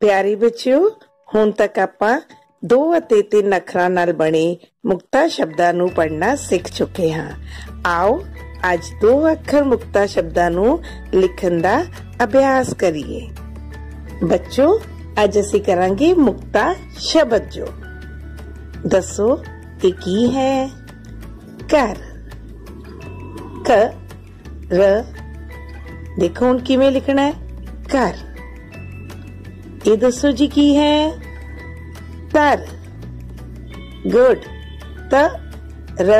प्यारे बच्चों, हुण तक आपां 2 ਅਤੇ 3 ਅੱਖਰਾਂ ਨਾਲ ਬਣੇ ਮੁਕਤਾ ਸ਼ਬਦਾਂ ਨੂੰ ਪੜ੍ਹਨਾ ਸਿੱਖ ਚੁੱਕੇ ਹਾਂ। ਆਓ ਅੱਜ 2 ਅੱਖਰ ਮੁਕਤਾ ਸ਼ਬਦਾਂ ਨੂੰ ਲਿਖਣ ਦਾ ਅਭਿਆਸ ਕਰੀਏ। ਬੱਚੋ, ਅੱਜ ਅਸੀਂ ਕਰਾਂਗੇ ਮੁਕਤਾ ਸ਼ਬਦ। ਜੋ ਦੱਸੋ ਇਹ ਕੀ ਹੈ? ਘਰ। ਕ ਰ। ਦੇਖੋ ਹੁਣ ਕਿਵੇਂ ਲਿਖਣਾ ਹੈ। ਘਰ। ये दसो जी की है? तर। गुड। त र।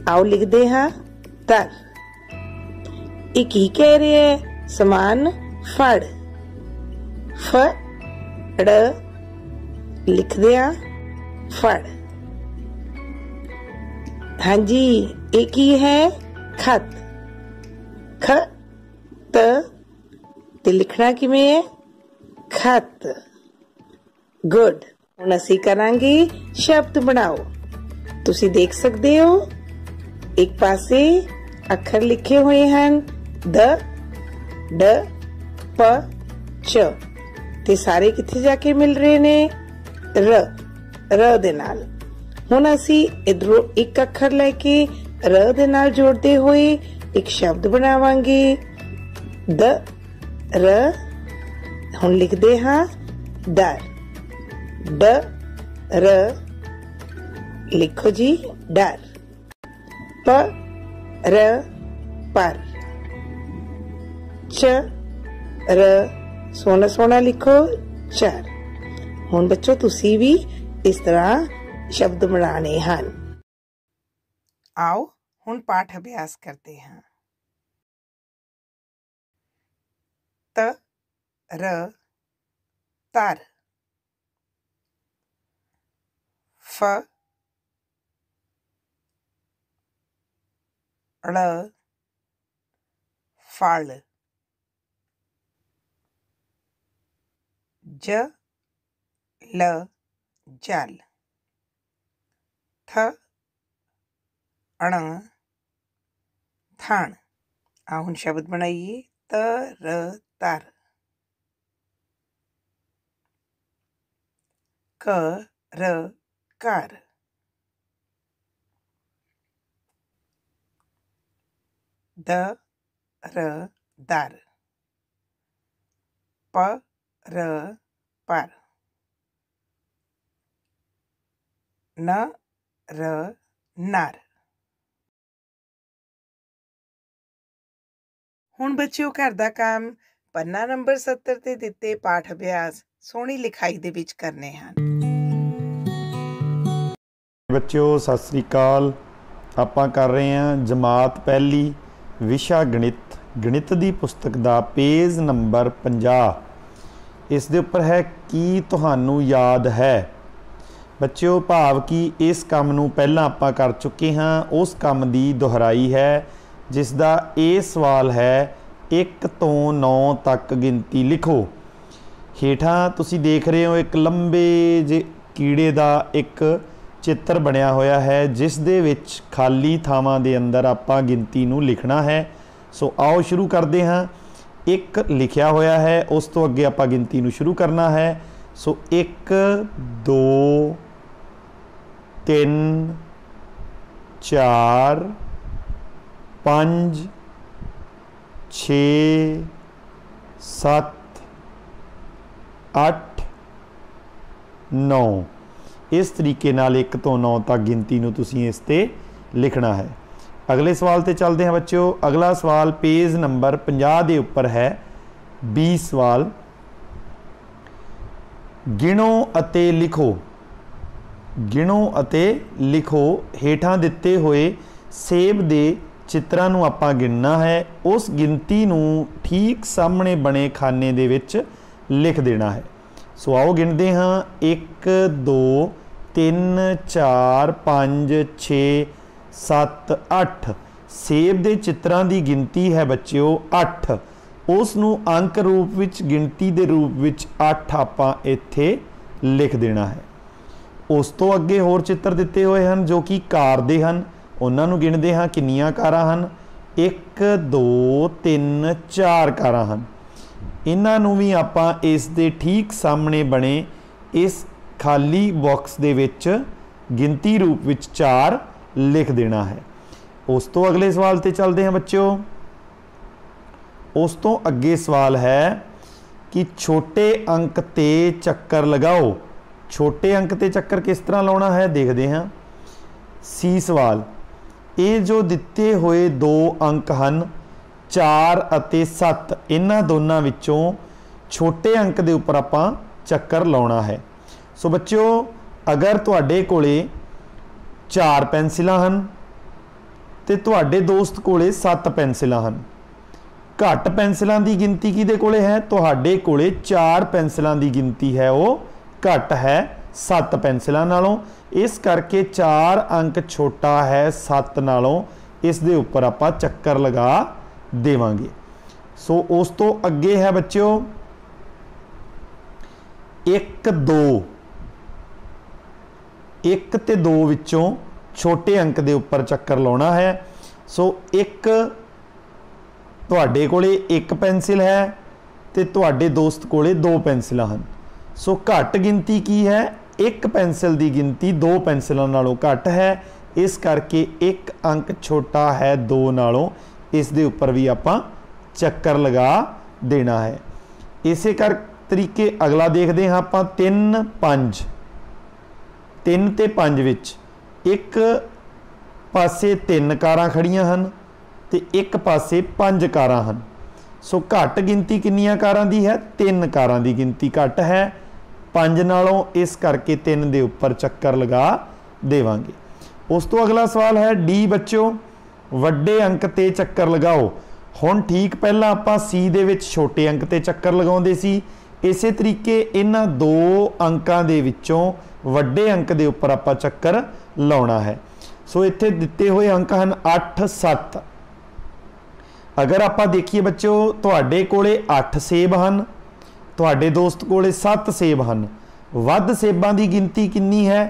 आओ लिख दे हाँ तर। ये की कह रहे है? समान फड़। फ ड़ लिख दिया फड़। हाँ जी, ये की है? खत। ख त ते लिखना किमें है? खत। गुड। ਹੁਣ ਅਸੀਂ ਕਰਾਂਗੇ ਸ਼ਬਦ ਬਣਾਓ। ਤੁਸੀਂ ਦੇਖ ਸਕਦੇ ਹੋ ਇੱਕ ਪਾਸੇ ਅੱਖਰ ਲਿਖੇ ਹੋਏ ਹਨ ਦ, ਡ, ਪ, ਚ ਤੇ ਸਾਰੇ ਕਿੱਥੇ ਜਾ ਕੇ ਮਿਲ ਰਹੇ ਨੇ? ਰ, ਰ ਦੇ ਨਾਲ। ਹੁਣ ਅਸੀਂ ਇਧਰੋਂ ਇੱਕ ਅੱਖਰ ਲੈ ਕੇ ਰ ਦੇ ਨਾਲ ਜੋੜਦੇ ਹੋਏ ਇੱਕ ਸ਼ਬਦ ਬਣਾਵਾਂਗੇ ਦ, ਰ। ਹੁਣ ਲਿਖਦੇ ਹਾਂ डर। ड र लिखो जी डर। प र पर। च र सोना सोना लिखो चर। हुण बच्चों तुसी भी इस तरह शब्द बनाने हैं। आओ हुण पाठ अभ्यास करते हैं। त र तर। फ ड़ फल। ज ल जल। थ अण थण। आ हुण शब्द बनाइए तर तर। क र कर। द र दर। प र पर। न र नर। हुण बच्चों घर दा काम पन्ना नंबर 70 ते दिते पाठ अभ्यास सोहनी लिखाई दे विच करने हैं। बच्चों सत श्री अकाल। आपां कर रहे हैं जमात पहली विशा गणित। गणित की पुस्तक का पेज नंबर 50। इस दे उपर है कि तुहानू याद है। बच्चों भाव कि इस काम नू पहलां आपां कर चुके हाँ, उस काम की दोहराई है जिसका ये सवाल है 1 तो 9 तक गिनती लिखो। हेठां तुसी देख रहे हो एक लंबे जे कीड़े का एक चित्र बनया होया है जिस दे विच खाली थावां दे अंदर आपां गिनती नू लिखना है। सो आओ शुरू करते हाँ। एक लिखिया होया है, उस तो अगे आपां गिनती नू शुरू करना है। सो 1 2 3 4 5 6 7 8 9। इस तरीके नाल 1 तो 9 तक गिनती नू तुसीं इस ते लिखना है। अगले सवाल ते चलते हैं बच्चों। अगला सवाल पेज नंबर 50 के उपर है। 20 सवाल। गिणो अते लिखो। गिणो अते लिखो। हेठां दिते हुए सेब के चित्रां नू आपां गिनना है। उस गिनती नू ठीक सामने बने खाने दे विच लिख देना है। सो आओ गिनते हाँ 1 2 3 4 5 6 7 8। सेब के चित्रां की गिनती है बच्चों 8। उसनू अंक रूप विच गिनती के रूप विच 8 आपां इत्थे लिख देना है। उस तो अगे होर चित्र दिते हुए हैं जो कि कार दे हन। उन्हां नू गिनदे हाँ किन्नियां कारां हन? 1 2 3 4 कारां हन। इन्हां नूं भी आपां इस दे ठीक सामने बने इस खाली बॉक्स दे विच गिनती रूप विच 4 लिख देना है। उस तो अगले सवाल ते चलते हैं बच्चों। उस तो अगे सवाल है कि छोटे अंक ते चक्कर लगाओ। छोटे अंक ते चक्कर किस तरह लाना है देखते हैं। सी सवाल, ये जो दिते हुए दो अंक हैं 4 ਅਤੇ 7, इन्हां दोनों विचों छोटे अंक दे उपर आपां चक्कर लाना है। सो बच्चों अगर तुहाडे कोले 4 पेंसिलां हैं ते तुहाडे दोस्त कोले 7 पेंसिलां हैं, घट पेंसिलां की गिनती किहदे कोले है? तुहाडे कोले 4 पेंसिलां की गिनती है वो घट है 7 पेंसिलां नालों, इस करके 4 अंक छोटा है 7 नालों, इस दे उपर आपां चक्कर लगा देवांगे। सो उस तो अगे है बच्चों 1 2, 1 ते 2 विचों छोटे अंक दे उपर चक्कर लाना है। सो 1 तुहाडे कोले 1 पेंसिल है ते तुहाडे दोस्त कोले 2 पेंसिलां हैं। सो घट गिनती की है? 1 पेंसिल की गिनती 2 पेंसिलों नालों घट है, इस करके 1 अंक छोटा है 2 नालों, इस दे उपर भी आपां चक्कर लगा देना है। इसे कर तरीके अगला देखते हैं आपां 3 5। 3 ते 5 विच एक पासे 3 कारां खड़ियां हैं ते एक पासे 5 कारां हैं। सो घट गिनती किन्नियां कारां दी है? 3 कारां दी गिनती घट है 5 नालों, इस करके 3 दे उपर चक्कर लगा देवांगे। उस तो अगला सवाल है डी बच्चों, वड्डे अंक ते चक्कर लगाओ। हुण ठीक पहला आपां सी दे विच छोटे अंक ते चक्कर लगाउंदे सी, इसे तरीके इन्हां 2 अंकां दे विचों वड्डे अंक दे उपर आपां चक्कर लाउणा है। सो इत्थे दिते हुए अंक हैं 8 7। अगर आपां देखिए बच्चों तुहाडे कोले 8 सेब हैं, तुहाडे दोस्त कोले 7 सेब हैं, वध सेबां की गिनती कितनी है?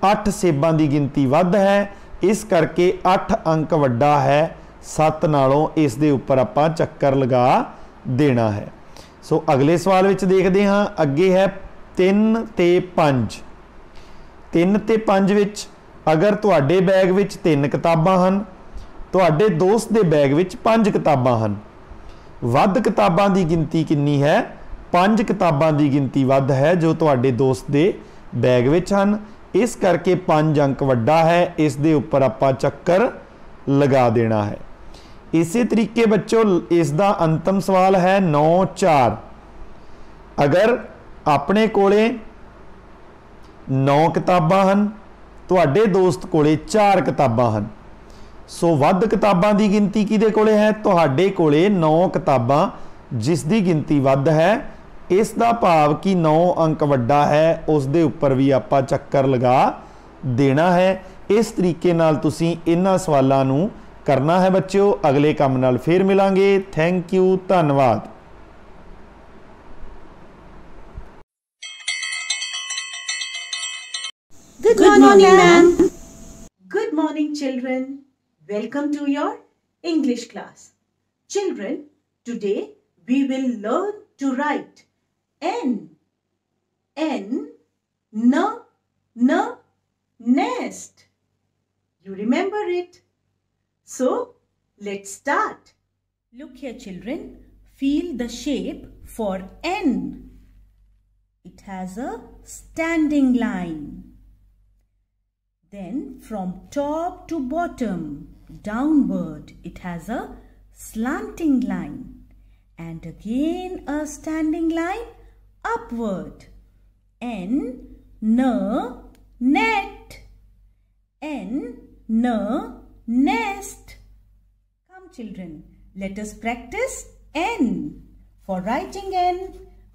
8 सेबां की गिनती वध है, इस करके 8 अंक वड्डा है 7 नालों, इस दे उपर आपां चक्कर लगा देना है। सो अगले सवाल विच देखते हाँ। अगे है 3 ते 5। 3 ते 5 विच अगर तुहाडे बैग विच 3 किताबां हैं, तुहाडे दोस्त दे बैग विच 5 किताबां हैं, वध किताबां की गिनती कितनी है? 5 किताबां की गिनती वध है जो तुहाडे दोस्त दे बैग विच हैं, इस करके 5 अंक वड्डा है, इस दे उपर आपां चक्कर लगा देना है। इसी तरीके बच्चों इसका अंतिम सवाल है 9 4। अगर अपने कोले 9 किताबां हैं, तुहाडे दोस्त कोले 4 किताबां हैं, सो वध किताबां की गिनती किहदे कोले है? तुहाडे कोले 9 किताबां जिसकी गिनती वध है, इसका भाव कि 9 अंक वड्डा है, उस दे उपर भी आपां चक्कर लगा देना है। इस तरीके नाल तुसीं इन्हां सवालां नूं करना है बच्चों। अगले काम नाल फिर मिलांगे। थैंक यू, धन्नवाद। Good morning, ma'am. Good morning, children. Welcome to your English class. Children, today we will learn to write N. N, nest. You remember it? So, let's start. Look here, children. Feel the shape for N. It has a standing line. Then from top to bottom, downward, it has a slanting line. And again a standing line upward. N, net. N, nest. Come children, let us practice N. For writing N,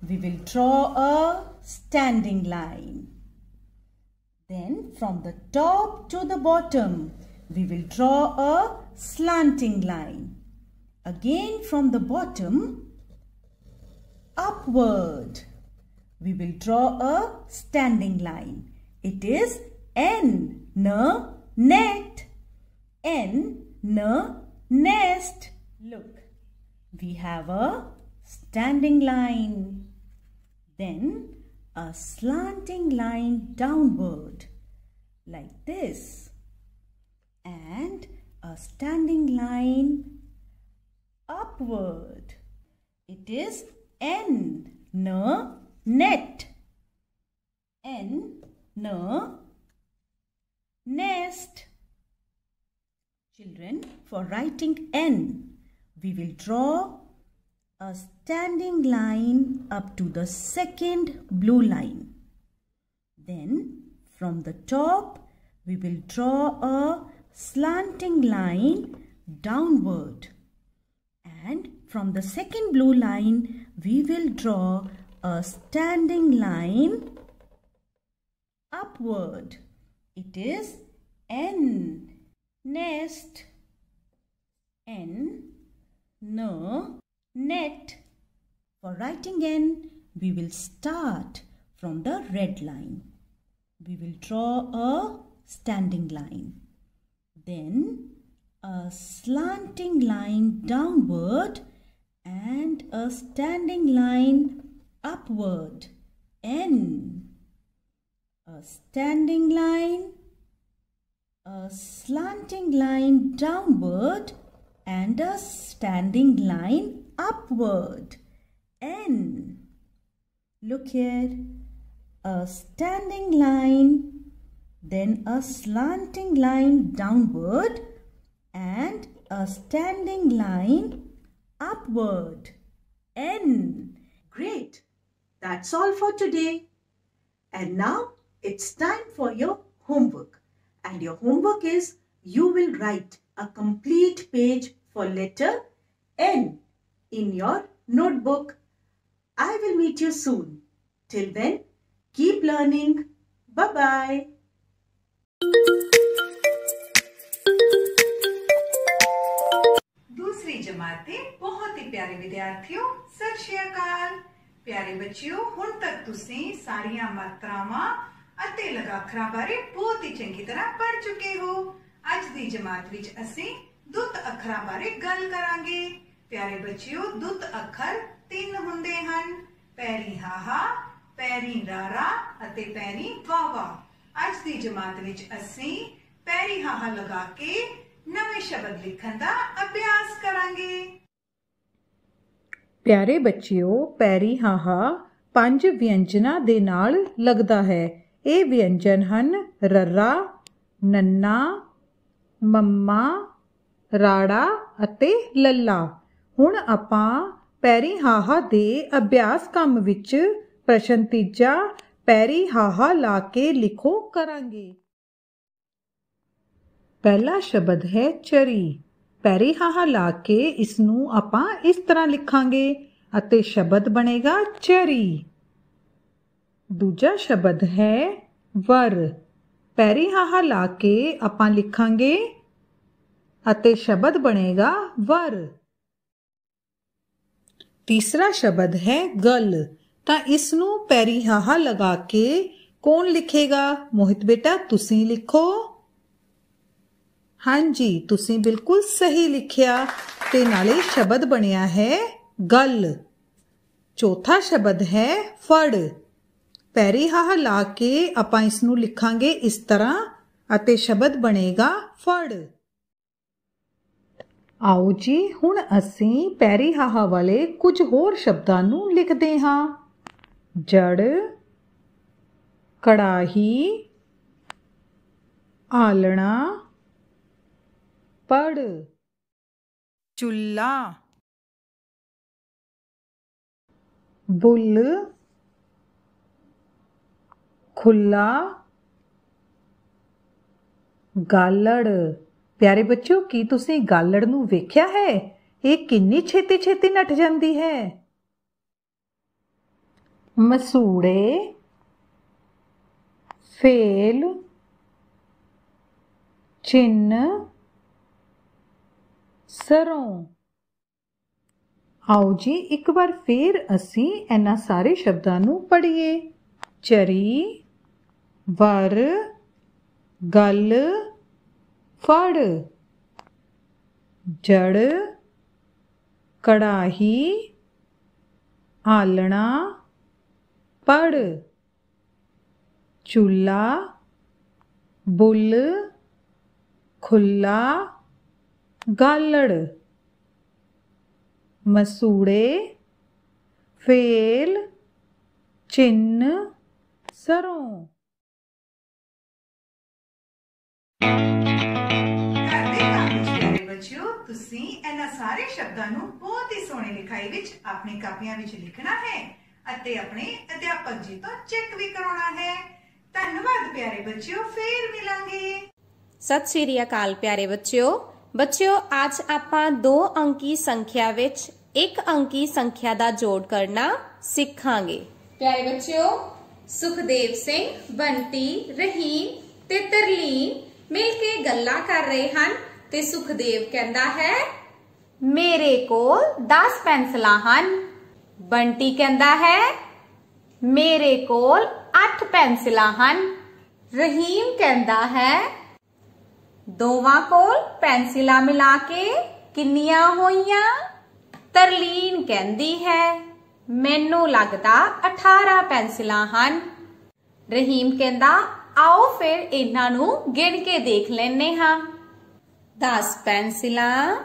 we will draw a standing line. Then from the top to the bottom, we will draw a slanting line. Again from the bottom, upward, we will draw a standing line. It is N, net. N, nest. Look, we have a standing line. Then a slanting line downward like this. And a standing line upward. It is N, net. N, nest. Children, for writing N, we will draw a standing line up to the second blue line. Then from the top, we will draw a slanting line downward. And from the second blue line, we will draw a standing line upward. It is N, nest. N, net. For writing N, we will start from the red line. We will draw a standing line. Then a slanting line downward and a standing line upward. N. A standing line, a slanting line downward and a standing line upward. N. Look here. A standing line, then a slanting line downward and a standing line upward. N. Great. That's all for today. And now it's time for your homework. And your homework is you will write a complete page for letter N in your notebook. I will meet you soon. Till then, keep learning. Bye-bye. दूसरी जमात ਦੇ बहुत ही प्यारे विद्यार्थियों सत श्री अकाल। प्यारे बच्चियों ਹੁਣ तक ਤੁਸੀਂ ਸਾਰੀਆਂ ਮਾਤਰਾਵਾਂ ਅਤੇ ਲਗਾਖਰਾਂ ਬਾਰੇ ਬਹੁਤ ਹੀ ਚੰਗੀ ਤਰ੍ਹਾਂ ਪੜ੍ਹ ਚੁੱਕੇ ਹੋ। ਅੱਜ ਦੀ ਜਮਾਤ ਵਿੱਚ ਅਸੀਂ ਦੁੱਤ ਅੱਖਰਾਂ ਬਾਰੇ ਗੱਲ ਕਰਾਂਗੇ। प्यारे बच्चियों दुੱਤ ਅੱਖਰ 3 ਹੁੰਦੇ ਹਨ। ਪੈਰੀ ਹਾਹਾ, ਪੈਰੀ ਰਾਰਾ ਅਤੇ ਪੈਰੀ ਵਾਵਾ। ਅੱਜ ਦੀ ਜਮਾਤ ਵਿੱਚ ਅਸੀਂ ਪੈਰੀ ਹਾਹਾ ਲਗਾ ਕੇ ਨਵੇਂ ਸ਼ਬਦ ਲਿਖਣ ਦਾ ਅਭਿਆਸ ਕਰਾਂਗੇ। ਪਿਆਰੇ ਬੱਚਿਓ, ਪੈਰੀ ਹਾਹਾ 5 ਵਿਅੰਜਨਾਂ ਦੇ ਨਾਲ ਲੱਗਦਾ ਹੈ। ਇਹ ਵਿਅੰਜਨ ਹਨ ਰੱਰਾ, ਨੰਨਾ, ਮੰਮਾ, ਰਾੜਾ ਅਤੇ ਲੱਲਾ। ਹੁਣ ਆਪਾਂ ਪੈਰੀ ਹਾਹਾ ਦੇ ਅਭਿਆਸ ਕੰਮ ਵਿੱਚ ਪ੍ਰਸ਼ਨ ਤੀਜਾ ਪੈਰੀ ਹਾਹਾ ਲਾ ਕੇ ਲਿਖੋ ਕਰਾਂਗੇ। ਪਹਿਲਾ ਸ਼ਬਦ ਹੈ ਚਰੀ। ਪੈਰੀ ਹਾਹਾ ਲਾ ਕੇ ਇਸ ਨੂੰ ਆਪਾਂ ਇਸ ਤਰ੍ਹਾਂ ਲਿਖਾਂਗੇ ਅਤੇ ਸ਼ਬਦ ਬਣੇਗਾ ਚਰੀ। ਦੂਜਾ ਸ਼ਬਦ ਹੈ ਵਰ। ਪੈਰੀ ਹਾਹਾ ਲਾ ਕੇ ਆਪਾਂ ਲਿਖਾਂਗੇ ਅਤੇ ਸ਼ਬਦ ਬਣੇਗਾ ਵਰ। ਤੀਸਰਾ ਸ਼ਬਦ ਹੈ ਗਲ। ਤਾਂ ਇਸ ਨੂੰ ਪੈਰੀ ਹਾਹਾ ਲਗਾ ਕੇ ਕੌਣ ਲਿਖੇਗਾ? ਮੋਹਿਤ ਬੇਟਾ ਤੁਸੀਂ ਲਿਖੋ। ਹਾਂਜੀ, ਤੁਸੀਂ ਬਿਲਕੁਲ ਸਹੀ ਲਿਖਿਆ ਤੇ ਨਾਲੇ ਸ਼ਬਦ ਬਣਿਆ ਹੈ ਗਲ। ਚੌਥਾ ਸ਼ਬਦ ਹੈ ਫੜ। ਪੈਰੀ ਹਾਹਾ ਲਾ ਕੇ ਆਪਾਂ ਇਸ ਨੂੰ ਲਿਖਾਂਗੇ ਇਸ ਤਰ੍ਹਾਂ ਅਤੇ ਸ਼ਬਦ ਬਣੇਗਾ ਫੜ। ਆਓ ਜੀ ਹੁਣ ਅਸੀਂ ਪੈਰੀ ਹਾਹਾ ਵਾਲੇ ਕੁਝ ਹੋਰ ਸ਼ਬਦਾਂ ਨੂੰ ਲਿਖਦੇ ਹਾਂ। ਜੜ, ਕੜਾਹੀ, ਆਲਣਾ, ਪੜ, ਚੁੱਲਾ, ਬੁੱਲ, ਖੁੱਲਾ, ਗਾਲੜ। ਪਿਆਰੇ ਬੱਚਿਓ, ਕੀ ਤੁਸੀਂ ਗਾਲੜ ਨੂੰ ਵੇਖਿਆ ਹੈ? ਇਹ ਕਿੰਨੀ ਛੇਤੀ ਛੇਤੀ ਨੱਠ ਜਾਂਦੀ ਹੈ। ਮਸੂੜੇ, ਫੇਲ, ਚਿੰਨ, ਸਰੋਂ। ਆਓ ਜੀ ਇੱਕ ਵਾਰ ਫੇਰ ਅਸੀਂ ਇਹਨਾਂ ਸਾਰੇ ਸ਼ਬਦਾਂ ਨੂੰ ਪੜ੍ਹੀਏ। ਚਰੀ, ਵਰ, ਗਲ, ਫੜ, ਜੜ, ਕੜਾਹੀ, आलना पढ़, चूल्हा बुल खुला गालड़, मसूड़े फेल चिन्न सरों। ਬੱਚਿਓ ਤੁਸੀਂ ਇਹਨਾਂ ਸਾਰੇ ਸ਼ਬਦਾਂ ਨੂੰ ਬਹੁਤ ਹੀ ਸੋਹਣੀ ਲਿਖਾਈ ਵਿੱਚ ਆਪਣੀ ਕਾਪੀਆਂ ਵਿੱਚ ਲਿਖਣਾ ਹੈ ਅਤੇ ਆਪਣੇ ਅਧਿਆਪਕ ਜੀ ਤੋਂ ਚੈੱਕ ਵੀ ਕਰਾਉਣਾ ਹੈ। ਧੰਨਵਾਦ ਪਿਆਰੇ ਬੱਚਿਓ, ਫੇਰ ਮਿਲਾਂਗੇ। ਸਤਿ ਸ਼੍ਰੀ ਅਕਾਲ ਪਿਆਰੇ ਬੱਚਿਓ ਅੱਜ ਆਪਾਂ 2 ਅੰਕੀ ਸੰਖਿਆ ਵਿੱਚ 1 ਅੰਕੀ ਸੰਖਿਆ ਦਾ ਜੋੜ ਕਰਨਾ ਸਿੱਖਾਂਗੇ। ਪਿਆਰੇ ਬੱਚਿਓ, ਸੁਖਦੇਵ ਸਿੰਘ, ਬੰਟੀ, ਰਹੀਮ ਤੇ ਤਰਲੀਨ ਮਿਲ ਕੇ ਗੱਲਾਂ ਕਰ ਰਹੇ ਹਨ ਤੇ ਸੁਖਦੇਵ ਕਹਿੰਦਾ ਹੈ ਮੇਰੇ ਕੋਲ 10 ਪੈਨਸਲਾਂ ਹਨ। ਬੰਟੀ ਕਹਿੰਦਾ ਹੈ ਮੇਰੇ ਕੋਲ 8 ਪੈਨਸਲਾਂ ਹਨ। ਰਹੀਮ ਕਹਿੰਦਾ ਹੈ ਦੋਵਾਂ ਕੋਲ ਪੈਨਸਿਲਾਂ ਮਿਲਾ ਕੇ ਕਿੰਨੀਆਂ ਹੋਈਆਂ? ਤਰਲੀਨ ਕਹਿੰਦੀ ਹੈ ਮੈਨੂੰ ਲੱਗਦਾ 18 ਪੈਨਸਿਲਾਂ ਹਨ। ਰਹੀਮ ਕਹਿੰਦਾ ਆਓ ਫਿਰ ਇਹਨਾਂ ਨੂੰ ਗਿਣ ਕੇ ਦੇਖ ਲੈਨੇ ਹਾਂ। 10 ਪੈਨਸਿਲਾਂ,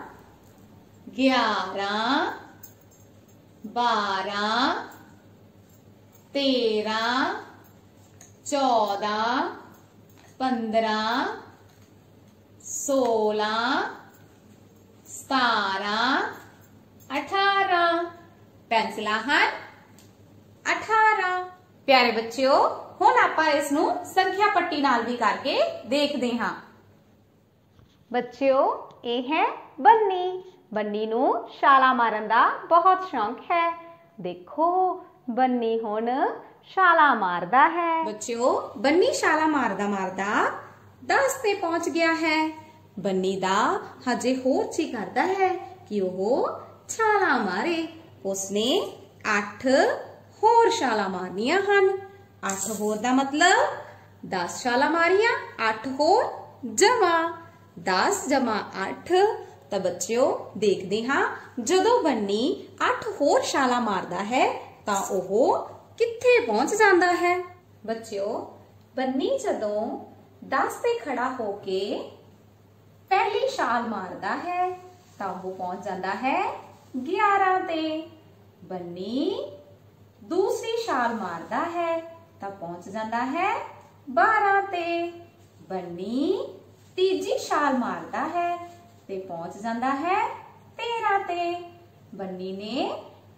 11 12 13 14 15 16 17 18 ਪੈਨਸਿਲਾਂ ਹਨ 18। ਪਿਆਰੇ ਬੱਚਿਓ, ਹੁਣ ਆਪਾਂ ਇਸ ਨੂੰ ਸੰਖਿਆ ਪੱਟੀ ਨਾਲ ਵੀ ਕਰਕੇ ਦੇਖਦੇ ਹਾਂ। ਬੱਚਿਓ, ਇਹ ਹੈ ਬੰਨੀ। ਬੰਨੀ ਨੂੰ ਛਾਲਾਂ ਮਾਰਨ ਦਾ ਬਹੁਤ ਸ਼ੌਂਕ ਹੈ। ਦੇਖੋ ਬੰਨੀ ਹੁਣ ਛਾਲਾਂ ਮਾਰਦਾ ਹੈ। ਬੱਚਿਓ, ਬੰਨੀ ਛਾਲਾਂ ਮਾਰਦਾ ਮਾਰਦਾ 10 ਤੇ ਪਹੁੰਚ ਗਿਆ ਹੈ। ਬੰਨੀ ਦਾ ਹਜੇ ਹੋਰ ਜੀ ਕਰਦਾ ਹੈ ਕਿ ਉਹ ਛਾਲਾਂ ਮਾਰੇ। ਉਸਨੇ 8 ਹੋਰ ਛਾਲਾਂ ਮਾਰਨੀਆਂ ਹਨ। 8 ਹੋਰ ਦਾ ਮਤਲਬ 10 ਛਾਲਾਂ ਮਾਰੀਆਂ, 8 ਹੋਰ ਜਮਾ 10 ਜਮਾ 8। ਤਾਂ ਬੱਚਿਓ ਦੇਖਦੇ ਹਾਂ ਜਦੋਂ ਬੰਨੀ 8 ਹੋਰ ਛਾਲਾਂ ਮਾਰਦਾ ਹੈ ਤਾਂ ਉਹ ਕਿੱਥੇ ਪਹੁੰਚ ਜਾਂਦਾ ਹੈ। ਬੱਚਿਓ, ਬੰਨੀ ਜਦੋਂ 10 ਤੇ ਖੜਾ ਹੋ ਕੇ ਪਹਿਲੀ ਛਾਲ ਮਾਰਦਾ ਹੈ ਤਾਂ ਉਹ ਪਹੁੰਚ ਜਾਂਦਾ ਹੈ 11 ਤੇ। ਬੰਨੀ ਦੂਸਰੀ ਛਾਲ ਮਾਰਦਾ ਹੈ ਤਾਂ ਪਹੁੰਚ ਜਾਂਦਾ ਹੈ 12 ਤੇ। ਬੰਨੀ ਤੀਜੀ ਛਾਲ ਮਾਰਦਾ ਹੈ ਤੇ ਪਹੁੰਚ ਜਾਂਦਾ ਹੈ 13 ਤੇ। ਬੰਨੀ ਨੇ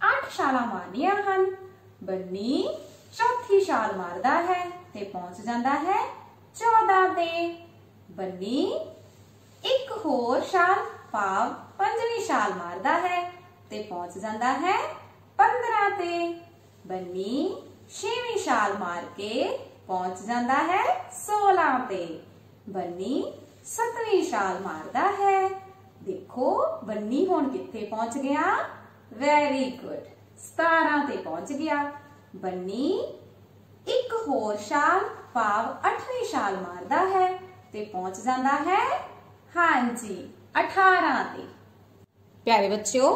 8 ਛਾਲਾਂ ਮਾਰਨੀਆਂ ਹਨ। ਬੰਨੀ ਚੌਥੀ ਛਾਲ ਮਾਰਦਾ ਹੈ ਤੇ ਪਹੁੰਚ ਜਾਂਦਾ ਹੈ 14 ਤੇ। ਬੰਨੀ ਇੱਕ ਹੋਰ ਛਾਲ ਭਾਵ 5ਵੀਂ ਛਾਲ ਮਾਰਦਾ ਹੈ ਤੇ ਪਹੁੰਚ ਜਾਂਦਾ ਹੈ 15 ਤੇ। ਬੰਨੀ 6ਵੀਂ ਛਾਲ ਮਾਰ ਕੇ ਪਹੁੰਚ ਜਾਂਦਾ ਹੈ 16 ਤੇ। ਬੰਨੀ 7ਵੀਂ ਛਾਲ ਮਾਰਦਾ ਹੈ। ਦੇਖੋ ਬੰਨੀ ਹੁਣ ਕਿੱਥੇ ਪਹੁੰਚ ਗਿਆ? ਵੈਰੀ ਗੁੱਡ, 17 ਤੇ ਪਹੁੰਚ ਗਿਆ। ਬੰਨੀ ਇੱਕ ਹੋਰ ਛਾਲ ਭਾਵ 8ਵੀਂ ਛਾਲ ਮਾਰਦਾ ਹੈ ਤੇ ਪਹੁੰਚ ਜਾਂਦਾ ਹੈ ਹਾਂਜੀ 18 ਤੇ। ਪਿਆਰੇ ਬੱਚਿਓ,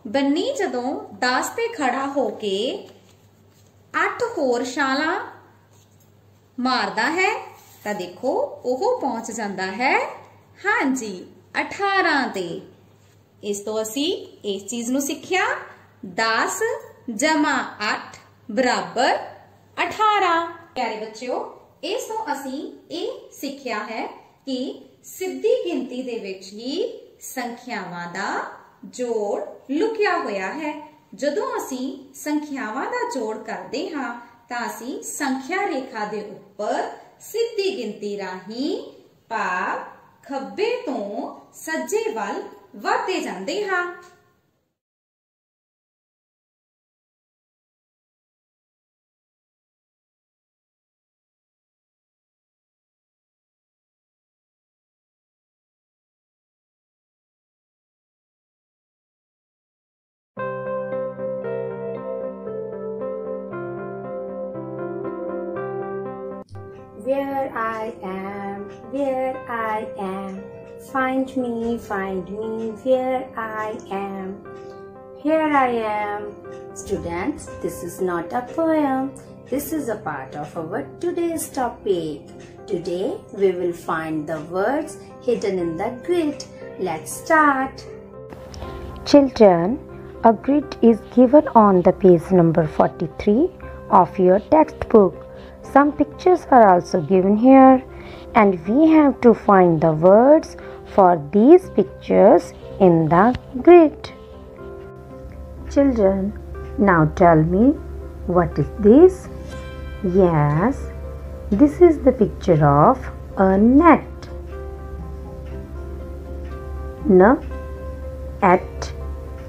ਬੰਨੀ ਜਦੋਂ 10 ਤੇ ਖੜਾ ਹੋ ਕੇ 8 ਹੋਰ ਛਾਲਾਂ ਮਾਰਦਾ ਹੈ ਤਾਂ ਦੇਖੋ ਉਹ ਪਹੁੰਚ ਜਾਂਦਾ ਹੈ ਹਾਂਜੀ 18 ਤੇ। ਇਸ ਤੋਂ ਅਸੀਂ ਇਸ ਚੀਜ਼ ਨੂੰ ਸਿੱਖਿਆ 10 ਜਮਾ 8 ਬਰਾਬਰ 18। ਪਿਆਰੇ ਬੱਚਿਓ, ਇਸ ਤੋਂ ਅਸੀਂ ਇਹ ਸਿੱਖਿਆ ਹੈ ਕਿ ਸਿੱਧੀ ਗਿਣਤੀ ਦੇ ਵਿੱਚ ਹੀ ਸੰਖਿਆਵਾਂ ਦਾ ਜੋੜ ਲੁਕਿਆ ਹੋਇਆ ਹੈ। ਜਦੋਂ ਅਸੀਂ ਸੰਖਿਆਵਾਂ ਦਾ ਜੋੜ ਕਰਦੇ ਹਾਂ ਤਾਂ ਅਸੀਂ ਸੰਖਿਆ ਰੇਖਾ ਦੇ ਉੱਪਰ ਸਿੱਧੀ ਗਿਣਤੀ ਰਾਹੀਂ ਭਾਵ ਖੱਬੇ ਤੋਂ ਸੱਜੇ ਵੱਲ ਵਧਦੇ ਜਾਂਦੇ ਹਾਂ। Where I am, where I am, find me, where I am. Here I am. Students, this is not a poem. This is a part of our today's topic. Today we will find the words hidden in the grid. Let's start. Children, a grid is given on the page number 43 of your textbook. Some pictures are also given here, and we have to find the words for these pictures in the grid. Children, now tell me, what is this? Yes, this is the picture of a net. At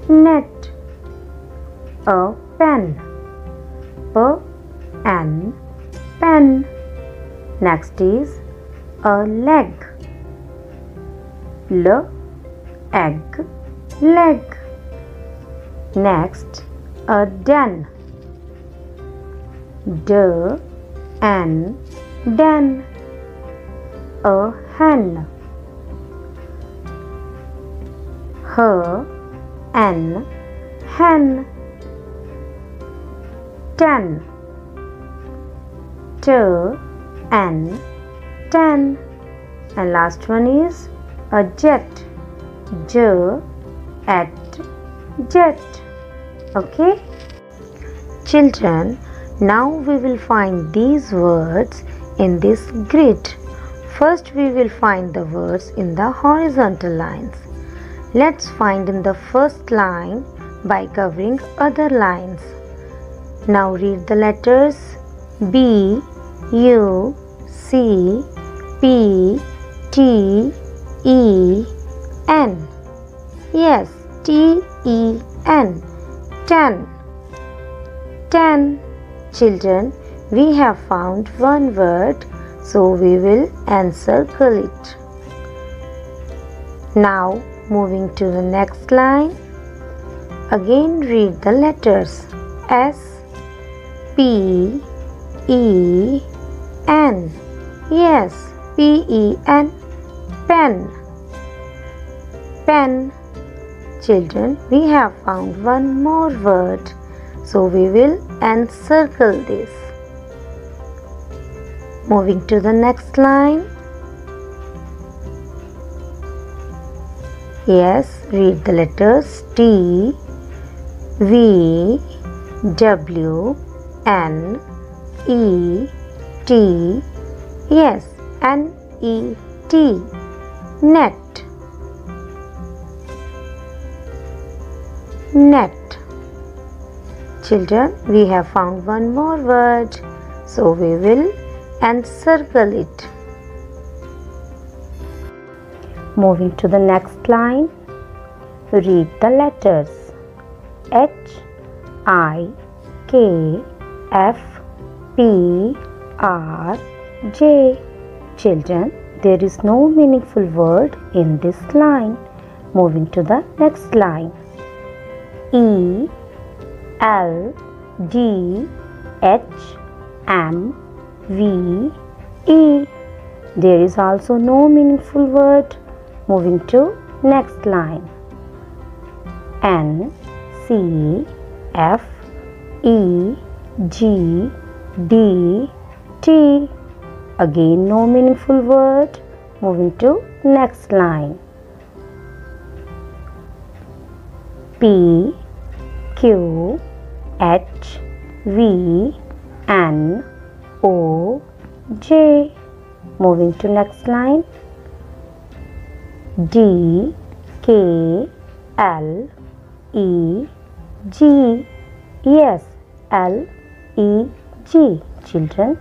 net. A pen. Pen. Next is a leg. Egg. Leg. Next, a den. Den. A hen. Hen. 10. 10. And last one is a jet. Jet. Okay? Children, now we will find these words in this grid. First we will find the words in the horizontal lines. Let's find in the first line by covering other lines. Now read the letters B, U, C, P, T, E, N. Yes, T-E-N. 10. Children, we have found one word, so we will encircle it. Now, moving to the next line. Again read the letters S, P, E, N. Yes, P-E-N. Pen. Children, we have found one more word, so we will encircle this. Moving to the next line. Yes, read the letters T, V, W, N, E, T. Yes, N-E-T. Net. Children, we have found one more word, so we will encircle it. Moving to the next line, read the letters H, I, K, F, P, R, J. Children, there is no meaningful word in this line. Moving to the next line. E, L, D, H, M, V, E. There is also no meaningful word. Moving to next line. N, C, F, E, G, D, T. Again no meaningful word. Moving to next line. P, Q, H, V, N, O, J. Moving to next line. D, K, L, E, G. Yes, L, E, G. Children,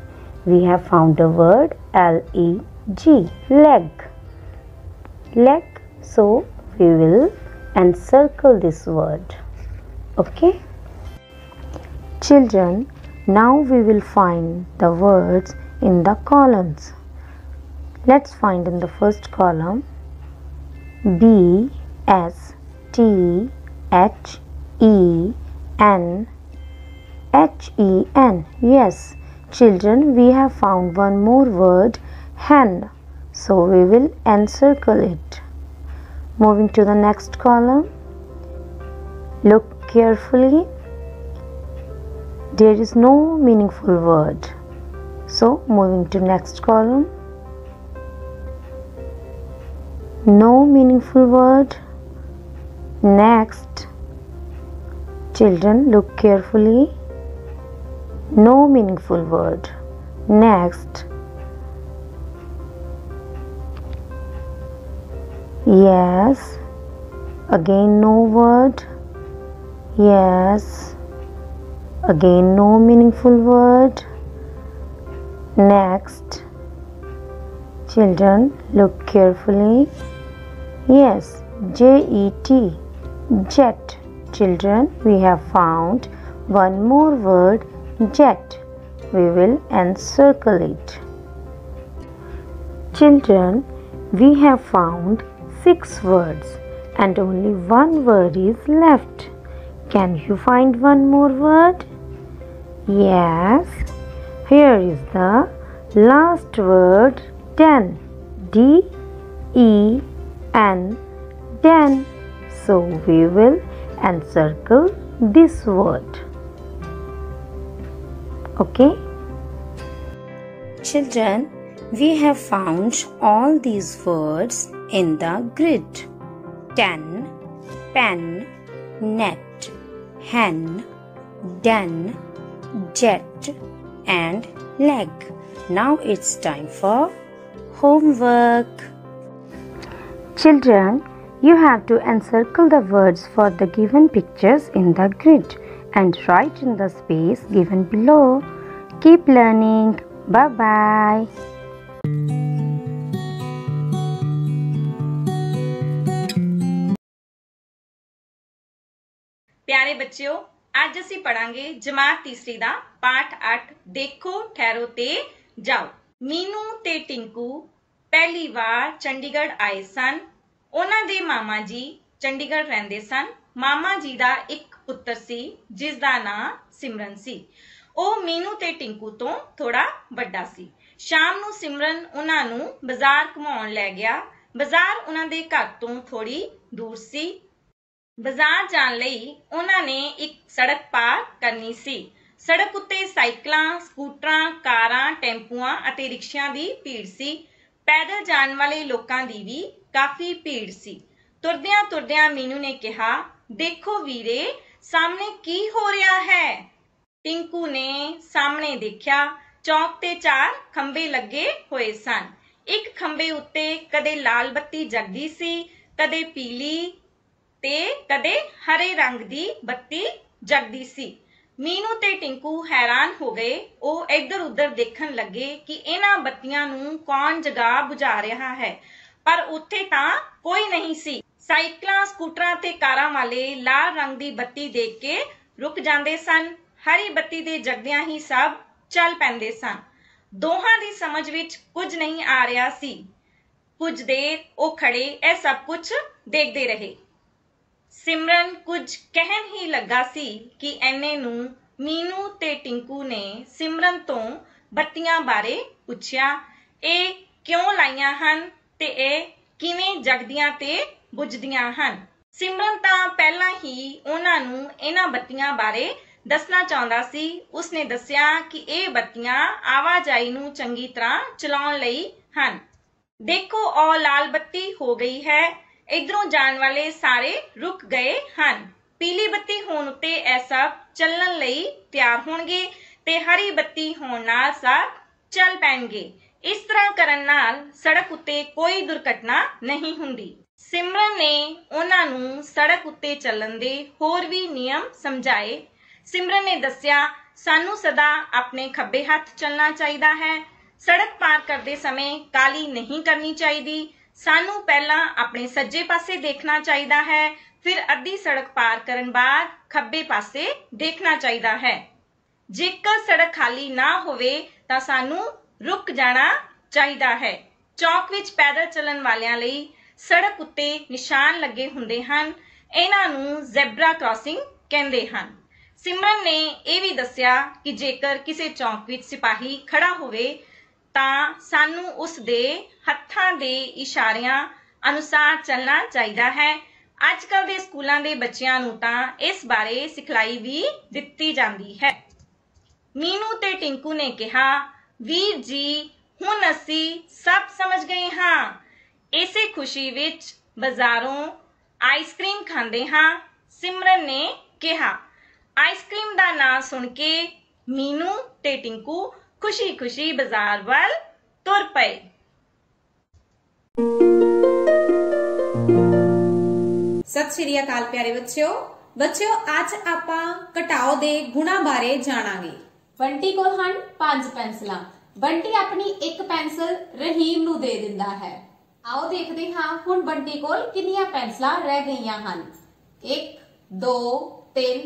we have found the word L-E-G. Leg. So we will encircle this word. Okay? Children, now we will find the words in the columns. Let's find in the first column B, S, T, H, E, N. H-E-N. Yes, children, we have found one more word, hen. So we will encircle it. Moving to the next column. Look carefully. There is no meaningful word. So moving to next column. No meaningful word. Next. Children, look carefully. No meaningful word. Next. Yes. Again no word. Yes. Again no meaningful word. Next. Children, look carefully. Yes, J-E-T, jet. Children, we have found one more word, jet. We will encircle it. Children, we have found 6 words and only one word is left. Can you find one more word? Yes. Here is the last word, den. D-E-N, den. So we will encircle this word. Okay? Children, we have found all these words in the grid. Ten, pen, net, hen, den, jet and leg. Now it's time for homework. Children, you have to encircle the words for the given pictures in the grid and write in the space given below. Keep learning. Bye-bye. प्यारे बच्चों, आज ਅਸੀਂ ਪੜਾਂਗੇ ਜਮਾਤ ਤੀਸਰੀ ਦਾ ਪਾਠ 8 ਦੇਖੋ ਠਹਿਰੋ ਤੇ ਜਾਓ। ਮੀਨੂ ਤੇ ਟਿੰਕੂ ਪਹਿਲੀ ਵਾਰ ਚੰਡੀਗੜ੍ਹ ਆਏ ਸਨ। ਉਹਨਾਂ ਦੇ ਮਾਮਾ ਜੀ ਚੰਡੀਗੜ੍ਹ ਰਹਿੰਦੇ ਸਨ। ਮਾਮਾ ਜੀ ਦਾ ਇੱਕ ਪੁੱਤਰ ਸੀ ਜਿਸ ਦਾ ਨਾਂ ਸਿਮਰਨ ਸੀ। ਉਹ ਮੀਨੂ ਤੇ ਟਿੰਕੂ ਤੋਂ ਥੋੜਾ ਵੱਡਾ ਸੀ। ਸ਼ਾਮ ਨੂੰ ਸਿਮਰਨ ਉਹਨਾਂ ਨੂੰ ਬਾਜ਼ਾਰ ਘੁਮਾਉਣ ਲੈ ਗਿਆ। ਬਾਜ਼ਾਰ ਉਹਨਾਂ ਦੇ ਘਰ ਤੋਂ ਥੋੜੀ ਦੂਰ ਸੀ। ਬਾਜ਼ਾਰ ਜਾਣ ਲਈ ਉਹਨਾਂ ਨੇ ਇੱਕ ਸੜਕ ਪਾਰ ਕਰਨੀ ਸੀ। ਸੜਕ ਉੱਤੇ ਸਾਈਕਲਾਂ, ਸਕੂਟਰਾਂ, ਕਾਰਾਂ, ਟੈਂਪੂਆਂ ਅਤੇ ਰਿਕਸ਼ਿਆਂ ਦੀ ਭੀੜ ਸੀ। ਪੈਦਲ ਜਾਣ ਵਾਲੇ ਲੋਕਾਂ ਦੀ ਵੀ ਕਾਫੀ ਭੀੜ ਸੀ। ਤੁਰਦਿਆਂ ਤੁਰਦਿਆਂ ਮੀਨੂ ਨੇ ਕਿਹਾ, ਦੇਖੋ ਵੀਰੇ, ਸਾਹਮਣੇ ਕੀ ਹੋ ਰਿਹਾ ਹੈ? ਟਿੰਕੂ ਨੇ ਸਾਹਮਣੇ ਦੇਖਿਆ। ਚੌਕ ਤੇ 4 ਖੰਭੇ ਲੱਗੇ ਹੋਏ ਸਨ। ਇੱਕ ਖੰਭੇ ਉੱਤੇ ਕਦੇ ਲਾਲ ਬੱਤੀ ਜਗਦੀ ਸੀ, ਕਦੇ ਪੀਲੀ ਤੇ ਕਦੇ ਹਰੇ ਰੰਗ ਦੀ ਬੱਤੀ ਜਗਦੀ ਸੀ। ਮੀਨੂ ਤੇ ਟਿੰਕੂ ਹੈਰਾਨ ਹੋ ਗਏ। ਉਹ ਇੱਧਰ ਉੱਧਰ ਦੇਖਣ ਲੱਗੇ ਕਿ ਇਹਨਾਂ ਬੱਤੀਆਂ ਨੂੰ ਕੌਣ ਜਗਾ ਬੁਝਾ ਰਿਹਾ ਹੈ, ਪਰ ਉੱਥੇ ਤਾਂ ਕੋਈ ਨਹੀਂ ਸੀ। ਸਾਈਕਲਾਂ, ਸਕੂਟਰਾਂ ਤੇ ਕਾਰਾਂ ਵਾਲੇ ਲਾਲ ਰੰਗ ਦੀ ਬੱਤੀ ਦੇਖ ਕੇ ਰੁਕ ਜਾਂਦੇ ਸਨ। ਹਰੀ ਬੱਤੀ ਦੇ ਜਗਦਿਆਂ ਹੀ ਸਭ ਚੱਲ ਪੈਂਦੇ ਸਨ। ਦੋਹਾਂ ਦੀ ਸਮਝ ਵਿੱਚ ਕੁਝ ਨਹੀਂ ਆ ਰਿਹਾ ਸੀ। ਕੁਝ ਦੇਰ ਉਹ ਖੜੇ ਇਹ ਸਭ ਕੁਝ ਦੇਖਦੇ ਰਹੇ। ਸਿਮਰਨ ਕੁਝ ਕਹਿਣ ਹੀ ਲੱਗਾ ਸੀ ਕਿ ਐਨੇ ਨੂੰ ਮੀਨੂ ਤੇ ਟਿੰਕੂ ਨੇ ਸਿਮਰਨ ਤੋਂ ਬੱਤੀਆਂ ਬਾਰੇ ਪੁੱਛਿਆ। ਇਹ ਕਿਉਂ ਲਾਈਆਂ ਹਨ ਤੇ ਇਹ ਕਿਵੇਂ ਜਗਦੀਆਂ ਤੇ ਬੁਝਦੀਆਂ ਹਨ? ਸਿਮਰਨ ਤਾਂ ਪਹਿਲਾਂ ਹੀ ਉਹਨਾਂ ਨੂੰ ਇਹਨਾਂ ਬੱਤੀਆਂ ਬਾਰੇ ਦੱਸਣਾ ਚਾਹੁੰਦਾ ਸੀ। ਉਸਨੇ ਦੱਸਿਆ ਕਿ ਇਹ ਬੱਤੀਆਂ ਆਵਾਜਾਈ ਨੂੰ ਚੰਗੀ ਤਰ੍ਹਾਂ ਚਲਾਉਣ ਲਈ ਹਨ। ਦੇਖੋ, ਉਹ ਲਾਲ ਬੱਤੀ ਹੋ ਗਈ ਹੈ। ਇਧਰੋਂ ਜਾਣ ਵਾਲੇ ਸਾਰੇ ਰੁਕ ਗਏ ਹਨ। ਪੀਲੀ ਬੱਤੀ ਹੋਣ ਉੱਤੇ ਇਹ ਸਭ ਚੱਲਣ ਲਈ ਤਿਆਰ ਹੋਣਗੇ ਤੇ ਹਰੀ ਬੱਤੀ ਹੋਣ ਨਾਲ ਸਭ ਚੱਲ ਪੈਣਗੇ। ਇਸ ਤਰ੍ਹਾਂ ਕਰਨ ਨਾਲ ਸੜਕ ਉੱਤੇ ਕੋਈ ਦੁਰਘਟਨਾ ਨਹੀਂ ਹੁੰਦੀ। ਸਿਮਰਨ ਨੇ ਉਹਨਾਂ ਨੂੰ ਸੜਕ ਉੱਤੇ ਚੱਲਣ ਦੇ ਹੋਰ ਵੀ ਨਿਯਮ ਸਮਝਾਏ। ਸਿਮਰਨ ਨੇ ਦੱਸਿਆ, ਸਾਨੂੰ ਸਦਾ ਆਪਣੇ ਖੱਬੇ ਹੱਥ ਚੱਲਣਾ ਚਾਹੀਦਾ ਹੈ। ਸੜਕ ਪਾਰ ਕਰਦੇ ਸਮੇਂ ਕਾਹਲੀ ਨਹੀਂ ਕਰਨੀ ਚਾਹੀਦੀ। ਸਾਨੂੰ ਪਹਿਲਾਂ ਆਪਣੇ ਸੱਜੇ ਪਾਸੇ ਦੇਖਣਾ ਚਾਹੀਦਾ ਹੈ, ਫਿਰ ਅੱਧੀ ਸੜਕ ਪਾਰ ਕਰਨ ਬਾਅਦ ਖੱਬੇ ਪਾਸੇ ਦੇਖਣਾ ਚਾਹੀਦਾ ਹੈ। ਜੇਕਰ ਸੜਕ ਖਾਲੀ ਨਾ ਹੋਵੇ ਤਾਂ ਸਾਨੂੰ ਰੁਕ ਜਾਣਾ ਚਾਹੀਦਾ ਹੈ। ਚੌਕ ਵਿੱਚ ਪੈਦਲ ਚੱਲਣ ਵਾਲਿਆਂ ਲਈ ਸੜਕ ਉੱਤੇ ਨਿਸ਼ਾਨ ਲੱਗੇ ਹੁੰਦੇ ਹਨ। ਇਹਨਾਂ ਨੂੰ ਜ਼ੈਬਰਾ ਕ੍ਰਾਸਿੰਗ ਕਹਿੰਦੇ ਹਨ। ਸਿਮਰਨ ਨੇ ਇਹ ਵੀ ਦੱਸਿਆ ਕਿ ਜੇਕਰ ਕਿਸੇ ਚੌਕ ਵਿੱਚ ਸਿਪਾਹੀ ਖੜਾ ਹੋਵੇ ਤਾਂ ਸਾਨੂੰ ਉਸ ਦੇ ਹੱਥਾਂ ਦੇ ਇਸ਼ਾਰਿਆਂ ਅਨੁਸਾਰ ਚੱਲਣਾ ਚਾਹੀਦਾ ਹੈ। ਅੱਜਕੱਲ ਦੇ ਸਕੂਲਾਂ ਦੇ ਬੱਚਿਆਂ ਨੂੰ ਤਾਂ ਇਸ ਬਾਰੇ ਸਿਖਲਾਈ ਵੀ ਦਿੱਤੀ ਜਾਂਦੀ ਹੈ। ਮੀਨੂ ਤੇ ਟਿੰਕੂ ਨੇ ਕਿਹਾ, ਵੀਰ ਜੀ ਹੁਣ ਅਸੀਂ ਸਭ ਸਮਝ ਗਏ ਹਾਂ। ਇਸੇ ਖੁਸ਼ੀ ਵਿੱਚ ਬਾਜ਼ਾਰੋਂ ਆਈਸਕ੍ਰੀਮ ਖਾਂਦੇ ਹਾਂ। ਸਿਮਰਨ ਨੇ ਕਿਹਾ। ਆਈਸਕ੍ਰੀਮ ਦਾ ਨਾਂ ਸੁਣ ਕੇ ਮੀਨੂ ਤੇ ਟਿੰਕੂ ਖੁਸ਼ੀ-ਖੁਸ਼ੀ ਬਾਜ਼ਾਰ ਵੱਲ ਤੁਰ ਪਏ। ਸਤਿ ਸ਼੍ਰੀ ਅਕਾਲ ਪਿਆਰੇ ਬੱਚਿਓ। ਅੱਜ ਆਪਾਂ ਘਟਾਓ ਦੇ ਗੁਣਾਂ ਬਾਰੇ ਜਾਣਾਂਗੇ। ਬੰਟੀ ਕੋਲ ਹਨ 5 ਪੈਨਸਲਾਂ। ਬੰਟੀ ਆਪਣੀ ਇੱਕ ਪੈਨਸਲ ਰਹੀਮ ਨੂੰ ਦੇ ਦਿੰਦਾ ਹੈ। ਆਓ ਦੇਖਦੇ ਹਾਂ ਹੁਣ ਬੰਟੀ ਕੋਲ ਕਿੰਨੀਆਂ ਪੈਨਸਲਾਂ ਰਹਿ ਗਈਆਂ ਹਨ। 1 2 3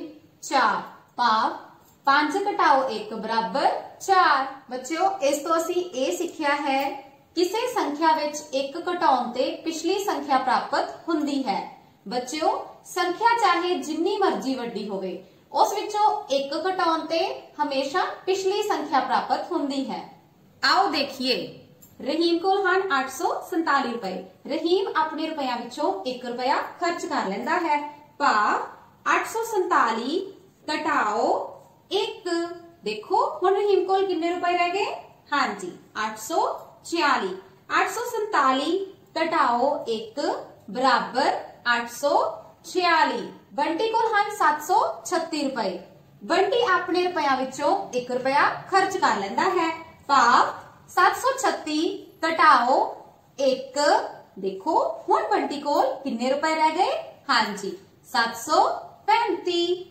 4 ਭਾਵ 5 ਘਟਾਓ 1 ਬਰਾਬਰ 4। ਬੱਚਿਓ ਇਸ ਤੋਂ ਅਸੀਂ ਇਹ ਸਿੱਖਿਆ ਹੈ ਕਿਸੇ ਸੰਖਿਆ ਵਿੱਚ 1 ਘਟਾਉਣ ਤੇ ਪਿਛਲੀ ਸੰਖਿਆ ਪ੍ਰਾਪਤ ਹੁੰਦੀ ਹੈ। ਬੱਚਿਓ ਸੰਖਿਆ ਚਾਹੇ ਜਿੰਨੀ ਮਰਜ਼ੀ ਵੱਡੀ ਹੋਵੇ ਉਸ ਵਿੱਚੋਂ 1 ਘਟਾਉਣ ਤੇ ਹਮੇਸ਼ਾ ਪਿਛਲੀ ਸੰਖਿਆ ਪ੍ਰਾਪਤ ਹੁੰਦੀ ਹੈ। ਆਓ ਦੇਖੀਏ। ਰਹੀਮ ਕੋਲ ਹਨ 847 ਰੁਪਏ। ਰਹੀਮ ਆਪਣੇ ਰੁਪਈਆਂ ਵਿੱਚੋਂ 1 ਰੁਪਇਆ ਖਰਚ ਕਰ ਲੈਂਦਾ ਹੈ। ਭਾਵ 847 ਘਟਾਓ 1। ਦੇਖੋ ਹੁਣ ਰਹੀਮ ਕੋਲ ਕਿੰਨੇ ਰੁਪਏ ਰਹਿ ਗਏ? ਹਾਂਜੀ 846। 847 ਘਟਾਓ 1 ਬਰਾਬਰ 846। ਬੰਟੀ ਕੋਲ ਹਨ 736 ਰੁਪਏ। ਬੰਟੀ ਆਪਣੇ ਰੁਪਈਆਂ ਵਿੱਚੋਂ 1 ਰੁਪਇਆ ਖਰਚ ਕਰ ਲੈਂਦਾ ਹੈ। ਭਾਵ 736 ਘਟਾਓ 1। ਦੇਖੋ ਹੁਣ ਬੰਟੀ ਕੋਲ ਕਿੰਨੇ ਰੁਪਏ ਰਹਿ ਗਏ? ਹਾਂਜੀ 735।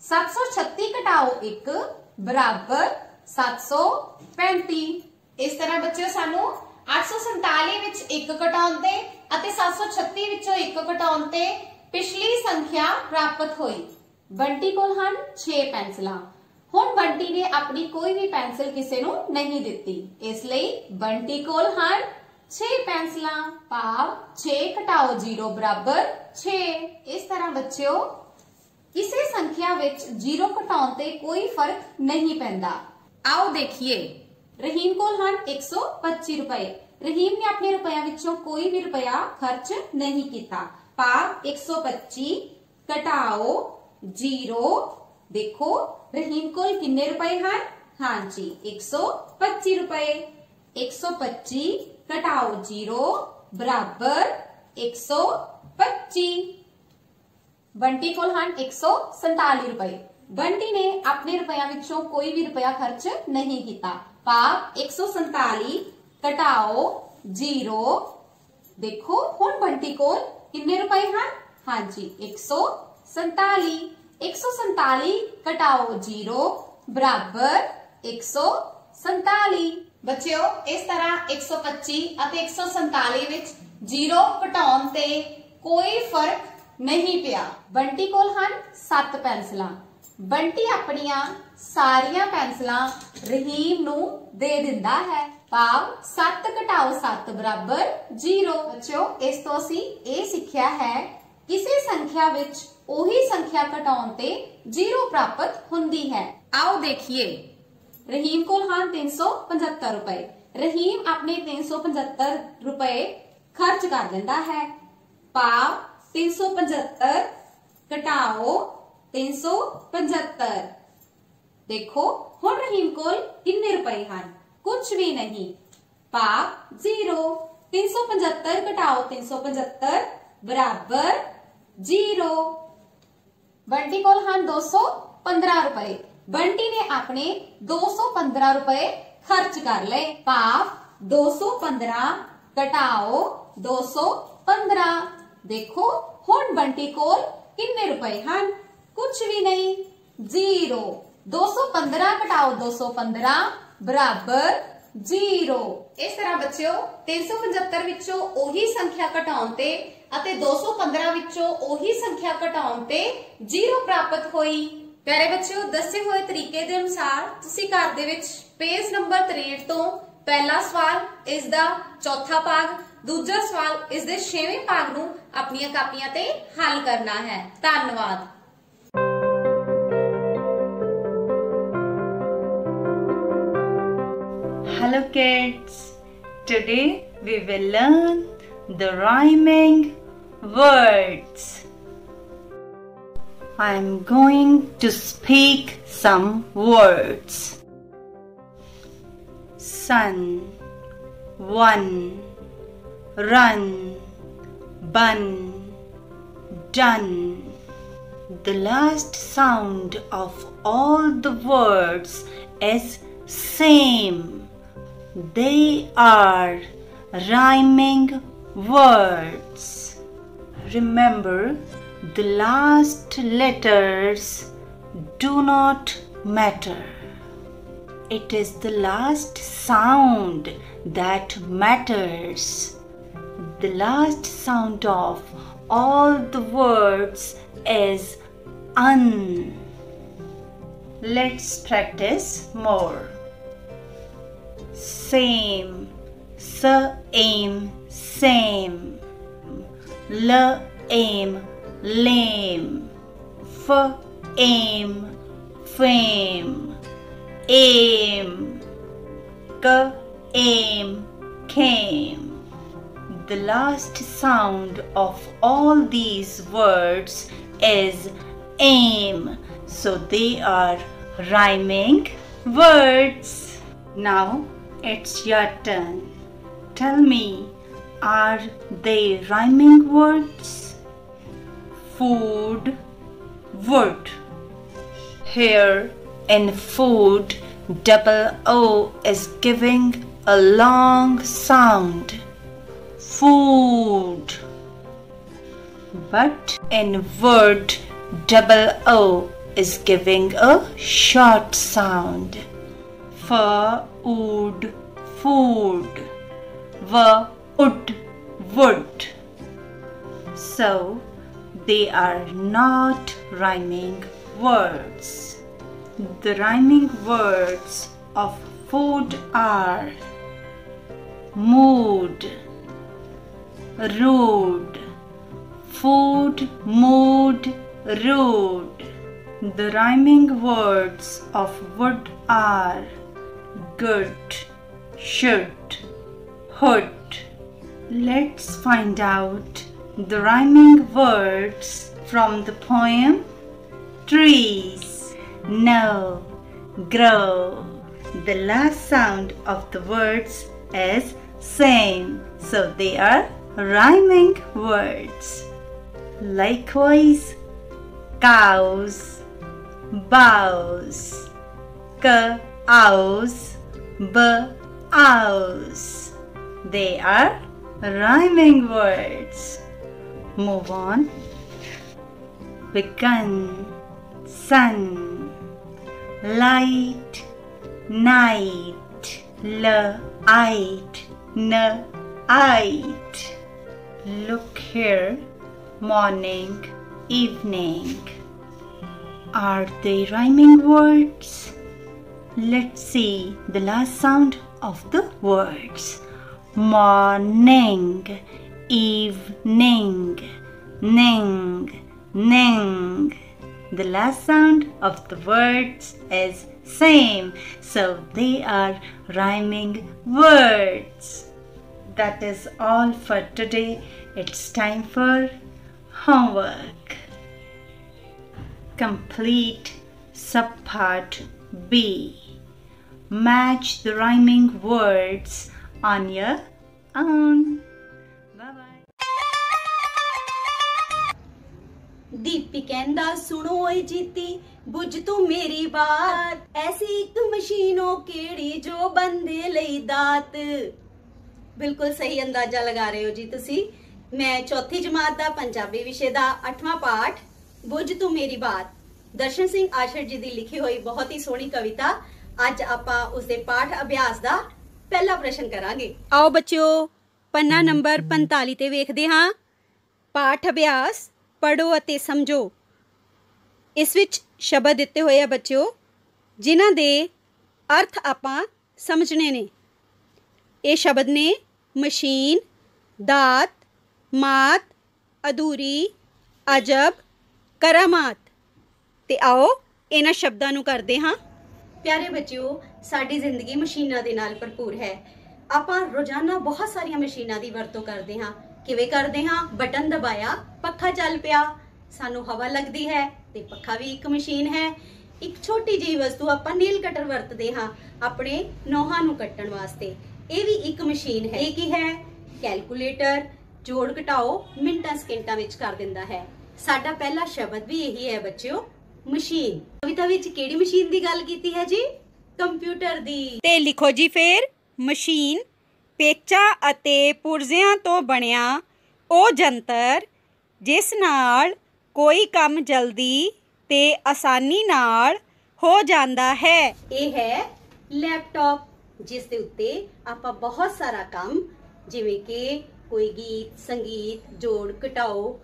736 ਘਟਾਓ 1 ਬਰਾਬਰ 735। ਇਸ ਤਰ੍ਹਾਂ ਬੱਚਿਓ ਸਾਨੂੰ 847 ਵਿੱਚ 1 ਘਟਾਉਣ ਤੇ ਅਤੇ 736 ਵਿੱਚੋਂ 1 ਘਟਾਉਣ ਤੇ ਪਿਛਲੀ ਸੰਖਿਆ ਪ੍ਰਾਪਤ ਹੋਈ। ਬੰਟੀ ਕੋਲ ਹਨ 6 ਪੈਨਸਲਾਂ। ਹੁਣ ਬੰਟੀ ਨੇ ਆਪਣੀ ਕੋਈ ਵੀ ਪੈਨਸਲ ਕਿਸੇ ਨੂੰ ਨਹੀਂ ਦਿੱਤੀ, ਇਸ ਲਈ ਬੰਟੀ ਕੋਲ ਹਨ 6 ਪੈਨਸਲਾਂ। ਭਾਵ 6 ਘਟਾਓ 0 ਬਰਾਬਰ 6। ਇਸ ਤਰ੍ਹਾਂ ਬੱਚਿਓ ਕਿਸੇ ਸੰਖਿਆ ਵਿੱਚ 0 ਘਟਾਉਣ ਤੇ ਕੋਈ ਫਰਕ ਨਹੀਂ ਪੈਂਦਾ। ਆਓ ਦੇਖੀਏ। ਰਹੀਮ ਕੋਲ ਹਨ 125 ਰੁਪਏ। ਰਹੀਮ ਨੇ ਆਪਣੇ ਰੁਪਈਆਂ ਵਿੱਚੋਂ ਕੋਈ ਵੀ ਰੁਪਇਆ ਖਰਚ ਨਹੀਂ ਕੀਤਾ। ਭਾਵ 125 ਘਟਾਓ 0। ਦੇਖੋ ਰਹੀਮ ਕੋਲ ਕਿੰਨੇ ਰੁਪਏ ਹਨ? ਹਾਂਜੀ 125 ਰੁਪਏ। 125 ਘਟਾਓ 0 ਬਰਾਬਰ 125। ਬੰਟੀ ਕੋਲ ਹਨ 147 ਰੁਪਏ। ਬੰਟੀ ਨੇ ਆਪਣੇ ਰੁਪਈਆਂ ਵਿੱਚੋਂ ਕੋਈ ਵੀ ਰੁਪਇਆ ਖਰਚ ਨਹੀਂ ਕੀਤਾ। ਭਾਵ 147 ਘਟਾਓ 0। ਦੇਖੋ ਹੁਣ ਬੰਟੀ ਕੋਲ ਕਿੰਨੇ ਰੁਪਏ ਹਨ? ਹਾਂਜੀ 147। 147 ਘਟਾਓ 0 ਬਰਾਬਰ 147। ਬੱਚਿਓ ਇਸ ਤਰ੍ਹਾਂ 125 ਅਤੇ 147 ਵਿੱਚ 0 ਘਟਾਉਣ ਤੇ ਕੋਈ ਫਰਕ ਨਹੀਂ ਪਿਆ। ਬੰਟੀ ਕੋਲ ਹਨ 7 ਪੈਨਸਲਾਂ। ਬੰਟੀ ਆਪਣੀਆਂ ਸਾਰੀਆਂ ਪੈਨਸਲਾਂ ਰਹੀਮ ਨੂੰ ਦੇ ਦਿੰਦਾ ਹੈ। ਭਾਵ 7 ਘਟਾਓ 7 ਬਰਾਬਰ 0। ਬੱਚਿਓ ਇਸ ਤੋਂ ਅਸੀਂ ਇਹ ਸਿੱਖਿਆ ਹੈ ਕਿਸੇ ਸੰਖਿਆ ਵਿੱਚ ਉਹੀ ਸੰਖਿਆ ਘਟਾਉਣ ਤੇ 0 ਪ੍ਰਾਪਤ ਹੁੰਦੀ ਹੈ। ਆਓ ਦੇਖੀਏ। ਰਹੀਮ ਕੋਲ ਹਨ 375 ਰੁਪਏ। ਰਹੀਮ ਆਪਣੇ 375 ਰੁਪਏ ਖਰਚ ਕਰ ਦਿੰਦਾ ਹੈ। ਭਾਵ 375 ਘਟਾਓ 375। ਦੇਖੋ ਹੁਣ ਰਹੀਮ ਕੋਲ ਕਿੰਨੇ ਰੁਪਏ ਹਨ? ਕੁਝ ਵੀ ਨਹੀਂ। ਭਾਵ 0। 375 ਘਟਾਓ 375 ਬਰਾਬਰ 0। ਬੰਟੀ ਕੋਲ ਹਨ 215 ਰੁਪਏ। ਬੰਟੀ ਨੇ ਆਪਣੇ 215 ਰੁਪਏ ਖਰਚ ਕਰ ਲਏ। ਭਾਵ 215 ਘਟਾਓ 215। ਦੇਖੋ ਹੁਣ ਬੰਟੀ ਕੋਲ ਕਿੰਨੇ ਰੁਪਏ ਹਨ? ਕੁਝ ਵੀ ਨਹੀਂ। 0। 215 ਘਟਾਓ 215 ਬਰਾਬਰ 0। ਇਸ ਤਰ੍ਹਾਂ ਬੱਚਿਓ 375 ਵਿੱਚੋਂ ਉਹੀ ਸੰਖਿਆ ਘਟਾਉਣ ਤੇ ਅਤੇ 215 ਵਿੱਚੋਂ ਉਹੀ ਸੰਖਿਆ ਘਟਾਉਣ ਤੇ 0 ਪ੍ਰਾਪਤ ਹੋਈ। ਪਿਆਰੇ ਬੱਚਿਓ ਦੱਸੇ ਹੋਏ ਤਰੀਕੇ ਦੇ ਅਨੁਸਾਰ ਤੁਸੀਂ ਘਰ ਦੇ ਵਿੱਚ ਪੇਜ ਨੰਬਰ 63 ਤੋਂ ਪਹਿਲਾ ਸਵਾਲ ਇਸ ਦਾ ਚੌਥਾ ਭਾਗ, ਦੂਜਾ ਸਵਾਲ ਇਸ ਦੇ 6ਵੇਂ ਭਾਗ ਨੂੰ ਆਪਣੀਆਂ ਕਾਪੀਆਂ ਤੇ ਹੱਲ ਕਰਨਾ ਹੈ। ਧੰਨਵਾਦ। Hello kids, today we will learn the rhyming words. I am going to speak some words. Sun, one, run, bun, done. The last sound of all the words is same. They are rhyming words. Remember, the last letters do not matter. It is the last sound that matters. The last sound of all the words is un. Let's practice more. Same, same, same. Lame, lame. Fame, fame. Aim, aim, came. The last sound of all these words is aim, so they are rhyming words. Now it's your turn. Tell me, are they rhyming words? Food, wood. Here in food, double O is giving a long sound. Food. But in wood, double O is giving a short sound. Food, food. Wood, wood. So they are not rhyming words. The rhyming words of food are mood, rude. Food, mood, rude. The rhyming words of wood are good, should, hood. Let's find out the rhyming words from the poem Trees. Know, grow. The last sound of the words is same, so they are rhyming words. Likewise, cows, bows, cows, bows. They are rhyming words. Move on. Begun, sun. Light, night. Light, night. Look here. Morning, evening. Are they rhyming words? Let's see the last sound of the words. Morning, evening, ning, ning. The last sound of the words is same, so they are rhyming words. That is all for today. It's time for homework. Complete subpart B. Match the rhyming words on your own. Bye-bye. Deepi कहंदा सुनो ओए जीती बुझ तू मेरी बात ऐसी एक मशीनों केड़ी जो बंदे लई दात। बिल्कुल सही अंदाजा लगा रहे हो जी तुसी। मैं चौथी जमात दा पंजाबी विषय दा 8वां पाठ बुझ तू मेरी बात दर्शन सिंह आशर जी दी लिखी हुई बहुत ही सोहनी कविता। अज आपां उसदे पाठ अभ्यास दा पहला प्रश्न करांगे। आओ बच्चों पन्ना नंबर 45 ते वेखदे हां। पाठ अभ्यास पढ़ो ਅਤੇ समझो। इस विच शब्द दिते हुए बच्चों जिन्हां दे अर्थ आपां समझने ने। ये शब्द ने मशीन, दात, मात, अधूरी, अजब, करामात। ते आओ इन्हां शब्दां नूं करदे हां। प्यारे बच्चों साडी जिंदगी मशीनां दे नाल भरपूर है। आपां रोजाना बहुत सारियां मशीनां दी वरतों करदे हां। ਕਿਵੇਂ ਕਰਦੇ ਹਾਂ? ਬਟਨ ਦਬਾਇਆ, ਪੱਖਾ ਚੱਲ ਪਿਆ, ਸਾਨੂੰ ਹਵਾ ਲੱਗਦੀ ਹੈ ਤੇ ਪੱਖਾ ਵੀ ਇੱਕ ਮਸ਼ੀਨ ਹੈ। ਇੱਕ ਛੋਟੀ ਜਿਹੀ ਵਸਤੂ ਆਪਾਂ ਨੀਲ ਕਟਰ ਵਰਤਦੇ ਹਾਂ ਆਪਣੇ ਨੋਹਾਂ ਨੂੰ ਕੱਟਣ ਵਾਸਤੇ, ਇਹ ਵੀ ਇੱਕ ਮਸ਼ੀਨ ਹੈ। ਇਹ ਕੀ ਹੈ? ਕੈਲਕੂਲੇਟਰ। ਜੋੜ ਘਟਾਓ ਮਿੰਟਾਂ ਸਕਿੰਟਾਂ ਵਿੱਚ ਕਰ ਦਿੰਦਾ ਹੈ। ਸਾਡਾ ਪਹਿਲਾ ਸ਼ਬਦ ਵੀ ਇਹੀ ਹੈ ਬੱਚਿਓ, ਮਸ਼ੀਨ। ਕਵਿਤਾ ਵਿੱਚ ਕਿਹੜੀ ਮਸ਼ੀਨ ਦੀ ਗੱਲ ਕੀਤੀ ਹੈ ਜੀ? ਕੰਪਿਊਟਰ ਦੀ। ਤੇ ਲਿਖੋ ਜੀ ਫੇਰ, ਮਸ਼ੀਨ ਪੇਚਾਂ ਅਤੇ ਪੁਰਜ਼ਿਆਂ ਤੋਂ ਬਣਿਆ ਉਹ ਜੰਤਰ ਜਿਸ ਨਾਲ ਕੋਈ ਕੰਮ ਜਲਦੀ ਤੇ ਆਸਾਨੀ ਨਾਲ ਹੋ ਜਾਂਦਾ ਹੈ। ਇਹ ਹੈ ਲੈਪਟਾਪ, ਜਿਸ ਦੇ ਉੱਤੇ ਆਪਾਂ ਬਹੁਤ ਸਾਰਾ ਕੰਮ ਜਿਵੇਂ ਕਿ ਕੋਈ ਗੀਤ, ਸੰਗੀਤ, ਜੋੜ ਘਟਾਓ,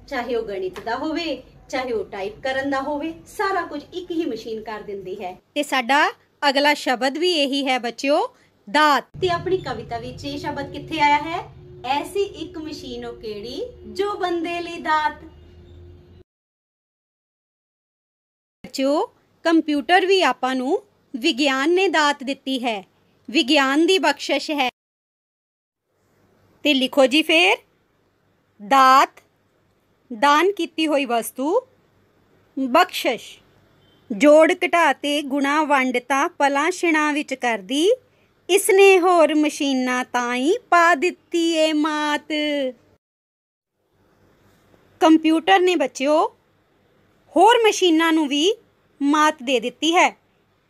ਚਾਹੇ ਉਹ ਗਣਿਤ ਦਾ ਹੋਵੇ, ਚਾਹੇ ਉਹ ਟਾਈਪ ਕਰਨ ਦਾ ਹੋਵੇ, ਸਾਰਾ ਕੁਝ ਇੱਕ ਹੀ ਮਸ਼ੀਨ ਕਰ ਦਿੰਦੀ ਹੈ। ਤੇ ਸਾਡਾ ਅਗਲਾ ਸ਼ਬਦ ਵੀ ਇਹੀ ਹੈ ਬੱਚਿਓ, ਦਾਤ। ਤੇ ਆਪਣੀ ਕਵਿਤਾ ਵਿੱਚ ਇਹ ਸ਼ਬਦ ਕਿੱਥੇ ਆਇਆ ਹੈ? ਐਸੀ ਇੱਕ ਮਸ਼ੀਨ ਉਹ ਕਿਹੜੀ ਜੋ ਬੰਦੇ ਲਈ ਦਾਤ। ਬੱਚਿਓ, ਕੰਪਿਊਟਰ ਵੀ ਆਪਾਂ ਨੂੰ ਵਿਗਿਆਨ ਨੇ ਦਾਤ ਦਿੱਤੀ ਹੈ, ਵਿਗਿਆਨ ਦੀ ਬਖਸ਼ਿਸ਼ ਹੈ। ਤੇ ਲਿਖੋ ਜੀ ਫੇਰ, ਦਾਤ ਦਾਨ ਕੀਤੀ ਹੋਈ ਵਸਤੂ, ਬਖਸ਼ਿਸ਼ ਜੋੜ ਘਟਾ ਤੇ ਗੁਣਾ ਵੰਡ ਤਾਂ ਪਲਾਂ ਛਿਣਾਂ ਵਿੱਚ ਕਰਦੀ, ਇਸਨੇ ਹੋਰ ਮਸ਼ੀਨਾਂ ਤਾਈਂ ਪਾ ਦਿੱਤੀ ਏ ਮਾਤ। ਕੰਪਿਊਟਰ ਨੇ ਬੱਚਿਓ ਹੋਰ ਮਸ਼ੀਨਾਂ ਨੂੰ ਵੀ ਮਾਤ ਦੇ ਦਿੱਤੀ ਹੈ।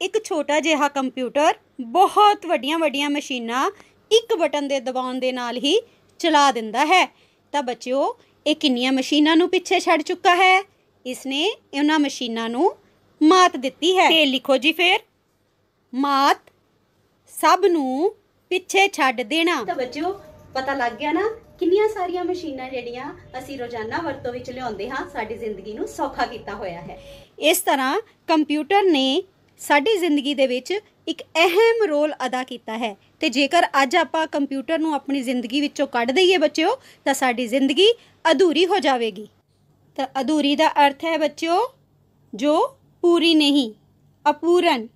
ਇੱਕ ਛੋਟਾ ਜਿਹਾ ਕੰਪਿਊਟਰ ਬਹੁਤ ਵੱਡੀਆਂ ਵੱਡੀਆਂ ਮਸ਼ੀਨਾਂ ਇੱਕ ਬਟਨ ਦੇ ਦਬਾਉਣ ਦੇ ਨਾਲ ਹੀ ਚਲਾ ਦਿੰਦਾ ਹੈ। ਤਾਂ ਬੱਚਿਓ, ਇਹ ਕਿੰਨੀਆਂ ਮਸ਼ੀਨਾਂ ਨੂੰ ਪਿੱਛੇ ਛੱਡ ਚੁੱਕਾ ਹੈ? ਇਸਨੇ ਇਹਨਾਂ ਮਸ਼ੀਨਾਂ ਨੂੰ ਮਾਤ ਦਿੱਤੀ ਹੈ। ਤੇ ਲਿਖੋ ਜੀ ਫੇਰ, ਮਾਤ ਸਭ ਨੂੰ ਪਿੱਛੇ ਛੱਡ ਦੇਣਾ। ਤਾਂ ਬੱਚਿਓ, ਪਤਾ ਲੱਗ ਗਿਆ ਨਾ ਕਿੰਨੀਆਂ ਸਾਰੀਆਂ ਮਸ਼ੀਨਾਂ ਜਿਹੜੀਆਂ ਅਸੀਂ ਰੋਜ਼ਾਨਾ ਵਰਤੋਂ ਵਿੱਚ ਲਿਆਉਂਦੇ ਹਾਂ, ਸਾਡੀ ਜ਼ਿੰਦਗੀ ਨੂੰ ਸੌਖਾ ਕੀਤਾ ਹੋਇਆ ਹੈ। ਇਸ ਤਰ੍ਹਾਂ ਕੰਪਿਊਟਰ ਨੇ ਸਾਡੀ ਜ਼ਿੰਦਗੀ ਦੇ ਵਿੱਚ ਇੱਕ ਅਹਿਮ ਰੋਲ ਅਦਾ ਕੀਤਾ ਹੈ। ਤੇ ਜੇਕਰ ਅੱਜ ਆਪਾਂ ਕੰਪਿਊਟਰ ਨੂੰ ਆਪਣੀ ਜ਼ਿੰਦਗੀ ਵਿੱਚੋਂ ਕੱਢ ਦਈਏ ਬੱਚਿਓ, ਤਾਂ ਸਾਡੀ ਜ਼ਿੰਦਗੀ ਅਧੂਰੀ ਹੋ ਜਾਵੇਗੀ। ਤਾਂ ਅਧੂਰੀ ਦਾ ਅਰਥ ਹੈ ਬੱਚਿਓ, ਜੋ ਪੂਰੀ ਨਹੀਂ, ਅਪੂਰਨ।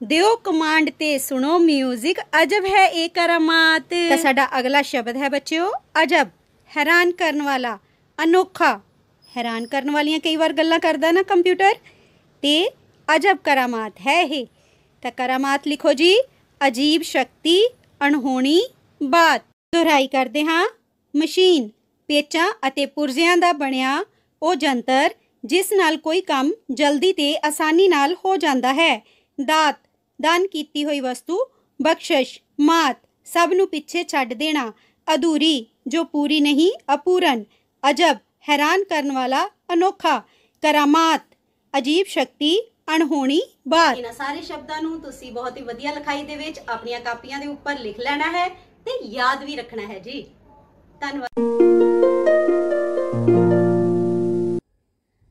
ਦਿਓ ਕਮਾਂਡ ਤੇ ਸੁਣੋ ਮਿਊਜ਼ਿਕ, ਅਜਬ ਹੈ ਇਹ ਕਰਾਮਾਤ। ਤਾਂ ਸਾਡਾ ਅਗਲਾ ਸ਼ਬਦ ਹੈ ਬੱਚਿਓ, ਅਜਬ। ਹੈਰਾਨ ਕਰਨ ਵਾਲਾ, ਅਨੋਖਾ। ਹੈਰਾਨ ਕਰਨ ਵਾਲੀਆਂ ਕਈ ਵਾਰ ਗੱਲਾਂ ਕਰਦਾ ਨਾ ਕੰਪਿਊਟਰ, ਤੇ ਅਜਬ ਕਰਾਮਾਤ ਹੈ ਇਹ। ਤਾਂ ਕਰਾਮਾਤ ਲਿਖੋ ਜੀ, ਅਜੀਬ ਸ਼ਕਤੀ, ਅਣਹੋਣੀ ਬਾਤ। ਦੁਹਰਾਈ ਕਰਦੇ ਹਾਂ, ਮਸ਼ੀਨ ਪੇਚਾਂ ਅਤੇ ਪੁਰਜ਼ਿਆਂ ਦਾ ਬਣਿਆ ਉਹ ਜੰਤਰ ਜਿਸ ਨਾਲ ਕੋਈ ਕੰਮ ਜਲਦੀ ਤੇ ਆਸਾਨੀ ਨਾਲ ਹੋ ਜਾਂਦਾ ਹੈ। ਦਾਤ ਦਾਨ ਕੀਤੀ ਹੋਈ ਵਸਤੂ, ਬਖਸ਼ਿਸ਼ ਮਾਤ ਸਭ ਨੂੰ ਪਿੱਛੇ ਛੱਡ ਦੇਣਾ, ਅਧੂਰੀ ਜੋ ਪੂਰੀ ਨਹੀਂ, ਅਪੂਰਨ। ਅਜਬ ਹੈਰਾਨ ਕਰਨ ਵਾਲਾ, ਅਨੋਖਾ। ਕਰਾਮਾਤ ਅਜੀਬ ਸ਼ਕਤੀ, ਅਣਹੋਣੀ ਬਾਤ। ਇਹਨਾਂ ਸਾਰੇ ਸ਼ਬਦਾਂ ਨੂੰ ਤੁਸੀਂ ਬਹੁਤ ਹੀ ਵਧੀਆ ਲਿਖਾਈ ਦੇ ਵਿੱਚ ਆਪਣੀਆਂ ਕਾਪੀਆਂ ਦੇ ਉੱਪਰ ਲਿਖ ਲੈਣਾ ਹੈ ਤੇ ਯਾਦ ਵੀ ਰੱਖਣਾ ਹੈ ਜੀ। ਧੰਨਵਾਦ।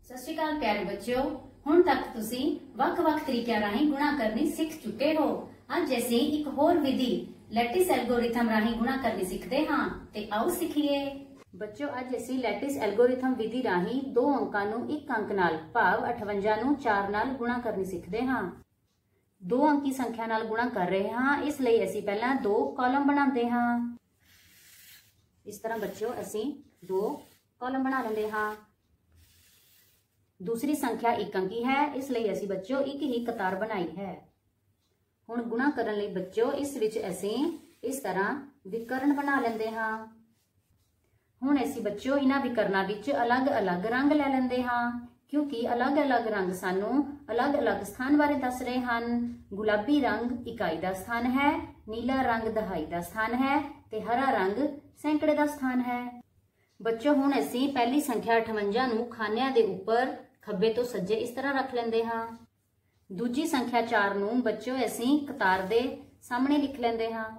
ਸਤਿ ਸ਼੍ਰੀ ਅਕਾਲ ਪਿਆਰੇ ਬੱਚਿਓ, ਹੁਣ ਤੱਕ ਤੁਸੀਂ ਵੱਖ-ਵੱਖ ਤਰੀਕਿਆਂ ਰਾਹੀਂ ਗੁਣਾ ਕਰਨੀ ਸਿੱਖ ਚੁੱਕੇ ਹੋ। ਅੱਜ ਅਸੀਂ ਇੱਕ ਹੋਰ ਵਿਧੀ ਲੈਟਿਸ ਐਲਗੋਰਿਥਮ ਰਾਹੀਂ ਗੁਣਾ ਕਰਨੀ ਸਿੱਖਦੇ ਹਾਂ। ਤੇ ਆਓ ਸਿੱਖੀਏ। ਬੱਚਿਓ, ਅੱਜ ਅਸੀਂ ਲੈਟਿਸ ਐਲਗੋਰਿਥਮ ਵਿਧੀ ਰਾਹੀਂ 2 ਅੰਕਾਂ ਨੂੰ 1 ਅੰਕ ਨਾਲ ਭਾਵ 58 ਨੂੰ 4 ਨਾਲ ਗੁਣਾ ਕਰਨੀ ਸਿੱਖਦੇ ਹਾਂ। 2 ਅੰਕੀ ਸੰਖਿਆ ਨਾਲ ਗੁਣਾ ਕਰ ਰਹੇ ਹਾਂ, ਇਸ ਲਈ ਅਸੀਂ ਪਹਿਲਾਂ 2 ਕਾਲਮ ਬਣਾਉਂਦੇ ਹਾਂ। ਇਸ ਤਰ੍ਹਾਂ ਬੱਚਿਓ ਅਸੀਂ 2 ਕਾਲਮ ਬਣਾ ਲੈਂਦੇ ਹਾਂ। दूसरी संख्या 1 अंकी है, इसलिए ਅਸੀਂ ਬੱਚਿਓ ਇੱਕ ਹੀ ਕਤਾਰ ਬਣਾਈ ਹੈ। ਹੁਣ ਗੁਣਾ ਕਰਨ ਲਈ ਬੱਚਿਓ ਇਸ ਵਿੱਚ ਅਸੀਂ ਇਸ ਤਰ੍ਹਾਂ ਵਿਕਰਨ ਬਣਾ ਲੈਂਦੇ ਹਾਂ। ਹੁਣ ਅਸੀਂ ਬੱਚਿਓ ਇਹਨਾਂ ਵਿਕਰਨਾਂ ਵਿੱਚ ਅਲੱਗ-ਅਲੱਗ ਰੰਗ ਲੈ ਲੈਂਦੇ ਹਾਂ, ਕਿਉਂਕਿ ਅਲੱਗ-ਅਲੱਗ ਰੰਗ ਸਾਨੂੰ ਅਲੱਗ-ਅਲੱਗ ਸਥਾਨ ਬਾਰੇ ਦੱਸ ਰਹੇ ਹਨ। ਗੁਲਾਬੀ ਰੰਗ ਇਕਾਈ ਦਾ ਸਥਾਨ ਹੈ, ਨੀਲਾ ਰੰਗ ਦਹਾਈ ਦਾ ਸਥਾਨ ਹੈ ਤੇ ਹਰਾ ਰੰਗ ਸੈਂਕੜੇ ਦਾ ਸਥਾਨ ਹੈ। ਬੱਚਿਓ, ਹੁਣ ਅਸੀਂ ਪਹਿਲੀ ਸੰਖਿਆ 58 ਨੂੰ ਖਾਨਿਆਂ ਦੇ ਉੱਪਰ ਖੱਬੇ ਤੋਂ ਸੱਜੇ ਇਸ ਤਰ੍ਹਾਂ ਰੱਖ ਲੈਂਦੇ ਹਾਂ। ਦੂਜੀ ਸੰਖਿਆ 4 ਨੂੰ ਬੱਚਿਓ ਅਸੀਂ ਕਤਾਰ ਦੇ ਸਾਹਮਣੇ ਲਿਖ ਲੈਂਦੇ ਹਾਂ।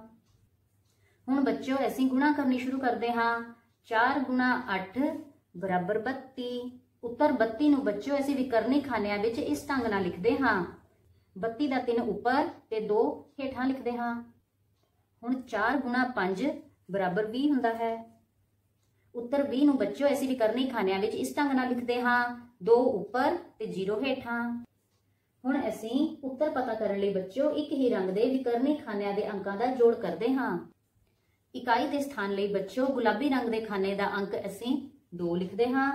ਹੁਣ ਬੱਚਿਓ ਅਸੀਂ ਗੁਣਾ ਕਰਨੀ ਸ਼ੁਰੂ ਕਰਦੇ ਹਾਂ। 4 ਗੁਣਾ 8 ਬਰਾਬਰ 32। ਉੱਤਰ 32 ਨੂੰ ਬੱਚਿਓ ਅਸੀਂ ਵਿਕਰਨੀ ਖਾਨਿਆਂ ਵਿੱਚ ਇਸ ਢੰਗ ਨਾਲ ਲਿਖਦੇ ਹਾਂ। 32 ਦਾ 3 ਉੱਪਰ ਤੇ 2 ਹੇਠਾਂ ਲਿਖਦੇ ਹਾਂ। ਹੁਣ 4 ਗੁਣਾ 5 ਬਰਾਬਰ 20 ਹੁੰਦਾ ਹੈ। ਉੱਤਰ 20 ਨੂੰ ਬੱਚਿਓ ਅਸੀਂ ਵਿਕਰਨੀ ਖਾਨਿਆਂ ਵਿੱਚ ਇਸ ਢੰਗ ਨਾਲ ਲਿਖਦੇ ਹਾਂ। 2 ਉੱਪਰ ਤੇ 0 ਹੇਠਾਂ। ਹੁਣ ਅਸੀਂ ਉੱਤਰ ਪਤਾ ਕਰਨ ਲਈ ਬੱਚਿਓ ਇੱਕ ਹੀ ਰੰਗ ਦੇ ਵਿਕਰਨੀ ਖਾਨਿਆਂ ਦੇ ਅੰਕਾਂ ਦਾ ਜੋੜ ਕਰਦੇ ਹਾਂ। इकाई के स्थान ਲਈ ਬੱਚਿਓ गुलाबी रंग के खाने का अंक ਅਸੀਂ 2 लिखते हाँ।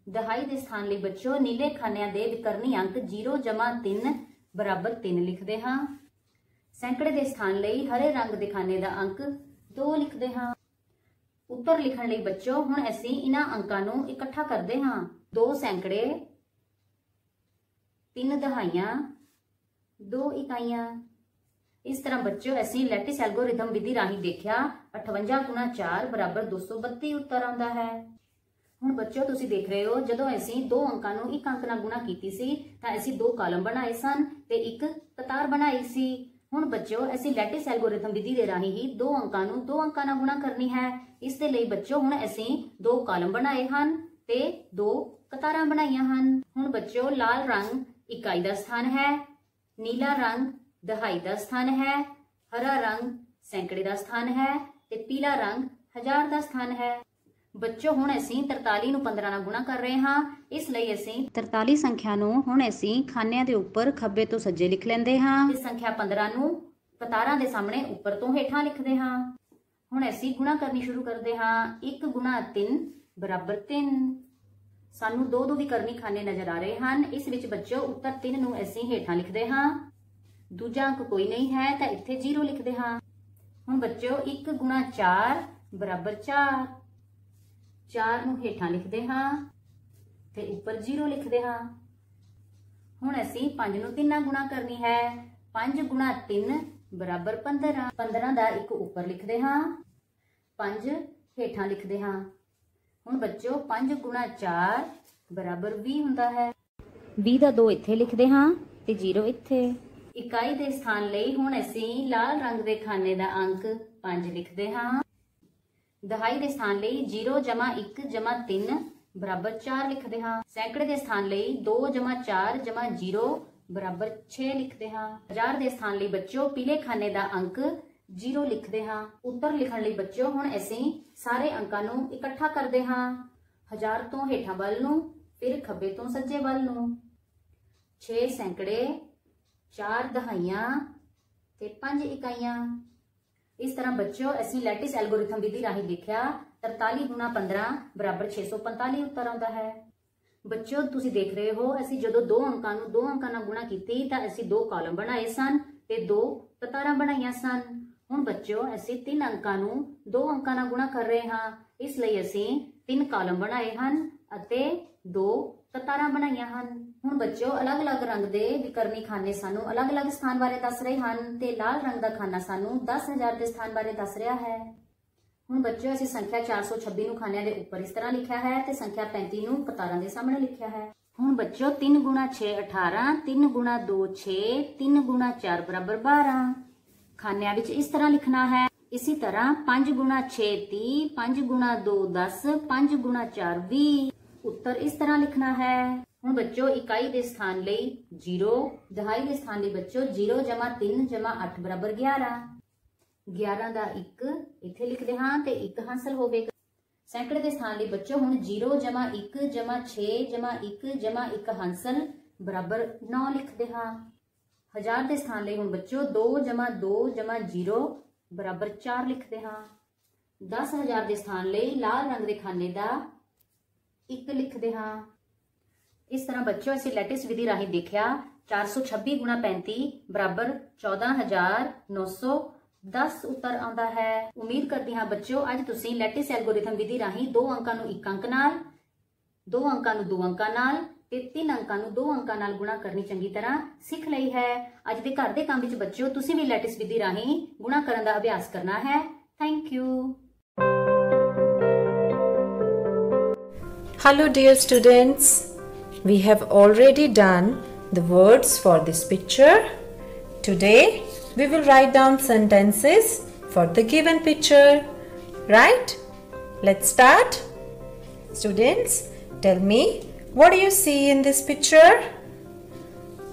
दहाई के स्थान ਲਈ ਬੱਚਿਓ नीले खानिਆਂ ਦੇ विकरणी अंक 0 जमा 3 बराबर 3 लिखते हाँ। सैकड़े के स्थान ਲਈ हरे रंग के खाने का अंक 2 लिखते हाँ। उत्तर लिखण ਲਈ ਬੱਚਿਓ ਹੁਣ ਅਸੀਂ ਇਹਨਾਂ ਅੰਕਾਂ ਨੂੰ ਇਕੱਠਾ ਕਰਦੇ ਹਾਂ। 2 सैकड़े, 3 दहाइयां, 2 इकाइयां। इस तरह बच्चों ਅਸੀਂ लैटिस एल्गोरिथम विधि राही देखा 58 गुणा 4 बराबर 232 उत्तर आता है। ਹੁਣ ਬੱਚਿਓ ਤੁਸੀਂ ਦੇਖ ਰਹੇ ਹੋ ਜਦੋਂ ਅਸੀਂ ਦੋ ਅੰਕਾਂ ਨੂੰ ਇੱਕ ਅੰਕ ਨਾਲ ਗੁਣਾ ਕੀਤੀ ਸੀ ਤਾਂ ਅਸੀਂ ਦੋ ਕਾਲਮ ਬਣਾਏ ਸਨ ਤੇ ਇੱਕ ਕਤਾਰ ਬਣਾਈ ਸੀ। ਹੁਣ ਬੱਚਿਓ ਅਸੀਂ ਲੈਟਿਸ ਐਲਗੋਰਿਥਮ ਵਿਧੀ ਦੇ ਰਾਹੀਂ ਹੀ ਦੋ ਅੰਕਾਂ ਨੂੰ ਦੋ ਅੰਕਾਂ ਨਾਲ ਗੁਣਾ ਕਰਨੀ ਹੈ। ਇਸ ਦੇ ਲਈ ਬੱਚਿਓ ਹੁਣ ਅਸੀਂ ਦੋ ਕਾਲਮ ਬਣਾਏ ਹਨ ਤੇ ਦੋ ਕਤਾਰਾਂ ਬਣਾਈਆਂ ਹਨ। ਹੁਣ ਬੱਚਿਓ ਲਾਲ ਰੰਗ ਇਕਾਈ ਦਾ ਸਥਾਨ ਹੈ, नीला रंग दहाई का स्थान है, हरा रंग सैकड़े का स्थान है ते पीला रंग हजार का स्थान है। बच्चों हुण असीं 43 ਨੂੰ 15 ਨਾਲ गुणा कर रहे हाँ। इस ਲਈ ਅਸੀਂ 43 संख्या ਨੂੰ ਹੁਣ ਅਸੀਂ ਖਾਨਿਆਂ ਦੇ ਉੱਪਰ ਖੱਬੇ ਤੋਂ ਸੱਜੇ ਲਿਖ ਲੈਂਦੇ ਹਾਂ ਤੇ ਸੰਖਿਆ 15 ਨੂੰ ਕਤਾਰਾਂ ਦੇ ਸਾਹਮਣੇ ਉੱਪਰ ਤੋਂ ਹੇਠਾਂ ਲਿਖਦੇ ਹਾਂ। ਹੁਣ ਅਸੀਂ ਗੁਣਾ ਕਰਨੀ ਸ਼ੁਰੂ ਕਰਦੇ ਹਾਂ। 1 ਗੁਣਾ 3 ਬਰਾਬਰ 3। ਸਾਨੂੰ ਦੋ ਦੋ ਵਿਕਰਮੀ ਖਾਨੇ ਨਜ਼ਰ ਆ ਰਹੇ ਹਨ। ਇਸ ਵਿੱਚ ਬੱਚਿਓ ਉੱਤਰ 3 ਨੂੰ ਅਸੀਂ ਹੇਠਾਂ ਲਿਖਦੇ ਹਾਂ। ਦੂਜਾ ਅੰਕ ਕੋਈ ਨਹੀਂ ਹੈ ਤਾਂ ਇੱਥੇ 0 ਲਿਖਦੇ ਹਾਂ। ਹੁਣ ਬੱਚਿਓ 1 ਗੁਣਾ 4 ਬਰਾਬਰ 4। 4 ਨੂੰ ਹੇਠਾਂ ਲਿਖਦੇ ਹਾਂ ਤੇ ਉੱਪਰ 0 ਲਿਖਦੇ ਹਾਂ। ਹੁਣ ਅਸੀਂ 5 ਨੂੰ 3 ਨਾਲ ਗੁਣਾ ਕਰਨੀ ਹੈ। 5 ਗੁਣਾ 3 ਬਰਾਬਰ 15। 15 ਦਾ ਇੱਕ ਉੱਪਰ ਲਿਖਦੇ ਹਾਂ, 5 ਹੇਠਾਂ ਲਿਖਦੇ ਹਾਂ। ਹੁਣ ਬੱਚਿਓ 5 ਗੁਣਾ 4 ਬਰਾਬਰ 20 ਹੁੰਦਾ ਹੈ। 20 ਦਾ 2 ਇੱਥੇ ਲਿਖਦੇ ਹਾਂ ਤੇ 0 ਇੱਥੇ। ਇਕਾਈ ਦੇ ਸਥਾਨ ਲਈ ਹੁਣ ਅਸੀਂ ਲਾਲ ਰੰਗ ਦੇ ਖਾਨੇ ਦਾ ਅੰਕ 5 ਲਿਖਦੇ ਹਾਂ। ਦਹਾਈ ਦੇ ਸਥਾਨ ਲਈ 0 ਜਮਾ 1 ਜਮਾ 3 ਬਰਾਬਰ 4 ਲਿਖਦੇ ਹਾਂ। ਸੈਂਕੜੇ ਦੇ ਸਥਾਨ ਲਈ 2 ਜਮਾ 4 ਜਮਾ 0 ਬਰਾਬਰ 6 ਲਿਖਦੇ ਹਾਂ। ਹਜ਼ਾਰ ਦੇ ਸਥਾਨ ਲਈ ਬੱਚਿਓ ਪੀਲੇ ਖਾਨੇ ਦਾ ਅੰਕ 0 ਲਿਖਦੇ ਹਾਂ। ਉੱਤਰ ਲਿਖਣ ਲਈ ਬੱਚਿਓ ਹੁਣ ਅਸੀਂ ਸਾਰੇ ਅੰਕਾਂ ਨੂੰ ਇਕੱਠਾ ਕਰਦੇ ਹਾਂ। 1000 ਤੋਂ ਹੇਠਾਂ ਵੱਲ ਨੂੰ ਫਿਰ ਖੱਬੇ ਤੋਂ ਸੱਜੇ ਵੱਲ ਨੂੰ। 6 ਸੈਂਕੜੇ, 4 ਦਹਾਈਆਂ ਤੇ 5 ਇਕਾਈਆਂ। ਇਸ ਤਰ੍ਹਾਂ ਬੱਚਿਓ ਅਸੀਂ ਲੈਟਿਸ ਐਲਗੋਰਿਥਮ ਵਿਧੀ ਰਾਹੀਂ ਦੇਖਿਆ 43 ਗੁਣਾ 15 ਬਰਾਬਰ 645 ਉੱਤਰ ਆਉਂਦਾ ਹੈ। ਬੱਚਿਓ ਤੁਸੀਂ ਦੇਖ ਰਹੇ ਹੋ ਅਸੀਂ ਜਦੋਂ ਦੋ ਅੰਕਾਂ ਨੂੰ ਦੋ ਅੰਕਾਂ ਨਾਲ ਗੁਣਾ ਕੀਤੀ ਤਾਂ ਅਸੀਂ ਦੋ ਕਾਲਮ ਬਣਾਏ ਸਨ ਤੇ ਦੋ ਕਤਾਰਾਂ ਬਣਾਈਆਂ ਸਨ। ਹੁਣ ਬੱਚਿਓ ਅਸੀਂ 3 ਅੰਕਾਂ ਨੂੰ 2 ਅੰਕਾਂ ਨਾਲ ਗੁਣਾ ਕਰ ਰਹੇ ਹਾਂ। ਇਸ ਲਈ ਅਸੀਂ 3 ਕਾਲਮ ਬਣਾਏ ਹਨ ਅਤੇ 2 ਕਤਾਰਾਂ ਬਣਾਈਆਂ ਹਨ। ਹੁਣ ਬੱਚਿਓ ਅਲੱਗ-ਅਲੱਗ ਰੰਗ ਦੇ ਵਿਕਰਮੀ ਖਾਨੇ ਸਾਨੂੰ ਅਲੱਗ-ਅਲੱਗ ਸਥਾਨ ਬਾਰੇ ਦੱਸ ਰਹੇ ਹਨ ਤੇ ਲਾਲ ਰੰਗ ਦਾ ਖਾਨਾ ਸਾਨੂੰ 10000 ਦੇ ਸਥਾਨ ਬਾਰੇ ਦੱਸ ਰਿਹਾ ਹੈ। ਹੁਣ ਬੱਚਿਓ ਅਸੀਂ ਸੰਖਿਆ 426 ਨੂੰ ਖਾਨਿਆਂ ਦੇ ਉੱਪਰ ਇਸ ਤਰ੍ਹਾਂ ਲਿਖਿਆ ਹੈ ਤੇ ਸੰਖਿਆ 35 ਨੂੰ ਕਤਾਰਾਂ ਦੇ ਸਾਹਮਣੇ ਲਿਖਿਆ ਹੈ। ਹੁਣ ਬੱਚਿਓ 3 ਗੁਣਾ 6 18, 3 ਗੁਣਾ 2 6, 3 ਗੁਣਾ 4 ਬਰਾਬਰ 12। ਖਾਨਿਆਂ ਵਿੱਚ ਇਸ ਤਰ੍ਹਾਂ ਲਿਖਣਾ ਹੈ। ਇਸੇ ਤਰ੍ਹਾਂ 5 ਗੁਣਾ 6 30, 5 ਗੁਣਾ 2 10, 5 ਗੁਣਾ 4 20। ਉੱਤਰ ਇਸ ਤਰ੍ਹਾਂ ਲਿਖਣਾ ਹੈ। ਹੁਣ ਬੱਚਿਓ ਇਕਾਈ ਦੇ ਸਥਾਨ ਲਈ 0, ਦਹਾਈ ਦੇ ਸਥਾਨ ਲਈ ਬੱਚਿਓ 0 ਜਮਾ 3 ਜਮਾ 8 ਬਰਾਬਰ 11। 11 ਦਾ 1 ਇੱਥੇ ਲਿਖਦੇ ਹਾਂ ਤੇ 1 ਹਾਸਲ ਹੋਵੇਗਾ। ਸੈਂਕੜੇ ਦੇ ਸਥਾਨ ਲਈ ਬੱਚਿਓ ਹੁਣ 0 ਜਮਾ 1 ਜਮਾ 6 ਜਮਾ 1 ਜਮਾ 1 ਹਾਸਲ ਬਰਾਬਰ 9 ਲਿਖਦੇ ਹਾਂ। ਹਜ਼ਾਰ ਦੇ ਸਥਾਨ ਲਈ ਹੁਣ ਬੱਚਿਓ 2 ਜਮਾ 2 ਜਮਾ 0 ਬਰਾਬਰ 4 ਲਿਖਦੇ ਹਾਂ। 10000 ਦੇ ਸਥਾਨ ਲਈ ਲਾਲ ਰੰਗ ਦੇ ਖਾਨੇ ਦਾ 1 ਲਿਖਦੇ ਹਾਂ। ਇਸ ਤਰ੍ਹਾਂ ਬੱਚਿਓ ਅਸੀਂ ਲੈਟਿਸ ਵਿਧੀ ਰਾਹੀਂ ਦੇਖਿਆ 426 ਗੁਣਾ 35 ਬਰਾਬਰ 14910 ਉੱਤਰ ਆਉਂਦਾ ਹੈ। ਉਮੀਦ ਕਰਦੀ ਹਾਂ ਬੱਚਿਓ ਅੱਜ ਤੁਸੀਂ ਲੈਟਿਸ ਐਲਗੋਰਿਥਮ ਵਿਧੀ ਰਾਹੀਂ 2 ਅੰਕਾਂ ਨੂੰ 1 ਅੰਕ ਨਾਲ, 2 ਅੰਕਾਂ ਨੂੰ 2 ਅੰਕਾਂ ਨਾਲ ਤੇ 3 ਅੰਕਾਂ ਨੂੰ 2 ਅੰਕਾਂ ਨਾਲ ਗੁਣਾ ਕਰਨੀ ਚੰਗੀ ਤਰ੍ਹਾਂ ਸਿੱਖ ਲਈ ਹੈ। ਅੱਜ ਦੇ ਘਰ ਦੇ ਕੰਮ ਵਿੱਚ ਬੱਚਿਓ ਤੁਸੀਂ ਵੀ ਲੈਟਿਸ ਵਿਧੀ ਰਾਹੀਂ ਗੁਣਾ ਕਰਨ ਦਾ ਅਭਿਆਸ ਕਰਨਾ ਹੈ। Thank you. Hello dear students, we have already done the words for this picture. Today we will write down sentences for the given picture. Right? Let's start. Students, tell me, what do you see in this picture?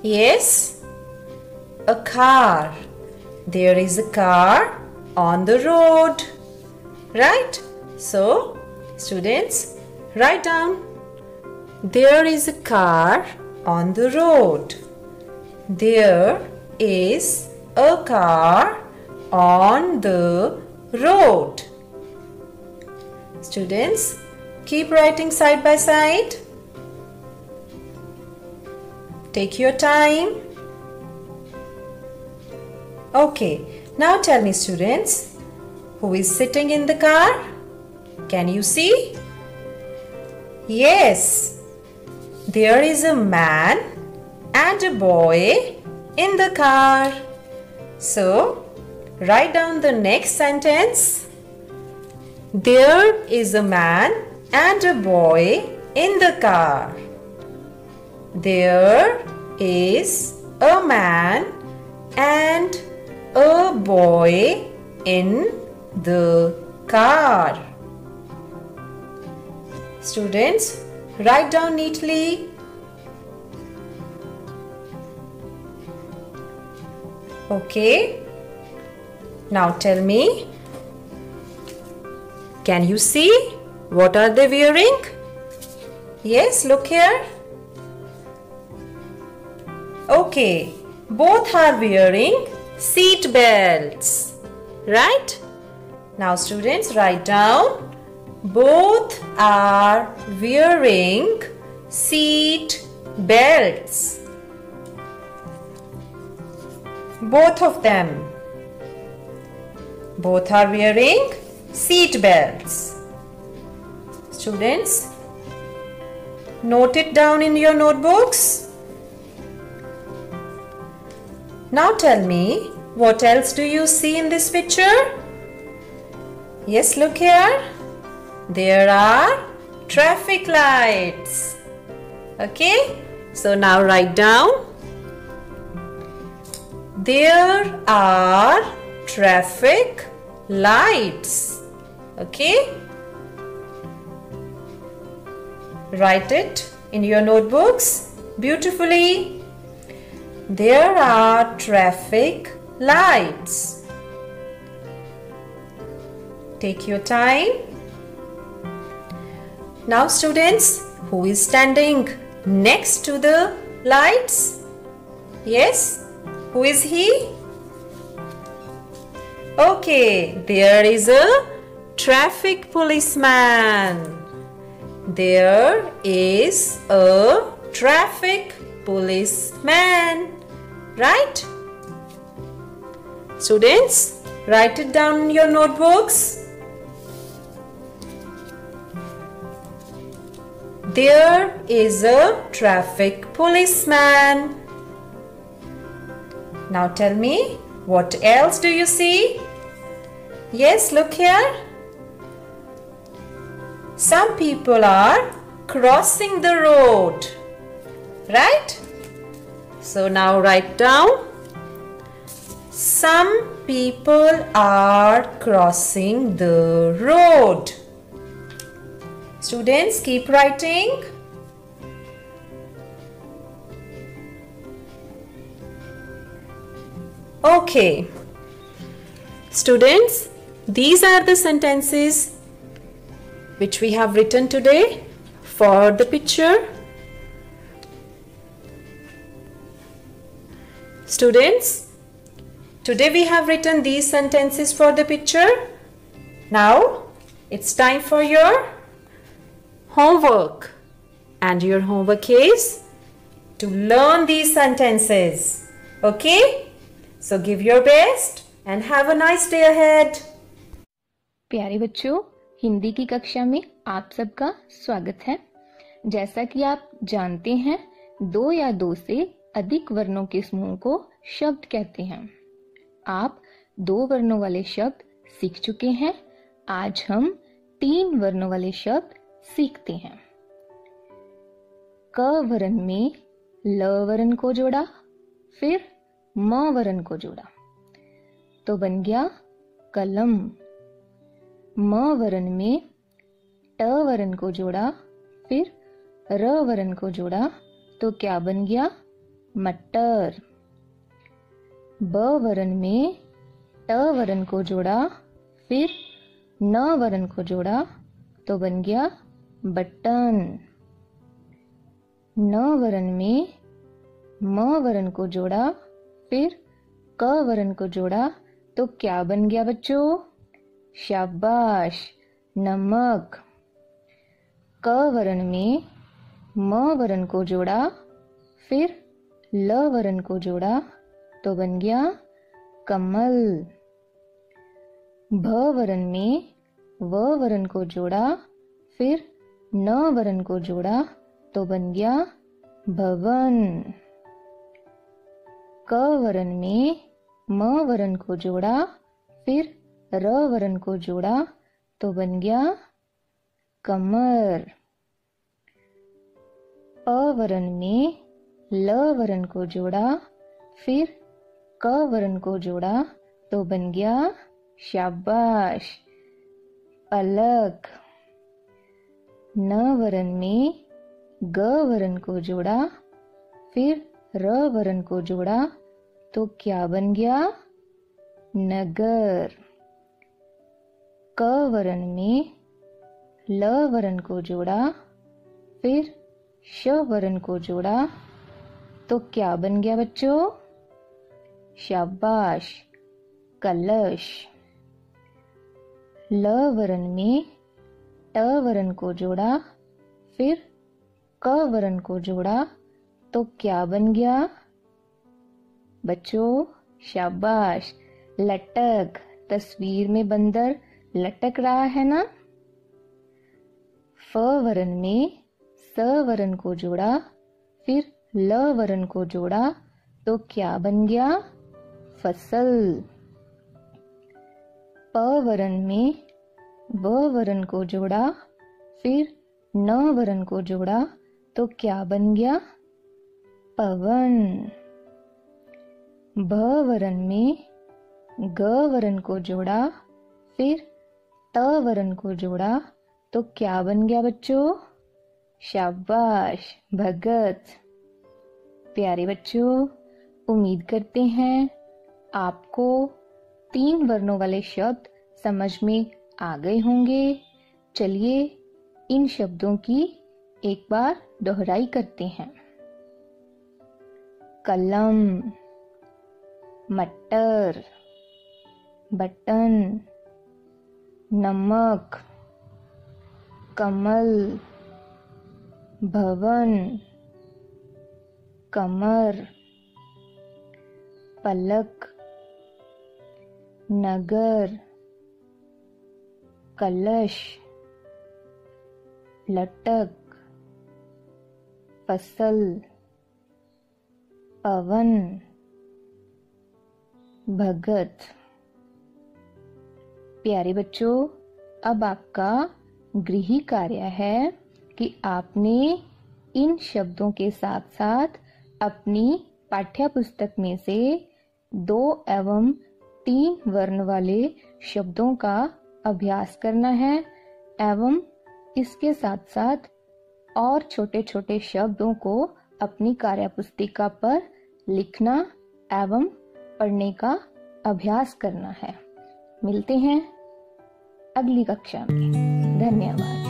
Yes, a car. There is a car on the road. Right? So, students, write down. There is a car on the road. There is a car on the road. Students, keep writing side by side. Take your time. Okay, now tell me students, who is sitting in the car? Can you see? Yes, there is a man and a boy in the car. So, write down the next sentence. There is a man and a boy in the car. There is a man and a boy in the car. Students, write down neatly. Okay. Now tell me, can you see what are they wearing? Yes, look here. Okay, both are wearing seat belts, right? Now students, write down, both are wearing seat belts. Both of them. Both are wearing seat belts. Students, note it down in your notebooks. Now tell me, what else do you see in this picture? Yes, look here. There are traffic lights. Okay, so now write down. There are traffic lights. Okay, write it in your notebooks beautifully. There are traffic lights. Take your time. Now students, who is standing next to the lights? Yes, who is he? Okay, there is a traffic policeman. There is a traffic policeman, right? Students, write it down in your notebooks. There is a traffic policeman. Now tell me, what else do you see? Yes, look here. Some people are crossing the road, right? So now write down, some people are crossing the road. Students, keep writing. Okay. Students, these are the sentences which we have written today for the picture. Students, today we have written these sentences for the picture. Now, it's time for your homework. And your homework is to learn these sentences. Okay? So give your best and have a nice day ahead. प्यारे बच्चों, हिंदी की कक्षा में आप सबका स्वागत है। जैसा कि आप जानते हैं, दो या दो से अधिक वर्णों के समूह को शब्द कहते हैं। आप दो वर्णों वाले शब्द सीख चुके हैं। आज हम 3 वर्णों वाले शब्द सीखते हैं। क वर्ण में ल वर्ण को जोड़ा, फिर म वर्ण को जोड़ा तो बन गया कलम। म वर्ण में ट वर्ण को जोड़ा, फिर र वर्ण को जोड़ा तो क्या बन गया? मटर। ब वर्ण में ट वर्ण को जोड़ा, फिर न वर्ण को जोड़ा तो बन गया बटन। न वर्ण में म वर्ण को जोड़ा, फिर क वर्ण को जोड़ा तो क्या बन गया बच्चों? शाबाश नमक। क वर्ण में म वर्ण को जोड़ा, फिर ल वर्ण को जोड़ा तो बन गया कमल। भ वर्ण में व वर्ण को जोड़ा, फिर न वर्ण को जोड़ा तो बन गया भवन। क वर्ण में म वर्ण को जोड़ा, फिर र वर्ण को जोड़ा तो बन गया कमर। प वर्ण में ल वर्ण को जोड़ा, फिर क वर्ण को जोड़ा तो बन गया शाबाश पलक। न वर्ण में ग वर्ण को जोड़ा, फिर र वर्ण को जोड़ा तो क्या बन गया नगर। क वर्ण में ल वर्ण को जोड़ा, फिर श वर्ण को जोड़ा तो क्या बन गया बच्चों शाबाश कलश। ल वर्ण में ट वर्ण को जोड़ा, फिर क वर्ण को जोड़ा तो क्या बन गया बच्चों शाबाश लटक। तस्वीर में बंदर लटक रहा है ना। फ वर्ण में स वर्ण को जोड़ा, फिर ल वर्ण को जोड़ा तो क्या बन गया फसल। प वर्ण में व वर्ण को जोड़ा, फिर न वर्ण को जोड़ा तो क्या बन गया पवन। भ वर्ण में ग वर्ण को जोड़ा, फिर त वर्ण को जोड़ा तो क्या बन गया बच्चों शाबाश भगत। प्यारे बच्चों, उम्मीद करते हैं आपको 3 वर्णों वाले शब्द समझ में आ गए होंगे। चलिए इन शब्दों की एक बार दोहराई करते हैं। कलम, मटर, बटन, नमक, कमल, भवन, कमर, पलक, नगर, कलश, लटक, फसल, पवन, भगत। प्यारे बच्चों, अब आपका गृह कार्य है कि आपने इन शब्दों के साथ साथ अपनी पाठ्य पुस्तक में से 2 एवं 3 वर्ण वाले शब्दों का अभ्यास करना है एवं इसके साथ साथ और छोटे छोटे शब्दों को अपनी कार्य पुस्तिका पर लिखना एवं पढ़ने का अभ्यास करना है। मिलते हैं अगली कक्षा में। धन्यवाद।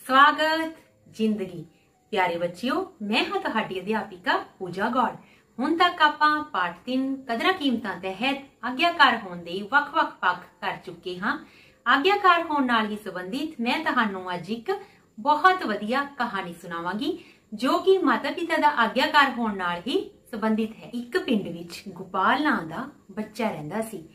स्वागत जिंदगी। प्यारे बच्चियों, मैं हाँ ਤੁਹਾਡੀ ਅਧਿਆਪਿਕਾ ਪੂਜਾ ਗੌੜ। ਹੁਣ ਤੱਕ ਆਪਾਂ ਪਾਠ 3 ਕਦਰਾਂ ਕੀਮਤਾਂ ਤਹਿਤ ਆਗਿਆਕਾਰ ਹੋਣ ਦੇ ਵੱਖ-ਵੱਖ ਪੱਖ ਕਰ ਚੁੱਕੇ ਹਾਂ। ਆਗਿਆਕਾਰ ਹੋਣ ਨਾਲ ਹੀ ਸੰਬੰਧਿਤ ਮੈਂ ਤੁਹਾਨੂੰ ਅੱਜ ਇੱਕ ਬਹੁਤ ਵਧੀਆ ਕਹਾਣੀ ਸੁਣਾਵਾਂਗੀ ਜੋ ਕਿ ਮਾਤਾ ਪਿਤਾ ਦਾ ਆਗਿਆਕਾਰ ਹੋਣ ਨਾਲ ਹੀ ਸੰਬੰਧਿਤ ਹੈ। ਇੱਕ ਪਿੰਡ ਵਿੱਚ ਗੋਪਾਲ ਨਾਂ ਦਾ ਬੱਚਾ ਰਹਿੰਦਾ ਸੀ।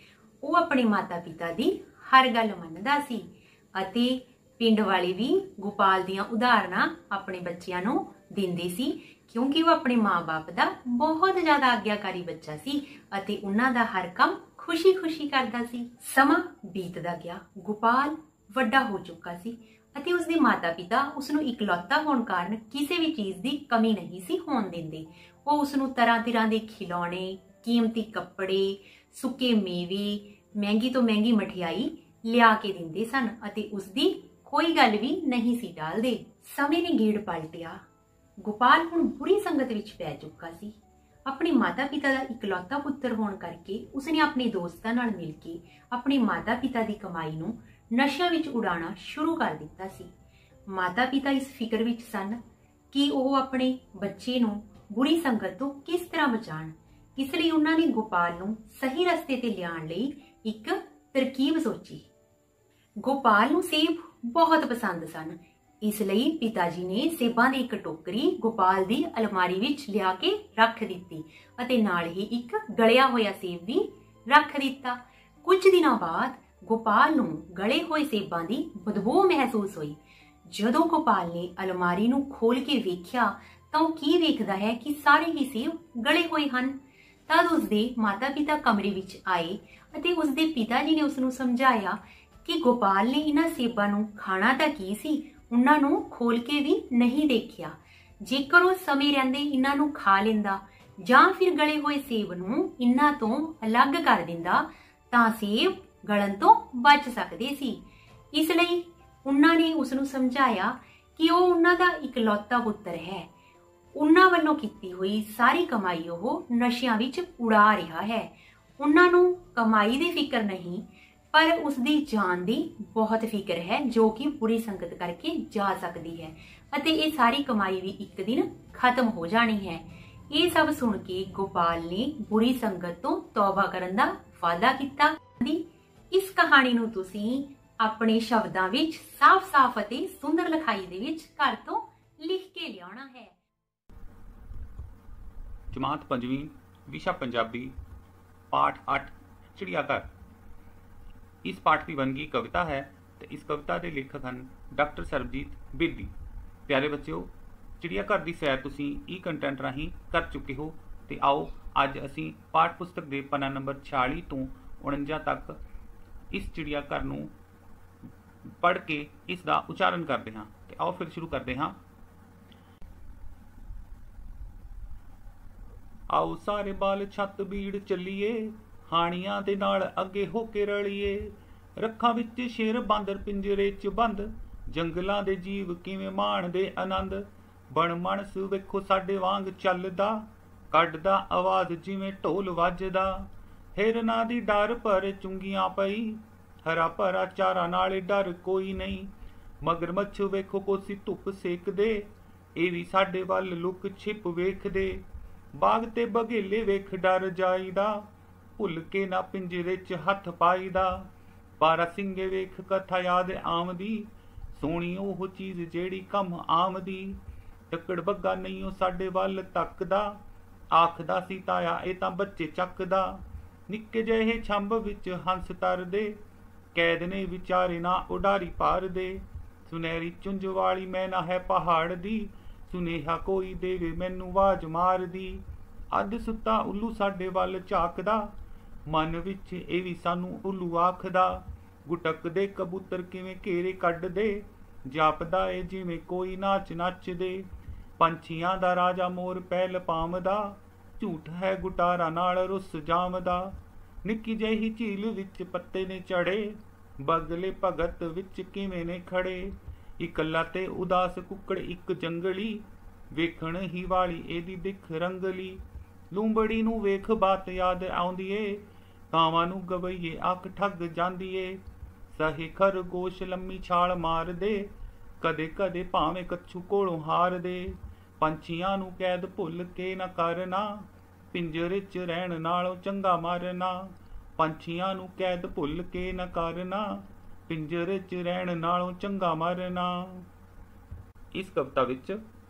ਉਹ ਆਪਣੇ ਮਾਤਾ ਪਿਤਾ ਦੀ ਹਰ ਗੱਲ ਮੰਨਦਾ ਸੀ ਅਤੇ ਪਿੰਡ ਵਾਲੇ ਵੀ ਗੋਪਾਲ ਦੀਆਂ ਉਦਾਹਰਨਾਂ ਆਪਣੇ ਬੱਚਿਆਂ ਨੂੰ ਦਿੰਦੇ ਸੀ ਕਿਉਂਕਿ ਉਹ ਆਪਣੇ ਮਾਂ-ਬਾਪ ਦਾ ਬਹੁਤ ਜ਼ਿਆਦਾ ਆਗਿਆਕਾਰੀ ਬੱਚਾ ਸੀ ਅਤੇ ਉਹਨਾਂ ਦਾ ਹਰ ਕੰਮ ਖੁਸ਼ੀ-ਖੁਸ਼ੀ ਕਰਦਾ ਸੀ। ਸਮਾਂ ਬੀਤਦਾ ਗਿਆ। ਗੋਪਾਲ ਵੱਡਾ ਹੋ ਚੁੱਕਾ ਸੀ ਅਤੇ ਉਸਦੇ ਮਾਤਾ-ਪਿਤਾ ਉਸਨੂੰ ਇਕਲੌਤਾ ਹੋਣ ਕਾਰਨ ਕਿਸੇ ਵੀ ਚੀਜ਼ ਦੀ ਕਮੀ ਨਹੀਂ ਸੀ ਹੋਣ ਦਿੰਦੇ। ਉਹ ਉਸਨੂੰ ਤਰ੍ਹਾਂ-ਤਰ੍ਹਾਂ ਦੇ ਖਿਡੌਣੇ, ਕੀਮਤੀ ਕੱਪੜੇ, ਸੁੱਕੇ ਮੇਵੇ, ਮਹਿੰਗੀ ਤੋਂ ਮਹਿੰਗੀ ਮਠਿਆਈ ਲਿਆ ਕੇ ਦਿੰਦੇ ਸਨ ਅਤੇ ਉਸਦੀ ਕੋਈ ਗੱਲ ਵੀ ਨਹੀਂ ਸੀ ਟਾਲਦੇ। ਸਮੇਂ ਨੇ ਗੇੜ ਪਲਟਿਆ। ਗੋਪਾਲ ਹੁਣ ਬੁਰੀ ਸੰਗਤ ਵਿੱਚ ਪੈ ਚੁੱਕਾ ਸੀ। ਆਪਣੇ ਮਾਤਾ-ਪਿਤਾ ਦਾ ਇਕਲੌਤਾ ਪੁੱਤਰ ਹੋਣ ਕਰਕੇ ਉਸਨੇ ਆਪਣੇ ਦੋਸਤਾਂ ਨਾਲ ਮਿਲ ਕੇ ਆਪਣੇ ਮਾਤਾ-ਪਿਤਾ ਦੀ ਕਮਾਈ ਨੂੰ ਨਸ਼ਿਆਂ ਵਿੱਚ ਉਡਾਉਣਾ ਸ਼ੁਰੂ ਕਰ ਦਿੱਤਾ ਸੀ। ਮਾਤਾ-ਪਿਤਾ ਇਸ ਫਿਕਰ ਵਿੱਚ ਸਨ ਕਿ ਉਹ ਆਪਣੇ ਬੱਚੇ ਨੂੰ ਬੁਰੀ ਸੰਗਤ ਤੋਂ ਕਿਸ ਤਰ੍ਹਾਂ ਬਚਾਉਣ। ਇਸ ਲਈ ਉਹਨਾਂ ਨੇ ਗੋਪਾਲ ਨੂੰ ਸਹੀ ਰਸਤੇ ਤੇ ਲਿਆਉਣ ਲਈ ਇੱਕ ਤਰਕੀਬ ਸੋਚੀ। ਗੋਪਾਲ ਨੂੰ ਸੇਬ ਬਹੁਤ ਪਸੰਦ ਸਨ, ਇਸ ਲਈ ਪਿਤਾ ਜੀ ਨੇ ਸੇਬਾਂ ਦੀ ਇੱਕ ਟੋਕਰੀ ਗੋਪਾਲ ਦੀ ਅਲਮਾਰੀ ਵਿੱਚ ਲਿਆ ਕੇ ਰੱਖ ਦਿੱਤੀ ਅਤੇ ਨਾਲ ਹੀ ਇੱਕ ਗਲਿਆ ਹੋਇਆ ਸੇਬ ਵੀ ਰੱਖ ਦਿੱਤਾ। ਕੁਝ ਦਿਨਾਂ ਬਾਅਦ ਗੋਪਾਲ ਨੂੰ ਗਲੇ ਹੋਏ ਸੇਬਾਂ ਦੀ ਬਦਬੂ ਮਹਿਸੂਸ ਹੋਈ। ਜਦੋਂ ਗੋਪਾਲ ਨੇ ਅਲਮਾਰੀ ਨੂੰ ਖੋਲ ਕੇ ਵੇਖਿਆ ਤਾਂ ਉਹ ਕੀ ਵੇਖਦਾ ਹੈ ਕਿ ਸਾਰੇ ਹੀ ਸੇਬ ਗਲੇ ਹੋਏ ਹਨ। ਤਦ ਉਸਦੇ ਮਾਤਾ ਪਿਤਾ ਕਮਰੇ ਵਿੱਚ ਆਏ ਅਤੇ ਉਸਦੇ ਪਿਤਾ ਜੀ ਨੇ ਉਸਨੂੰ ਸਮਝਾਇਆ ਕਿ ਗੋਪਾਲ ਨੇ ਇਹਨਾਂ ਸੇਬਾਂ ਨੂੰ ਖਾਣਾ ਤਾਂ ਕੀ ਸੀ, ਉਹਨਾਂ ਨੂੰ ਖੋਲ ਕੇ ਵੀ ਨਹੀਂ ਦੇਖਿਆ। ਜੇਕਰ ਉਹ ਸਮੇਂ ਰਹਿੰਦੇ ਇਹਨਾਂ ਨੂੰ ਖਾ ਲੈਂਦਾ ਜਾਂ ਫਿਰ ਗਲੇ ਹੋਏ ਸੇਬ ਨੂੰ ਇਹਨਾਂ ਤੋਂ ਅਲੱਗ ਕਰ ਦਿੰਦਾ ਤਾਂ ਸੇਬ ਗਲਣ ਤੋਂ ਬਚ ਸਕਦੇ ਸੀ। ਇਸ ਲਈ ਉਹਨਾਂ ਨੇ ਉਸ ਨੂੰ ਸਮਝਾਇਆ ਕਿ ਉਹ ਉਹਨਾਂ ਦਾ ਇਕਲੌਤਾ ਪੁੱਤਰ ਹੈ। ਉਹਨਾਂ ਵੱਲੋਂ ਕੀਤੀ ਹੋਈ ਸਾਰੀ ਕਮਾਈ ਉਹ ਨਸ਼ਿਆਂ ਵਿੱਚ ਉਡਾ ਰਿਹਾ ਹੈ। ਉਹਨਾਂ ਨੂੰ ਕਮਾਈ ਦੀ ਫਿਕਰ ਨਹੀਂ, ਪਰ ਉਸਦੀ ਜਾਨ ਦੀ ਬਹੁਤ ਫਿਕਰ ਹੈ ਜੋ ਕਿ ਬੁਰੀ ਸੰਗਤ ਕਰਕੇ ਜਾ ਸਕਦੀ ਹੈ ਅਤੇ ਇਹ ਸਾਰੀ ਕਮਾਈ ਵੀ ਇੱਕ ਦਿਨ ਖਤਮ ਹੋ ਜਾਣੀ ਹੈ। ਇਹ ਸਭ ਸੁਣ ਕੇ ਗੋਪਾਲ ਨੇ ਬੁਰੀ ਸੰਗਤ ਤੋਂ ਤੌਬਾ ਕਰਨ ਦਾ ਵਾਅਦਾ ਕੀਤਾ। ਇਸ ਕਹਾਣੀ ਨੂੰ ਤੁਸੀਂ ਆਪਣੇ ਸ਼ਬਦਾਂ ਵਿੱਚ ਸਾਫ਼-ਸਾਫ਼ ਅਤੇ ਸੁੰਦਰ ਲਿਖਾਈ ਦੇ ਵਿੱਚ ਘਰ ਤੋਂ ਲਿਖ ਕੇ ਲਿਆਉਣਾ ਹੈ। ਜਮਾਤ 5ਵੀਂ ਵਿਸ਼ਾ ਪੰਜਾਬੀ ਪਾਠ 8 ਚਿੜੀਆਘਰ। ਇਸ ਪਾਠ ਦੀ ਵੰਨਗੀ ਕਵਿਤਾ ਹੈ ਤੇ ਇਸ ਕਵਿਤਾ ਦੇ ਲੇਖਕ ਹਨ ਡਾਕਟਰ ਸਰਬਜੀਤ ਬੇਦੀ। ਪਿਆਰੇ ਬੱਚਿਓ, ਚਿੜੀਆਘਰ ਦੀ ਸੈਰ ਤੁਸੀਂ ਕੰਟੈਂਟ ਰਾਹੀਂ ਕਰ ਚੁੱਕੇ ਹੋ ਤੇ ਆਓ ਅੱਜ ਅਸੀਂ ਪਾਠ ਪੁਸਤਕ ਦੇ ਪੰਨਾ ਨੰਬਰ 46 ਤੋਂ 49 ਤੱਕ ਇਸ ਚਿੜੀਆਘਰ ਨੂੰ ਪੜ੍ਹ ਕੇ ਇਸ ਦਾ ਉਚਾਰਨ ਕਰਦੇ ਹਾਂ। ਤੇ ਆਓ ਫਿਰ ਸ਼ੁਰੂ ਕਰਦੇ ਹਾਂ। ਆਓ ਸਾਰੇ ਬਾਲ ਛੱਤ ਬੀੜ ਚੱਲੀਏ, ਹਾਣੀਆਂ ਦੇ ਨਾਲ ਅੱਗੇ ਹੋ ਕੇ ਰਲੀਏ। ਰੱਖਾਂ ਵਿੱਚ ਸ਼ੇਰ ਬਾਂਦਰ ਪਿੰਜਰੇ 'ਚ ਬੰਦ, ਜੰਗਲਾਂ ਦੇ ਜੀਵ ਕਿਵੇਂ ਮਾਣਦੇ ਆਨੰਦ। ਬਣ ਮਣਸ ਵੇਖੋ ਸਾਡੇ ਵਾਂਗ ਚੱਲਦਾ, ਕੱਢਦਾ ਆਵਾਜ਼ ਜਿਵੇਂ ਢੋਲ ਵੱਜਦਾ। ਹਿਰਨਾਂ ਦੀ ਡਰ ਪਰ ਚੁੰਗੀਆਂ ਪਈ, ਹਰਾ ਭਰਾ ਚਾਰਾ ਨਾਲੇ ਡਰ ਕੋਈ ਨਹੀਂ। ਮਗਰਮੱਛ ਵੇਖੋ ਕੋਸੀ ਧੁੱਪ ਸੇਕਦੇ, ਇਹ ਵੀ ਸਾਡੇ ਵੱਲ ਲੁਕ ਛਿਪ ਵੇਖਦੇ। ਬਾਗ ਤੇ ਬਘੇਲੇ ਵੇਖ ਡਰ ਜਾਈਦਾ, ਭੁੱਲ ਕੇ ਨਾ ਪਿੰਜਰੇ 'ਚ ਹੱਥ ਪਾਈਦਾ। ਬਾਰਾ ਸਿੰਘੇ ਵੇਖ ਕਥਾ ਯਾਦ ਆਮਦੀ, ਸੋਹਣੀ ਉਹ ਚੀਜ਼ ਜਿਹੜੀ ਕੰਮ ਆਮਦੀ। ਟੱਕੜ ਬੱਗਾ ਨਹੀਂ ਉਹ ਸਾਡੇ ਵੱਲ ਤੱਕਦਾ, ਆਖਦਾ ਸੀ ਤਾਇਆ ਇਹ ਤਾਂ ਬੱਚੇ ਚੱਕਦਾ। ਨਿੱਕੇ ਜਿਹੇ ਛੰਭ ਵਿੱਚ ਹੰਸ ਤਰਦੇ, ਕੈਦ ਨੇ ਵਿਚਾਰੇ ਨਾ ਉਡਾਰੀ ਪਾਰਦੇ। ਸੁਨਹਿਰੀ ਚੁੰਝ ਵਾਲੀ ਮੈਨਾ ਹੈ ਪਹਾੜ ਦੀ, ਸੁਨੇਹਾ ਕੋਈ ਦੇਵੇ ਮੈਨੂੰ ਆਵਾਜ਼ ਮਾਰਦੀ। ਅੱਧ ਸੁੱਤਾ ਉੱਲੂ ਸਾਡੇ ਵੱਲ ਝਾਕਦਾ, ਮਨ ਵਿੱਚ ਇਹ ਵੀ ਸਾਨੂੰ ਉੱਲੂ ਆਖਦਾ। ਗੁਟਕਦੇ ਕਬੂਤਰ ਕਿਵੇਂ ਘੇਰੇ ਕੱਢਦੇ, ਜਾਪਦਾ ਏ ਜਿਵੇਂ ਕੋਈ ਨਾਚ ਨੱਚਦੇ। ਪੰਛੀਆਂ ਦਾ ਰਾਜਾ ਮੋਰ ਪਹਿਲ ਪਾਮਦਾ, ਝੂਠ ਹੈ ਗੁਟਾਰਾ ਨਾਲ ਰੁੱਸ ਜਾਮਦਾ। ਨਿੱਕੀ ਜਿਹੀ ਝੀਲ ਵਿੱਚ ਪੱਤੇ ਨੇ ਚੜੇ, ਬਗਲੇ ਭਗਤ ਵਿੱਚ ਕਿਵੇਂ ਨੇ ਖੜੇ। ਇਕੱਲਾ ਤੇ ਉਦਾਸ ਕੁੱਕੜ ਇੱਕ ਜੰਗਲੀ, ਵੇਖਣ ਹੀ ਵਾਲੀ ਇਹਦੀ ਦਿੱਖ ਰੰਗਲੀ। ਲੂੰਬੜੀ ਨੂੰ ਵੇਖ ਬਾਤ ਯਾਦ ਆਉਂਦੀ ਏ, ਕਾਵਾਂ ਨੂੰ ਗਵਈਏ ਅੱਖ ਠੱਗ ਜਾਂਦੀ ਏ। ਸਹੇ ਖਰਗੋਸ਼ ਲੰਮੀ ਛਾਲ ਮਾਰਦੇ, ਕਦੇ ਕਦੇ ਭਾਵੇਂ ਕੱਛੂ ਕੋਲੋਂ ਹਾਰਦੇ। ਪੰਛੀਆਂ ਨੂੰ ਕੈਦ ਭੁੱਲ ਕੇ ਨਾ ਕਰਨਾ, ਪਿੰਜਰੇ 'ਚ ਰਹਿਣ ਨਾਲੋਂ ਚੰਗਾ ਮਰਨਾ। ਪੰਛੀਆਂ ਨੂੰ ਕੈਦ ਭੁੱਲ ਕੇ ਨਾ ਕਰਨਾ, ਪਿੰਜਰੇ 'ਚ ਰਹਿਣ ਨਾਲੋਂ ਚੰਗਾ ਮਰਨਾ। ਇਸ ਕਵਿਤਾ ਵਿੱਚ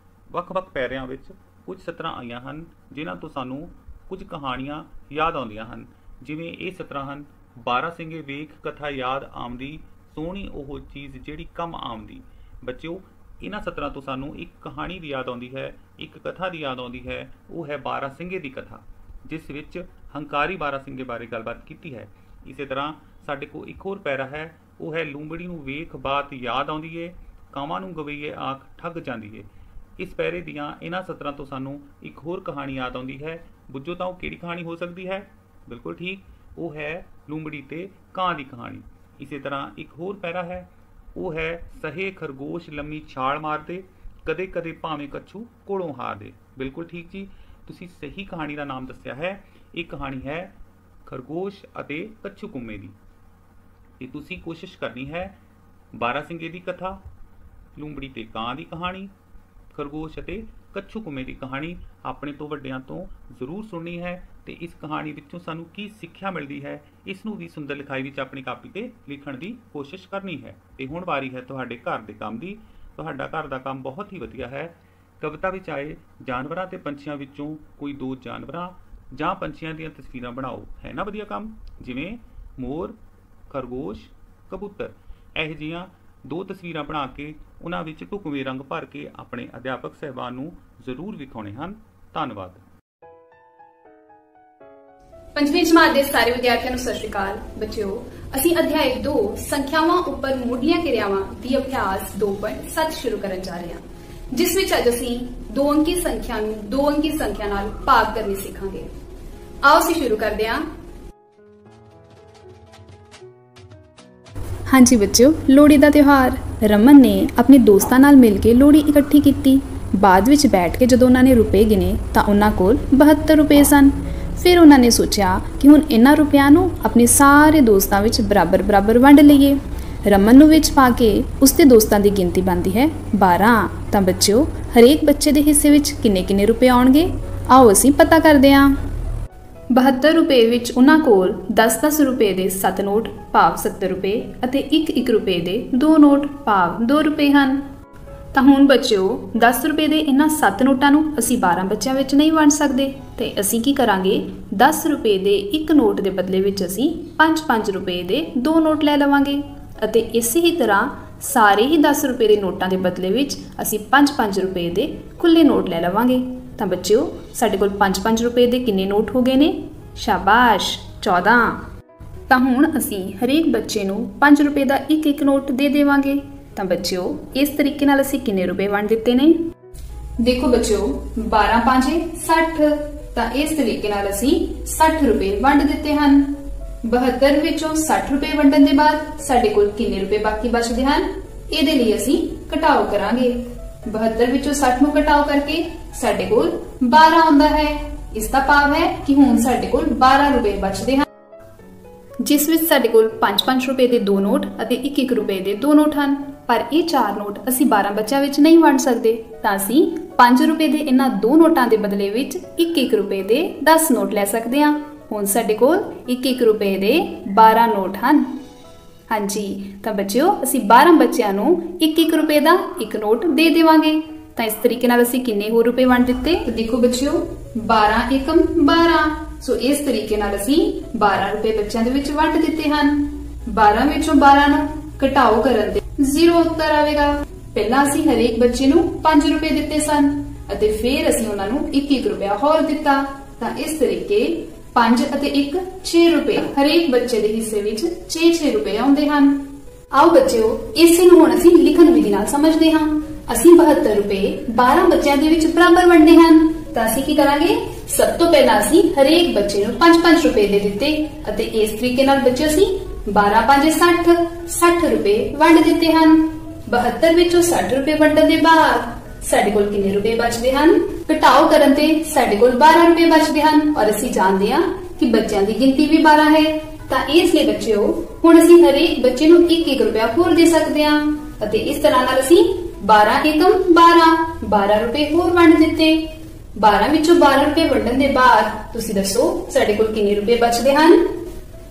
ਵੱਖ-ਵੱਖ ਪੈਰਿਆਂ ਵਿੱਚ ਕੁਝ ਸਤਰਾਂ ਆਈਆਂ ਹਨ ਜਿਨ੍ਹਾਂ ਤੋਂ ਸਾਨੂੰ ਕੁਝ ਕਹਾਣੀਆਂ ਯਾਦ ਆਉਂਦੀਆਂ ਹਨ। ਜਿਵੇਂ ਇਹ ਸਤਰਾਂ ਹਨ, ਬਾਰਾ ਸਿੰਘੇ ਵੇਖ ਕਥਾ ਯਾਦ ਆਮਦੀ, ਸੋਹਣੀ ਉਹ ਚੀਜ਼ ਜਿਹੜੀ ਕੰਮ ਆਮਦੀ। ਬੱਚਿਓ, ਇਹਨਾਂ ਸਤਰਾਂ ਤੋਂ ਸਾਨੂੰ ਇੱਕ ਕਹਾਣੀ ਦੀ ਯਾਦ ਆਉਂਦੀ ਹੈ, ਇੱਕ ਕਥਾ ਦੀ ਯਾਦ ਆਉਂਦੀ ਹੈ। ਉਹ ਹੈ ਬਾਰਾ ਸਿੰਘੇ ਦੀ ਕਥਾ, ਜਿਸ ਵਿੱਚ ਹੰਕਾਰੀ ਬਾਰਾ ਸਿੰਘੇ ਬਾਰੇ ਗੱਲਬਾਤ ਕੀਤੀ ਹੈ। ਇਸੇ ਤਰ੍ਹਾਂ ਸਾਡੇ ਕੋਲ ਇੱਕ ਹੋਰ ਪੈਰਾ ਹੈ, ਉਹ ਹੈ ਲੂੰਬੜੀ ਨੂੰ ਵੇਖ ਬਾਤ ਯਾਦ ਆਉਂਦੀ ਏ, ਕਾਵਾਂ ਨੂੰ ਗਵਈਏ ਆਖ ਠੱਗ ਜਾਂਦੀ ਏ। ਇਸ ਪੈਰੇ ਦੀਆਂ ਇਹਨਾਂ ਸਤਰਾਂ ਤੋਂ ਸਾਨੂੰ ਇੱਕ ਹੋਰ ਕਹਾਣੀ ਯਾਦ ਆਉਂਦੀ ਹੈ। ਬੁੱਝੋ ਤਾਂ ਉਹ ਕਿਹੜੀ ਕਹਾਣੀ ਹੋ ਸਕਦੀ ਹੈ? ਬਿਲਕੁਲ ਠੀਕ, ਉਹ ਹੈ ਲੂੰਬੜੀ ਤੇ ਕਾਂ ਦੀ ਕਹਾਣੀ। ਇਸੇ ਤਰ੍ਹਾਂ ਇੱਕ ਹੋਰ ਪੈਰਾ ਹੈ, ਉਹ ਹੈ ਸਹੇ ਖਰਗੋਸ਼ ਲੰਮੀ ਛਾਲ ਮਾਰਦੇ, ਕਦੇ ਕਦੇ ਭਾਵੇਂ ਕੱਛੂ ਕੋਲੋਂ ਹਾਰਦੇ। ਬਿਲਕੁਲ ਠੀਕ ਜੀ, ਤੁਸੀਂ ਸਹੀ ਕਹਾਣੀ ਦਾ ਨਾਮ ਦੱਸਿਆ ਹੈ। ਇਹ ਕਹਾਣੀ ਹੈ ਖਰਗੋਸ਼ ਅਤੇ ਕੱਛੂ ਕੁੰਮੇ ਦੀ। ਤੇ ਤੁਸੀਂ ਕੋਸ਼ਿਸ਼ ਕਰਨੀ ਹੈ ਬਾਰਾ ਸਿੰਘੇ ਦੀ ਕਥਾ, ਲੂੰਬੜੀ ਤੇ ਕਾਂ ਦੀ ਕਹਾਣੀ, ਖਰਗੋਸ਼ ਅਤੇ ਕੱਛੂ ਕੁੰਮੇ ਦੀ ਕਹਾਣੀ ਆਪਣੇ ਤੋਂ ਵੱਡਿਆਂ ਤੋਂ ਜ਼ਰੂਰ ਸੁਣਨੀ ਹੈ ਤੇ ਇਸ ਕਹਾਣੀ ਵਿੱਚੋਂ ਸਾਨੂੰ ਕੀ ਸਿੱਖਿਆ ਮਿਲਦੀ ਹੈ ਇਸ ਨੂੰ ਵੀ ਸੁੰਦਰ ਲਿਖਾਈ ਵਿੱਚ ਆਪਣੀ ਕਾਪੀ ਤੇ ਲਿਖਣ ਦੀ ਕੋਸ਼ਿਸ਼ ਕਰਨੀ ਹੈ। ਤੇ ਹੁਣ ਵਾਰੀ ਹੈ ਤੁਹਾਡੇ ਘਰ ਦੇ ਕੰਮ ਦੀ। ਤੁਹਾਡਾ ਘਰ ਦਾ ਕੰਮ ਬਹੁਤ ਹੀ ਵਧੀਆ ਹੈ। ਕਵਿਤਾ ਵਿੱਚ ਆਏ ਜਾਨਵਰਾਂ ਤੇ ਪੰਛੀਆਂ ਵਿੱਚੋਂ ਕੋਈ 2 ਜਾਨਵਰਾਂ ਜਾਂ ਪੰਛੀਆਂ ਦੀਆਂ ਤਸਵੀਰਾਂ ਬਣਾਓ। ਹੈ ਨਾ ਵਧੀਆ ਕੰਮ? ਜਿਵੇਂ ਮੋਰ, ਖਰਗੋਸ਼, ਕਬੂਤਰ। ਇਹ ਜਿਹੀਆਂ 2 ਤਸਵੀਰਾਂ ਬਣਾ ਕੇ ਉਹਨਾਂ ਵਿੱਚ ਢੁਕਵੇਂ ਰੰਗ ਭਰ ਕੇ ਆਪਣੇ ਅਧਿਆਪਕ ਸਹਿਬਾਨ ਨੂੰ ਜ਼ਰੂਰ ਵਿਖਾਉਣੇ ਹਨ। ਧੰਨਵਾਦ। ਪੰਜਵੀਂ ਜਮਾਤ ਦੇ ਸਾਰੇ ਵਿਦਿਆਰਥੀਆਂ ਨੂੰ ਸਤਿ ਸ਼੍ਰੀ ਅਕਾਲ। ਬੱਚਿਓ, ਅਸੀਂ ਅਧਿਆਇ 2 ਸੰਖਿਆਵਾਂ ਉੱਪਰ ਮੁੱਢਲੀਆਂ ਕਿਰਿਆਵਾਂ ਦੀ ਅਭਿਆਸ 2.7 ਸ਼ੁਰੂ ਕਰਨ ਜਾ ਰਹੇ ਹਾਂ, ਜਿਸ ਵਿੱਚ ਅੱਜ ਅਸੀਂ 2 ਅੰਕੀ ਸੰਖਿਆ ਨੂੰ 2 ਅੰਕੀ ਸੰਖਿਆ ਨਾਲ ਭਾਗ ਕਰਨੀ ਸਿੱਖਾਂਗੇ। ਆਓ ਅਸੀਂ ਸ਼ੁਰੂ ਕਰਦੇ ਹਾਂ। ਹਾਂਜੀ ਬੱਚਿਓ, ਲੋਹੜੀ ਦਾ ਤਿਉਹਾਰ। ਰਮਨ ਨੇ ਆਪਣੇ ਦੋਸਤਾਂ ਨਾਲ ਮਿਲ ਕੇ ਲੋਹੜੀ ਇਕੱਠੀ ਕੀਤੀ। ਬਾਅਦ ਵਿੱਚ ਬੈਠ ਕੇ ਜਦੋਂ ਉਹਨਾਂ ਨੇ ਰੁਪਏ ਗਿਣੇ ਤਾਂ ਉਹਨਾਂ ਕੋਲ 72 ਰੁਪਏ ਸਨ। ਫਿਰ ਉਹਨਾਂ ਨੇ ਸੋਚਿਆ ਕਿ ਹੁਣ ਇਹਨਾਂ ਰੁਪਿਆਂ ਨੂੰ ਆਪਣੇ ਸਾਰੇ ਦੋਸਤਾਂ ਵਿੱਚ ਬਰਾਬਰ ਵੰਡ ਲਈਏ। ਰਮਨ ਨੂੰ ਵਿੱਚ ਪਾ ਕੇ ਉਸਦੇ ਦੋਸਤਾਂ ਦੀ ਗਿਣਤੀ ਬਣਦੀ ਹੈ 12। ਤਾਂ ਬੱਚਿਓ, ਹਰੇਕ ਬੱਚੇ ਦੇ ਹਿੱਸੇ ਵਿੱਚ ਕਿੰਨੇ ਰੁਪਏ ਆਉਣਗੇ? ਆਓ ਅਸੀਂ ਪਤਾ ਕਰਦੇ ਹਾਂ। 72 ਰੁਪਏ ਵਿੱਚ ਉਹਨਾਂ ਕੋਲ 10 ਰੁਪਏ ਦੇ 7 ਨੋਟ ਭਾਵ 70 ਰੁਪਏ ਅਤੇ 1 ਰੁਪਏ ਦੇ 2 ਨੋਟ ਭਾਵ 2 ਰੁਪਏ ਹਨ। ਤਾਂ ਹੁਣ ਬੱਚਿਓ, 10 ਰੁਪਏ ਦੇ ਇਹਨਾਂ 7 ਨੋਟਾਂ ਨੂੰ ਅਸੀਂ 12 ਬੱਚਿਆਂ ਵਿੱਚ ਨਹੀਂ ਵੰਡ ਸਕਦੇ, ਤੇ ਅਸੀਂ ਕੀ ਕਰਾਂਗੇ? 10 ਰੁਪਏ ਦੇ 1 ਨੋਟ ਦੇ ਬਦਲੇ ਵਿੱਚ ਅਸੀਂ 5 ਰੁਪਏ ਦੇ 2 ਨੋਟ ਲੈ ਲਵਾਂਗੇ, ਅਤੇ ਇਸੇ ਹੀ ਤਰ੍ਹਾਂ ਸਾਰੇ ਹੀ 10 ਰੁਪਏ ਦੇ ਨੋਟਾਂ ਦੇ ਬਦਲੇ ਵਿੱਚ ਅਸੀਂ 5 ਰੁਪਏ ਦੇ ਖੁੱਲੇ ਨੋਟ ਲੈ ਲਵਾਂਗੇ। ਤਾਂ ਬੱਚਿਓ, ਸਾਡੇ ਕੋਲ 5 ਰੁਪਏ ਦੇ ਕਿੰਨੇ ਨੋਟ ਹੋ ਗਏ ਨੇ? ਸ਼ਾਬਾਸ਼, 14। ਤਾਂ ਹੁਣ ਅਸੀਂ ਹਰੇਕ ਬੱਚੇ ਨੂੰ 5 ਰੁਪਏ ਦਾ ਇੱਕ ਨੋਟ ਦੇ ਦੇਵਾਂਗੇ। ਤਾਂ ਬੱਚਿਓ, ਇਸ ਤਰੀਕੇ ਨਾਲ ਅਸੀਂ ਕਿੰਨੇ ਰੁਪਏ ਵੰਡ ਦਿੱਤੇ ਨੇ? ਦੇਖੋ ਬੱਚਿਓ, 12 5 60। ਤਾਂ ਇਸ ਤਰੀਕੇ ਨਾਲ ਅਸੀਂ 60 ਰੁਪਏ ਵੰਡ ਦਿੱਤੇ ਹਨ। 72 ਵਿੱਚੋਂ 60 ਰੁਪਏ ਵੰਡਣ ਦੇ ਬਾਅਦ ਸਾਡੇ ਕੋਲ ਕਿੰਨੇ ਰੁਪਏ ਬਾਕੀ ਬਚਦੇ ਹਨ? ਇਹਦੇ ਲਈ ਅਸੀਂ ਘਟਾਓ ਕਰਾਂਗੇ। 72 ਵਿੱਚੋਂ 60 ਨੂੰ ਘਟਾਓ ਕਰਕੇ ਸਾਡੇ ਕੋਲ 12 ਆਉਂਦਾ ਹੈ। ਇਸ ਦਾ ਭਾਵ ਹੈ ਕਿ ਹੁਣ ਸਾਡੇ ਕੋਲ 12 ਰੁਪਏ ਬਚਦੇ ਹਨ, ਜਿਸ ਵਿੱਚ ਸਾਡੇ ਕੋਲ 5 ਰੁਪਏ ਦੇ 2 ਨੋਟ ਅਤੇ 1 ਰੁਪਏ ਦੇ 2 ਨੋਟ ਹਨ। ਪਰ ਇਹ 4 ਨੋਟ ਅਸੀਂ 12 ਬੱਚਿਆਂ ਵਿੱਚ ਨਹੀਂ ਵੰਡ ਸਕਦੇ, ਤਾਂ ਅਸੀਂ 5 ਰੁਪਏ ਦੇ ਇਹਨਾਂ 2 ਨੋਟਾਂ ਦੇ ਬਦਲੇ ਵਿੱਚ 1 ਰੁਪਏ ਦੇ 10 ਨੋਟ ਲੈ ਸਕਦੇ ਹਾਂ। ਹੁਣ ਸਾਡੇ ਕੋਲ 1 ਰੁਪਏ ਦੇ 12 ਨੋਟ ਹਨ। ਹਾਂਜੀ, ਤਾਂ ਬੱਚਿਓ, ਅਸੀਂ 12 ਬੱਚਿਆਂ ਨੂੰ 1 ਰੁਪਏ ਦਾ 1 ਨੋਟ ਦੇ ਦੇਵਾਂਗੇ। ਤਾਂ ਇਸ ਤਰੀਕੇ ਨਾਲ ਅਸੀਂ ਕਿੰਨੇ ਹੋਰ ਰੁਪਏ ਵੰਡ ਦਿੱਤੇ? ਦੇਖੋ ਬੱਚਿਓ, 12 ਏਕਮ 12। ਸੋ ਇਸ ਤਰੀਕੇ ਨਾਲ ਅਸੀਂ 12 ਰੁਪਏ ਬੱਚਿਆਂ ਦੇ ਵਿੱਚ ਵੰਡ ਦਿੱਤੇ ਹਨ। 12 ਵਿੱਚੋਂ 12 ਨੂੰ ਘਟਾਓ ਕਰਨ ਤੇ 0 ਉੱਤਰ ਆਵੇਗਾ। ਪਹਿਲਾਂ ਅਸੀਂ ਹਰੇਕ ਬੱਚੇ ਨੂੰ 5 ਰੁਪਏ ਦਿੱਤੇ ਸਨ ਅਤੇ ਫਿਰ ਅਸੀਂ ਉਹਨਾਂ ਨੂੰ 1 ਰੁਪਇਆ ਹੋਰ ਦਿੱਤਾ। ਤਾਂ ਇਸ ਤਰੀਕੇ 5 ਅਤੇ 1 6 ਰੁਪਏ ਹਰੇਕ ਬੱਚੇ ਦੇ ਹਿੱਸੇ ਵਿੱਚ 6 ਰੁਪਏ ਆਉਂਦੇ ਹਨ। ਆਓ ਬੱਚਿਓ, ਇਸੇ ਨੂੰ ਹੁਣ ਅਸੀਂ ਲਿਖਣ ਵਿਧੀ ਨਾਲ ਸਮਝਦੇ ਹਾਂ। ਅਸੀਂ 72 ਰੁਪਏ 12 ਬੱਚਿਆਂ ਦੇ ਵਿੱਚ ਬਰਾਬਰ ਵੰਡੇ ਹਨ। ਤਾਂ ਅਸੀਂ ਕੀ ਕਰਾਂਗੇ? ਸਭ ਤੋਂ ਪਹਿਲਾਂ ਅਸੀਂ ਹਰੇਕ ਬੱਚੇ ਨੂੰ 5 ਰੁਪਏ ਦੇ ਦਿੱਤੇ ਅਤੇ ਇਸ ਤਰੀਕੇ ਨਾਲ ਬੱਚੇ ਅਸੀਂ 12 5 60 ਰੁਪਏ ਵੰਡ ਦਿੱਤੇ ਹਨ। 72 ਵਿੱਚੋਂ 60 ਰੁਪਏ ਵੰਡਣ ਦੇ ਬਾਅਦ ਸਾਡੇ ਕੋਲ ਕਿੰਨੇ ਰੁਪਏ ਬਚਦੇ ਹਨ? ਘਟਾਓ ਕਰਨ ਤੇ ਸਾਡੇ ਕੋਲ 12 ਰੁਪਏ ਬਚਦੇ ਹਨ, ਔਰ ਅਸੀਂ ਜਾਣਦੇ ਹਾਂ ਕਿ ਬੱਚਿਆਂ ਦੀ ਗਿਣਤੀ ਵੀ 12 ਹੈ। ਤਾਂ ਇਸ ਲਈ ਬੱਚਿਓ, ਹੁਣ ਅਸੀਂ ਹਰੇਕ ਬੱਚੇ ਨੂੰ 1 ਰੁਪਇਆ ਹੋਰ ਦੇ ਸਕਦੇ ਹਾਂ ਅਤੇ ਇਸ ਤਰ੍ਹਾਂ ਨਾਲ ਅਸੀਂ 12 ਏਕਮ 12 ਰੁਪਏ ਹੋਰ ਵੰਡ ਦਿੱਤੇ। 12 ਵਿੱਚੋਂ 12 ਰੁਪਏ ਵੰਡਣ ਦੇ ਬਾਅਦ ਤੁਸੀਂ ਦੱਸੋ ਸਾਡੇ ਕੋਲ ਕਿੰਨੇ ਰੁਪਏ ਬਚਦੇ ਹਨ?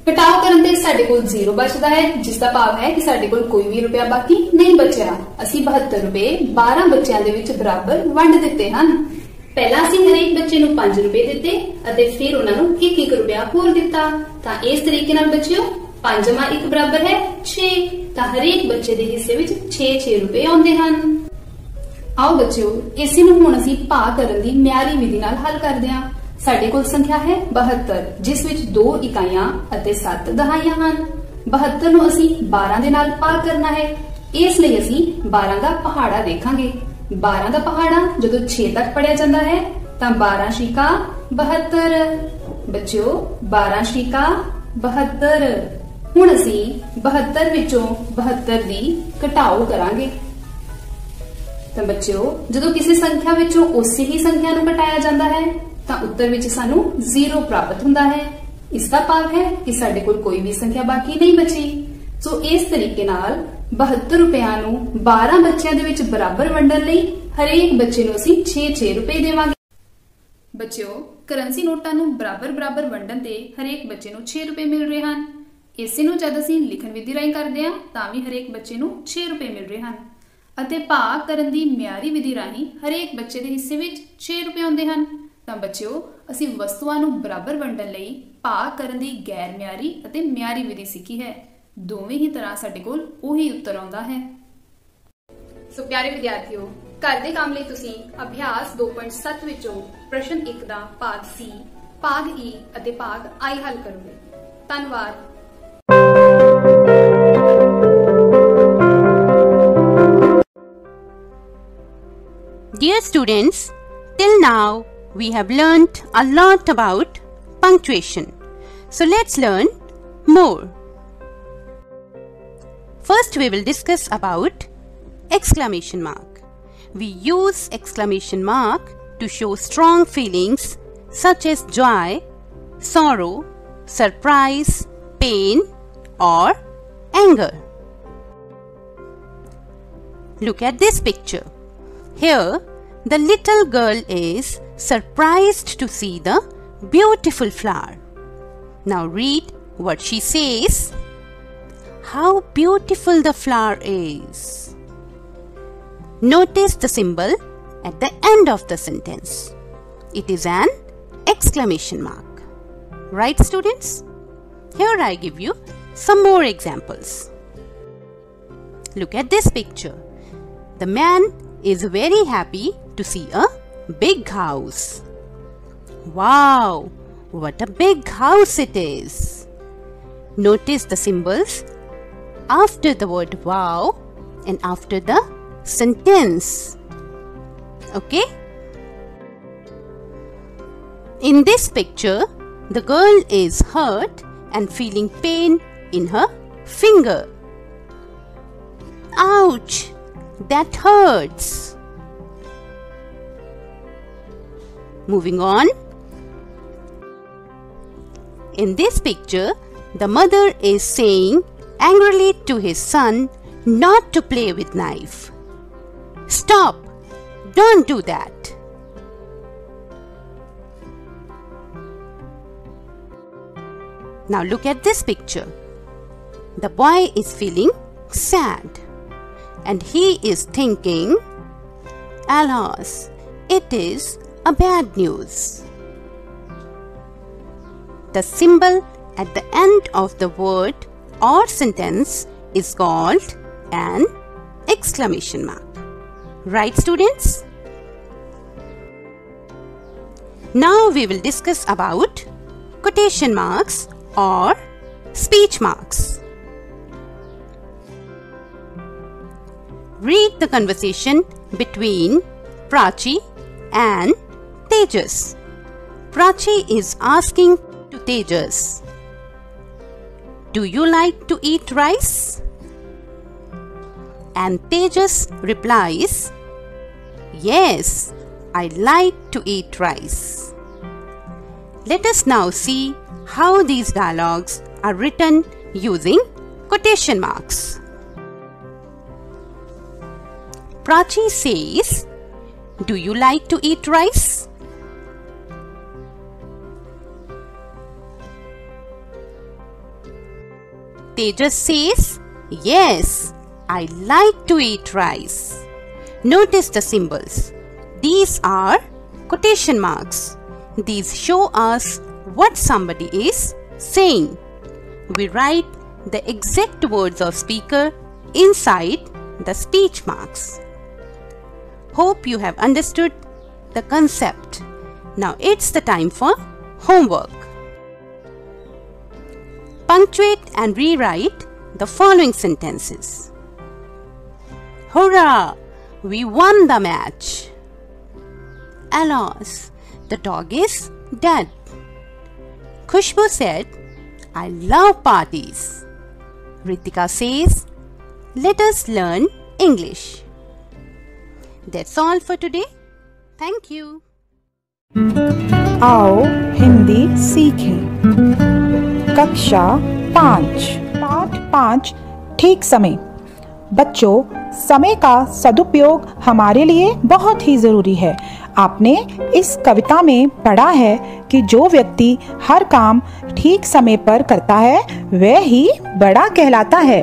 ਘਟਾਓ ਕਰਨ ਤੇ ਸਾਡੇ ਕੋਲ 0 ਬਚਦਾ ਹੈ, ਜਿਸ ਦਾ ਭਾਵ ਹੈ ਕਿ ਸਾਡੇ ਕੋਲ ਕੋਈ ਵੀ ਰੁਪਇਆ ਬਾਕੀ ਨਹੀਂ ਬਚਿਆ। ਅਸੀਂ 72 ਰੁਪਏ 12 ਬੱਚਿਆਂ ਦੇ ਵਿੱਚ ਬਰਾਬਰ ਵੰਡ ਦਿੱਤੇ ਹਨ। ਪਹਿਲਾਂ ਅਸੀਂ ਹਰੇਕ ਬੱਚੇ ਨੂੰ 5 ਰੁਪਏ ਦਿੱਤੇ ਅਤੇ ਫਿਰ ਉਹਨਾਂ ਨੂੰ 1 ਰੁਪਇਆ ਹੋਰ ਦਿੱਤਾ। ਤਾਂ ਇਸ ਤਰੀਕੇ ਨਾਲ ਬੱਚਿਓ, 5 ਜਮਾ 1 ਬਰਾਬਰ ਹੈ 6। ਤਾਂ ਹਰੇਕ ਬੱਚੇ ਦੇ ਹਿੱਸੇ ਵਿੱਚ 6 ਰੁਪਏ ਆਉਂਦੇ ਹਨ। ਆਓ ਬੱਚਿਓ, ਇਸੇ ਨੂੰ ਹੁਣ ਅਸੀਂ ਭਾਗ ਕਰਨ ਦੀ ਮਿਆਰੀ ਵਿਧੀ ਨਾਲ ਹੱਲ ਕਰਦੇ ਹਾਂ। ਸਾਡੇ ਕੋਲ ਸੰਖਿਆ ਹੈ 72, ਜਿਸ ਵਿੱਚ 2 ਇਕਾਈਆਂ ਅਤੇ 7 ਦਹਾਈਆਂ ਹਨ। 72 ਨੂੰ ਅਸੀਂ 12 ਦੇ ਨਾਲ ਭਾਗ ਕਰਨਾ ਹੈ। ਇਸ ਲਈ ਅਸੀਂ 12 ਦਾ ਪਹਾੜਾ ਦੇਖਾਂਗੇ। 12 ਦਾ ਪਹਾੜਾ ਜਦੋਂ 6 ਤੱਕ ਪੜਿਆ ਜਾਂਦਾ ਹੈ ਤਾਂ 12 ਛਿਕਾ 72। ਬੱਚਿਓ, 12 ਛਿਕਾ 72। ਹੁਣ ਅਸੀਂ 72 ਵਿੱਚੋਂ 72 ਦੀ ਘਟਾਓ ਕਰਾਂਗੇ। ਤਾਂ ਬੱਚਿਓ, ਜਦੋਂ ਕਿਸੇ ਸੰਖਿਆ ਵਿੱਚੋਂ ਉਸੇ ਹੀ ਸੰਖਿਆ ਨੂੰ ਘਟਾਇਆ ਜਾਂਦਾ ਹੈ ਤਾਂ ਉੱਤਰ ਵਿੱਚ ਸਾਨੂੰ 0 ਪ੍ਰਾਪਤ ਹੁੰਦਾ ਹੈ। ਇਸ ਦਾ ਭਾਵ ਹੈ ਕਿ ਸਾਡੇ ਕੋਲ ਕੋਈ ਵੀ ਸੰਖਿਆ ਬਾਕੀ ਨਹੀਂ ਬਚੀ। ਸੋ ਇਸ ਤਰੀਕੇ ਨਾਲ 72 ਰੁਪਿਆਂ ਨੂੰ 12 ਬੱਚਿਆਂ ਦੇ ਵਿੱਚ ਬਰਾਬਰ ਵੰਡਣ ਲਈ ਹਰੇਕ ਬੱਚੇ ਨੂੰ ਅਸੀਂ 6-6 ਰੁਪਏ ਦੇਵਾਂਗੇ। ਬੱਚਿਓ, ਕਰੰਸੀ ਨੋਟਾਂ ਨੂੰ ਬਰਾਬਰ ਵੰਡਣ ਤੇ ਹਰੇਕ ਬੱਚੇ ਨੂੰ 6 ਰੁਪਏ ਮਿਲ ਰਹੇ ਹਨ। ਇਸੇ ਨੂੰ ਜਦ ਅਸੀਂ ਲਿਖਣ ਵਿਧੀ ਰਾਹੀਂ ਕਰਦੇ ਹਾਂ ਤਾਂ ਵੀ ਹਰੇਕ ਬੱਚੇ ਨੂੰ 6 ਰੁਪਏ ਮਿਲ ਰਹੇ ਹਨ ਅਤੇ ਭਾਗ ਕਰਨ ਦੀ ਮਿਆਰੀ ਵਿਧੀ ਰਾਹੀਂ ਹਰੇਕ ਬੱਚੇ ਦੇ ਹਿੱਸੇ ਵਿੱਚ 6 ਰੁਪਏ ਆਉਂਦੇ ਹਨ। ਤਾਂ ਬੱਚਿਓ, ਅਸੀਂ ਵਸਤੂਆਂ ਨੂੰ ਬਰਾਬਰ ਵੰਡਣ ਲਈ ਭਾਗ ਕਰਨ ਦੀ ਗੈਰ ਮਿਆਰੀ ਅਤੇ ਮਿਆਰੀ ਵਿਧੀ ਸਿੱਖੀ ਹੈ। ਦੋਵੇਂ ਹੀ ਤਰ੍ਹਾਂ ਸਾਡੇ ਕੋਲ ਉਹੀ ਉੱਤਰ ਆਉਂਦਾ ਹੈ। ਸੋ ਪਿਆਰੇ ਵਿਦਿਆਰਥੀਓ, ਘਰ ਦੇ ਕੰਮ ਲਈ ਤੁਸੀਂ ਅਭਿਆਸ 2.7 ਵਿੱਚੋਂ ਪ੍ਰਸ਼ਨ 1 ਦਾ ਭਾਗ C, ਭਾਗ E ਅਤੇ ਭਾਗ I ਹੱਲ ਕਰੋਗੇ। ਧੰਨਵਾਦ। Dear students, till now we have learnt a lot about punctuation. So let's learn more. First we will discuss about exclamation mark. We use exclamation mark to show strong feelings such as joy, sorrow, surprise, pain or anger. Look at this picture. Here, the little girl is surprised to see the beautiful flower. Now read what she says. How beautiful the flower is. Notice the symbol at the end of the sentence. It is an exclamation mark. Right, students? Here I give you some more examples. Look at this picture. The man is very happy to see a big house. Wow, what a big house it is. Notice the symbols after the word wow and after the sentence. Okay? In this picture, the girl is hurt and feeling pain in her finger. Ouch! That hurts. Moving on. In this picture, the mother is saying angrily to his son not to play with knife. Stop! Don't do that. Now look at this picture. The boy is feeling sad. And he is thinking, alas, it is a bad news. The symbol at the end of the word or sentence is called an exclamation mark. Right, students? Now we will discuss about quotation marks or speech marks. Read the conversation between Prachi and Tejas. Prachi is asking to Tejas, "Do you like to eat rice?" And Tejas replies, "Yes, I like to eat rice." Let us now see how these dialogues are written using quotation marks. Prachi says, "Do you like to eat rice?" Tejas says, "Yes, I like to eat rice." Notice the symbols. These are quotation marks. These show us what somebody is saying. We write the exact words of speaker inside the speech marks. Hope you have understood the concept. Now it's the time for homework. Punctuate and rewrite the following sentences. Hurrah! We won the match. Alas, the dog is dead. Khushbu said, "I love parties." Ritika says, "Let us learn English." That's all for today. Thank you. आओ हिंदी सीखें। कक्षा 5 पाठ 5 ठीक समय। बच्चों, समय का सदुपयोग हमारे लिए बहुत ही जरूरी है। आपने इस कविता में पढ़ा है कि जो व्यक्ति हर काम ठीक समय पर करता है वह ही बड़ा कहलाता है।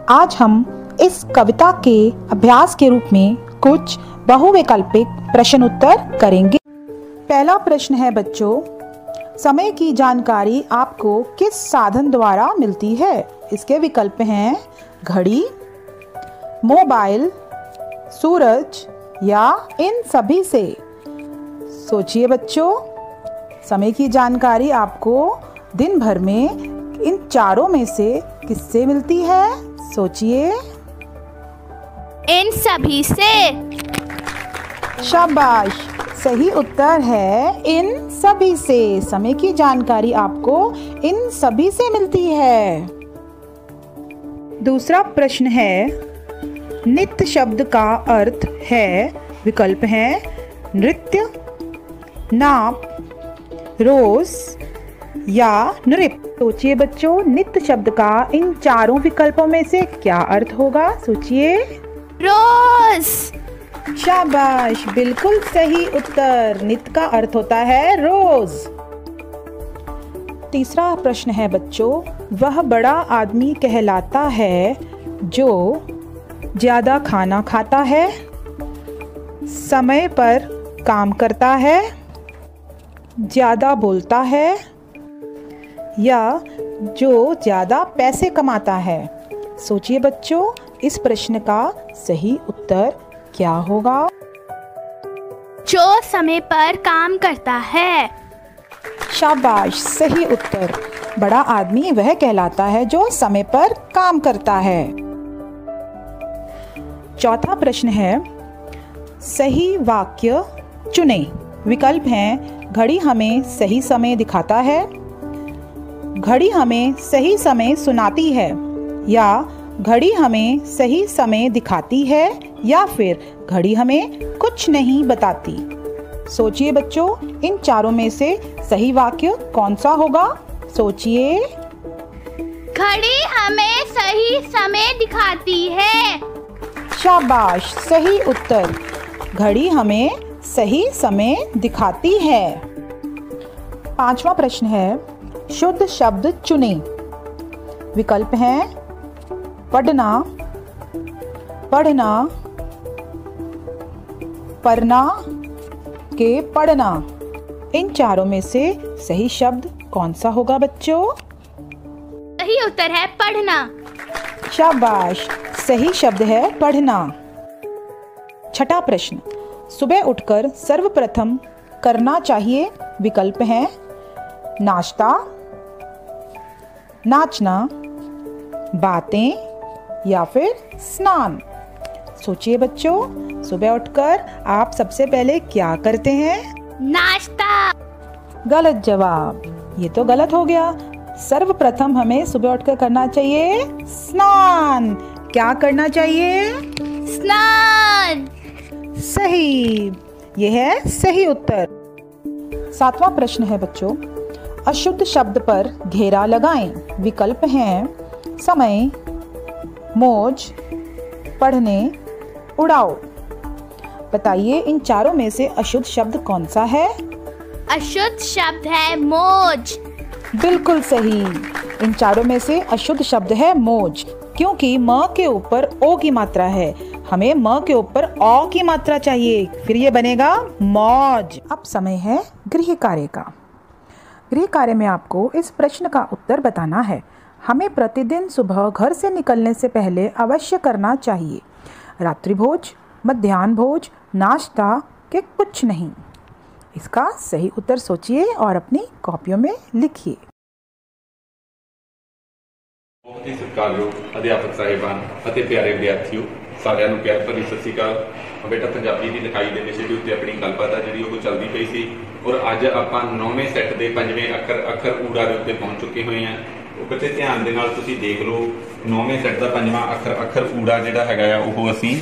आज हम इस कविता के अभ्यास के रूप में कुछ बहुविकल्पिक प्रश्न उत्तर करेंगे। पहला प्रश्न है बच्चों, समय की जानकारी आपको किस साधन द्वारा मिलती है? इसके विकल्प हैं घड़ी, मोबाइल, सूरज या इन सभी से। सोचिए बच्चों, समय की जानकारी आपको दिन भर में इन चारों में से किससे मिलती है? सोचिए। इन सभी से। शाबाश, सही उत्तर है इन सभी से। समय की जानकारी आपको इन सभी से मिलती है। दूसरा प्रश्न है, नित्य शब्द का अर्थ है। विकल्प हैं नृत्य, नाप, रोज या नृत्य। सोचिए बच्चों, नित्य शब्द का इन चारों विकल्पों में से क्या अर्थ होगा? सोचिए। रोज। शाबाश, बिल्कुल सही उत्तर। नित्य का अर्थ होता है रोज। तीसरा प्रश्न है बच्चों, वह बड़ा आदमी कहलाता है जो ज्यादा खाना खाता है, समय पर काम करता है, ज्यादा बोलता है या जो ज्यादा पैसे कमाता है। सोचिए बच्चों, इस प्रश्न का सही उत्तर क्या होगा? जो समय पर काम करता है। शाबाश, सही उत्तर। बड़ा आदमी वह कहलाता है जो समय पर काम करता है। चौथा प्रश्न है, सही वाक्य चुनें। विकल्प हैं घड़ी हमें सही समय दिखाता है, घड़ी हमें सही समय सुनाती है या घड़ी हमें सही समय दिखाती है या फिर घड़ी हमें कुछ नहीं बताती। सोचिए बच्चों, इन चारों में से सही वाक्य कौन सा होगा? सोचिए। घड़ी हमें सही समय दिखाती है। शाबाश, सही उत्तर। घड़ी हमें सही समय दिखाती है। पांचवा प्रश्न है, शुद्ध शब्द चुनें। विकल्प हैं पढ़ना, पढ़ना, पढ़ना के पढ़ना। इन चारों में से सही शब्द कौन सा होगा बच्चों? सही उत्तर है पढ़ना। शाबाश, सही शब्द है पढ़ना। छठा प्रश्न, सुबह उठकर सर्वप्रथम करना चाहिए। विकल्प हैं नाश्ता, नाचना, बातें या फिर स्नान। सोचिए बच्चों, सुबह उठकर आप सबसे पहले क्या करते हैं? नाश्ता। गलत जवाब, ये तो गलत हो गया। सर्वप्रथम हमें सुबह उठकर करना चाहिए स्नान। क्या करना चाहिए? स्नान। सही, यह है सही उत्तर। सातवां प्रश्न है बच्चों, अशुद्ध शब्द पर घेरा लगाएं। विकल्प हैं समय, मौज, पढ़ने, उड़ाओ। बताइए, इन चारों में से अशुद्ध शब्द कौन सा है? अशुद्ध शब्द है मौज। बिल्कुल सही। इन चारों में से अशुद्ध शब्द है मौज, क्योंकि म के ऊपर ओ की मात्रा है। हमें म के ऊपर औ की मात्रा चाहिए, फिर ये बनेगा मौज। अब समय है गृह कार्य का। गृह कार्य में आपको इस प्रश्न का उत्तर बताना है। हमें प्रतिदिन सुबह घर से निकलने से पहले अवश्य करना चाहिए रात्रि भोज, मध्याह्न भोज, नाश्ता के कुछ नहीं। इसका सही उत्तर सोचिए और अपनी कॉपियों में लिखिए। बहुत ही सत्कारयोग अध्यापक साहिबान ਅਤੇ ਪਿਆਰੇ ਵਿਦਿਆਰਥੀਓ, ਸਾਰਿਆਂ ਨੂੰ ਪਿਆਰ ਭਰੀ ਸਤਿ ਸ਼੍ਰੀ ਅਕਾਲ। ਬੇਟਾ ਪੰਜਾਬੀ ਦੀ ਲਿਖਾਈ ਦੇ ਵਿਸ਼ੇ ਦੇ ਉੱਤੇ ਆਪਣੀ ਗੱਲਬਾਤ ਆ ਜਿਹੜੀ ਉਹ ਚੱਲਦੀ ਪਈ ਸੀ ਔਰ ਅੱਜ ਆਪਾਂ 9ਵੇਂ ਸੈੱਟ ਦੇ 5ਵੇਂ ਅੱਖਰ ਊੜਾ ਦੇ ਉੱਤੇ ਪਹੁੰਚ ਚੁੱਕੇ ਹੋਏ ਆ। ਉਹ ਬੱਚੇ ਧਿਆਨ ਦੇ ਨਾਲ ਤੁਸੀਂ ਦੇਖ ਲਓ, 9ਵੇਂ ਸੈੱਟ ਦਾ 5ਵਾਂ ਅੱਖਰ ਊੜਾ ਜਿਹੜਾ ਹੈਗਾ ਆ ਉਹ ਅਸੀਂ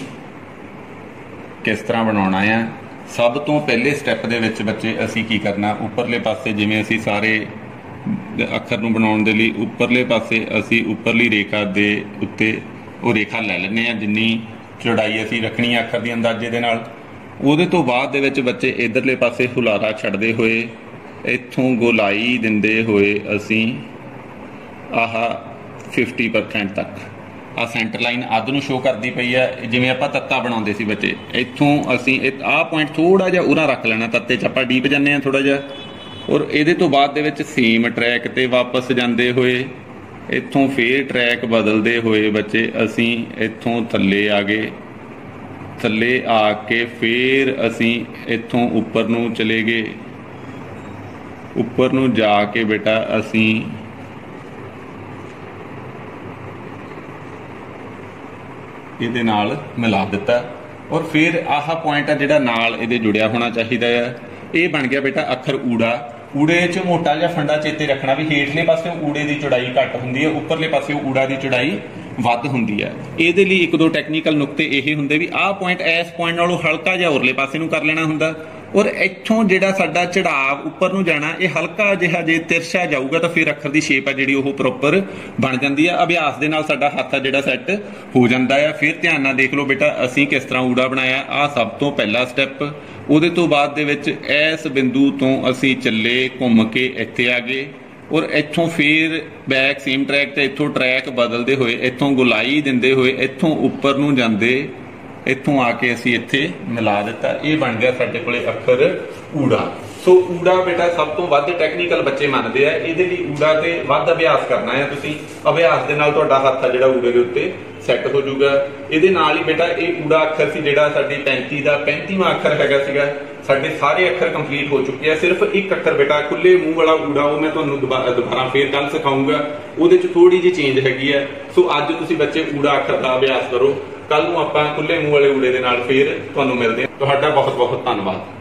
ਕਿਸ ਤਰ੍ਹਾਂ ਬਣਾਉਣਾ ਆ। ਸਭ ਤੋਂ ਪਹਿਲੇ ਸਟੈਪ ਦੇ ਵਿੱਚ ਬੱਚੇ ਅਸੀਂ ਕੀ ਕਰਨਾ, ਉੱਪਰਲੇ ਪਾਸੇ ਜਿਵੇਂ ਅਸੀਂ ਸਾਰੇ ਅੱਖਰ ਨੂੰ ਬਣਾਉਣ ਦੇ ਲਈ ਉੱਪਰਲੇ ਪਾਸੇ ਅਸੀਂ ਉੱਪਰਲੀ ਰੇਖਾ ਦੇ ਉੱਤੇ ਉਹ ਰੇਖਾ ਲੈ ਲੈਂਦੇ ਆ ਜਿੰਨੀ ਚੌੜਾਈ ਅਸੀਂ ਰੱਖਣੀ ਆ ਅੱਖਰ ਦੀ ਅੰਦਾਜ਼ੇ ਦੇ ਨਾਲ। ਉਹਦੇ ਤੋਂ ਬਾਅਦ ਦੇ ਵਿੱਚ ਬੱਚੇ ਇਧਰਲੇ ਪਾਸੇ ਹੁਲਾਰਾ ਛੱਡਦੇ ਹੋਏ ਇੱਥੋਂ ਗੋਲਾਈ ਦਿੰਦੇ ਹੋਏ ਅਸੀਂ ਆਹ 50% ਤੱਕ ਆ ਸੈਂਟਰ ਲਾਈਨ ਅੱਧ ਨੂੰ ਸ਼ੋ ਕਰਦੀ ਪਈ ਆ, ਜਿਵੇਂ ਆਪਾਂ ਤੱਤਾ ਬਣਾਉਂਦੇ ਸੀ ਬੱਚੇ। ਇੱਥੋਂ ਅਸੀਂ ਆਹ ਪੁਆਇੰਟ ਥੋੜਾ ਜਿਹਾ ਉਰਾ ਰੱਖ ਲੈਣਾ, ਤੱਤੇ 'ਚ ਆਪਾਂ ਡੀਪ ਜਾਂਦੇ ਹਾਂ ਥੋੜਾ ਜਿਹਾ। ਔਰ ਇਹਦੇ ਤੋਂ ਬਾਅਦ ਦੇ ਵਿੱਚ ਸੇਮ ਟਰੈਕ ਤੇ ਵਾਪਸ ਜਾਂਦੇ ਹੋਏ ਇੱਥੋਂ ਫੇਰ ਟਰੈਕ ਬਦਲਦੇ ਹੋਏ ਬੱਚੇ ਅਸੀਂ ਇੱਥੋਂ ਥੱਲੇ ਆ ਗਏ। ਥੱਲੇ ਆ ਕੇ ਫੇਰ ਅਸੀਂ ਇੱਥੋਂ ਉੱਪਰ ਨੂੰ ਚਲੇ ਗਏ। ਉੱਪਰ ਨੂੰ ਜਾ ਕੇ ਬੇਟਾ ਅਸੀਂ ਇਹਦੇ ਨਾਲ ਮਿਲਾ ਦਿੱਤਾ। ਔਰ ਫਿਰ ਆਹ ਪੁਆਇੰਟ ਆ ਜਿਹੜਾ ਨਾਲ ਇਹਦੇ ਜੁੜਿਆ ਹੋਣਾ ਚਾਹੀਦਾ ਆ। ਇਹ ਬਣ ਗਿਆ ਬੇਟਾ ਅੱਖਰ ਊੜਾ। ਊੜੇ 'ਚ ਮੋਟਾ ਜਿਹਾ ਫੰਡਾ ਚੇਤੇ ਰੱਖਣਾ ਵੀ ਹੇਠਲੇ ਪਾਸੇ ਊੜੇ ਦੀ ਚੌੜਾਈ ਘੱਟ ਹੁੰਦੀ ਹੈ, ਉੱਪਰਲੇ ਪਾਸੇ ਊੜਾ ਦੀ ਚੌੜਾਈ ਵੱਧ ਹੁੰਦੀ ਹੈ। ਇਹਦੇ ਲਈ ਇੱਕ ਦੋ ਟੈਕਨੀਕਲ ਨੁਕਤੇ ਇਹ ਹੁੰਦੇ ਵੀ ਆਹ ਪੁਆਇੰਟ ਇਸ ਪੁਆਇੰਟ ਨਾਲੋਂ ਹਲਕਾ ਜਿਹਾ ਉਰਲੇ ਪਾਸੇ ਨੂੰ ਕਰ ਲੈਣਾ ਹੁੰਦਾ। ਔਰ ਇੱਥੋਂ ਜਿਹੜਾ ਸਾਡਾ ਚੜਾਵ ਉੱਪਰ ਨੂੰ ਜਾਣਾ ਇਹ ਹਲਕਾ ਜਿਹਾ ਜੇ ਤਿਰਛਾ ਜਾਊਗਾ ਤਾਂ ਫਿਰ ਅੱਖਰ ਦੀ ਸ਼ੇਪ ਆ ਜਿਹੜੀ ਉਹ ਪ੍ਰੋਪਰ ਬਣ ਜਾਂਦੀ ਆ। ਅਭਿਆਸ ਦੇ ਨਾਲ ਸਾਡਾ ਹੱਥ ਆ ਜਿਹੜਾ ਸੈੱਟ ਹੋ ਜਾਂਦਾ ਆ। ਫਿਰ ਧਿਆਨ ਨਾਲ ਦੇਖ ਲਓ ਬੇਟਾ ਅਸੀਂ ਕਿਸ ਤਰ੍ਹਾਂ ਊੜਾ ਬਣਾਇਆ। ਆਹ ਸਭ ਤੋਂ ਪਹਿਲਾ ਸਟੈਪ। ਉਹਦੇ ਤੋਂ ਬਾਅਦ ਦੇ ਵਿੱਚ ਇਸ ਬਿੰਦੂ ਤੋਂ ਅਸੀਂ ਚੱਲੇ ਘੁੰਮ ਕੇ ਇੱਥੇ ਆ ਗਏ। ਔਰ ਇੱਥੋਂ ਫਿਰ ਬੈਕ ਸੇਮ ਟਰੈਕ ਤੇ ਇੱਥੋਂ ਟਰੈਕ ਬਦਲਦੇ ਹੋਏ ਇੱਥੋਂ ਗੋਲਾਈ ਦਿੰਦੇ ਹੋਏ ਇੱਥੋਂ ਉੱਪਰ ਨੂੰ ਜਾਂਦੇ, ਇੱਥੋਂ ਆ ਕੇ ਅਸੀਂ ਇੱਥੇ ਮਿਲਾ ਦਿੱਤਾ। ਇਹ ਬਣ ਗਿਆ ਸਾਡੇ ਕੋਲੇ ਅੱਖਰ ਊੜਾ। ਸੋ ਊੜਾ ਬੇਟਾ ਸਭ ਤੋਂ ਵੱਧ ਟੈਕਨੀਕਲ ਬੱਚੇ ਮੰਨਦੇ ਆ। ਇਹਦੇ ਲਈ ਊੜਾ ਤੇ ਵੱਧ ਅਭਿਆਸ ਕਰਨਾ ਹੈ ਤੁਸੀਂ। ਅਭਿਆਸ ਦੇ ਨਾਲ ਤੁਹਾਡਾ ਹੱਥ ਆ ਜਿਹੜਾ ਊੜੇ ਦੇ ਉੱਤੇ ਸੈੱਟ ਹੋ ਜਾਊਗਾ। ਇਹਦੇ ਨਾਲ ਹੀ ਬੇਟਾ ਇਹ ਊੜਾ ਅੱਖਰ ਸੀ ਜਿਹੜਾ ਸਾਡੀ 35 ਦਾ 35ਵਾਂ ਅੱਖਰ ਹੈਗਾ ਸੀਗਾ। ਸਾਡੇ ਸਾਰੇ ਅੱਖਰ ਕੰਪਲੀਟ ਹੋ ਚੁੱਕੇ ਆ। ਸਿਰਫ ਇੱਕ ਅੱਖਰ ਬੇਟਾ ਖੁੱਲੇ ਮੂੰਹ ਵਾਲਾ ਊੜਾ, ਉਹ ਮੈਂ ਤੁਹਾਨੂੰ ਦੁਬਾਰਾ ਫੇਰ ਕੱਲ ਸਿਖਾਊਂਗਾ। ਉਹਦੇ 'ਚ ਥੋੜੀ ਜਿਹੀ ਚੇਂਜ ਹੈਗੀ ਆ। ਸੋ ਅੱਜ ਤੁਸੀਂ ਬੱਚੇ ਊੜਾ ਅੱਖਰ ਦਾ ਅਭਿਆਸ ਕਰੋ। ਕੱਲ ਨੂੰ ਆਪਾਂ ਖੁੱਲੇ ਮੂੰਹ ਵਾਲੇ ਊੜੇ ਦੇ ਨਾਲ ਫੇਰ ਤੁਹਾਨੂੰ ਮਿਲਦੇ ਹਾਂ। ਤੁਹਾਡਾ ਬਹੁਤ ਬਹੁਤ ਧੰਨਵਾਦ।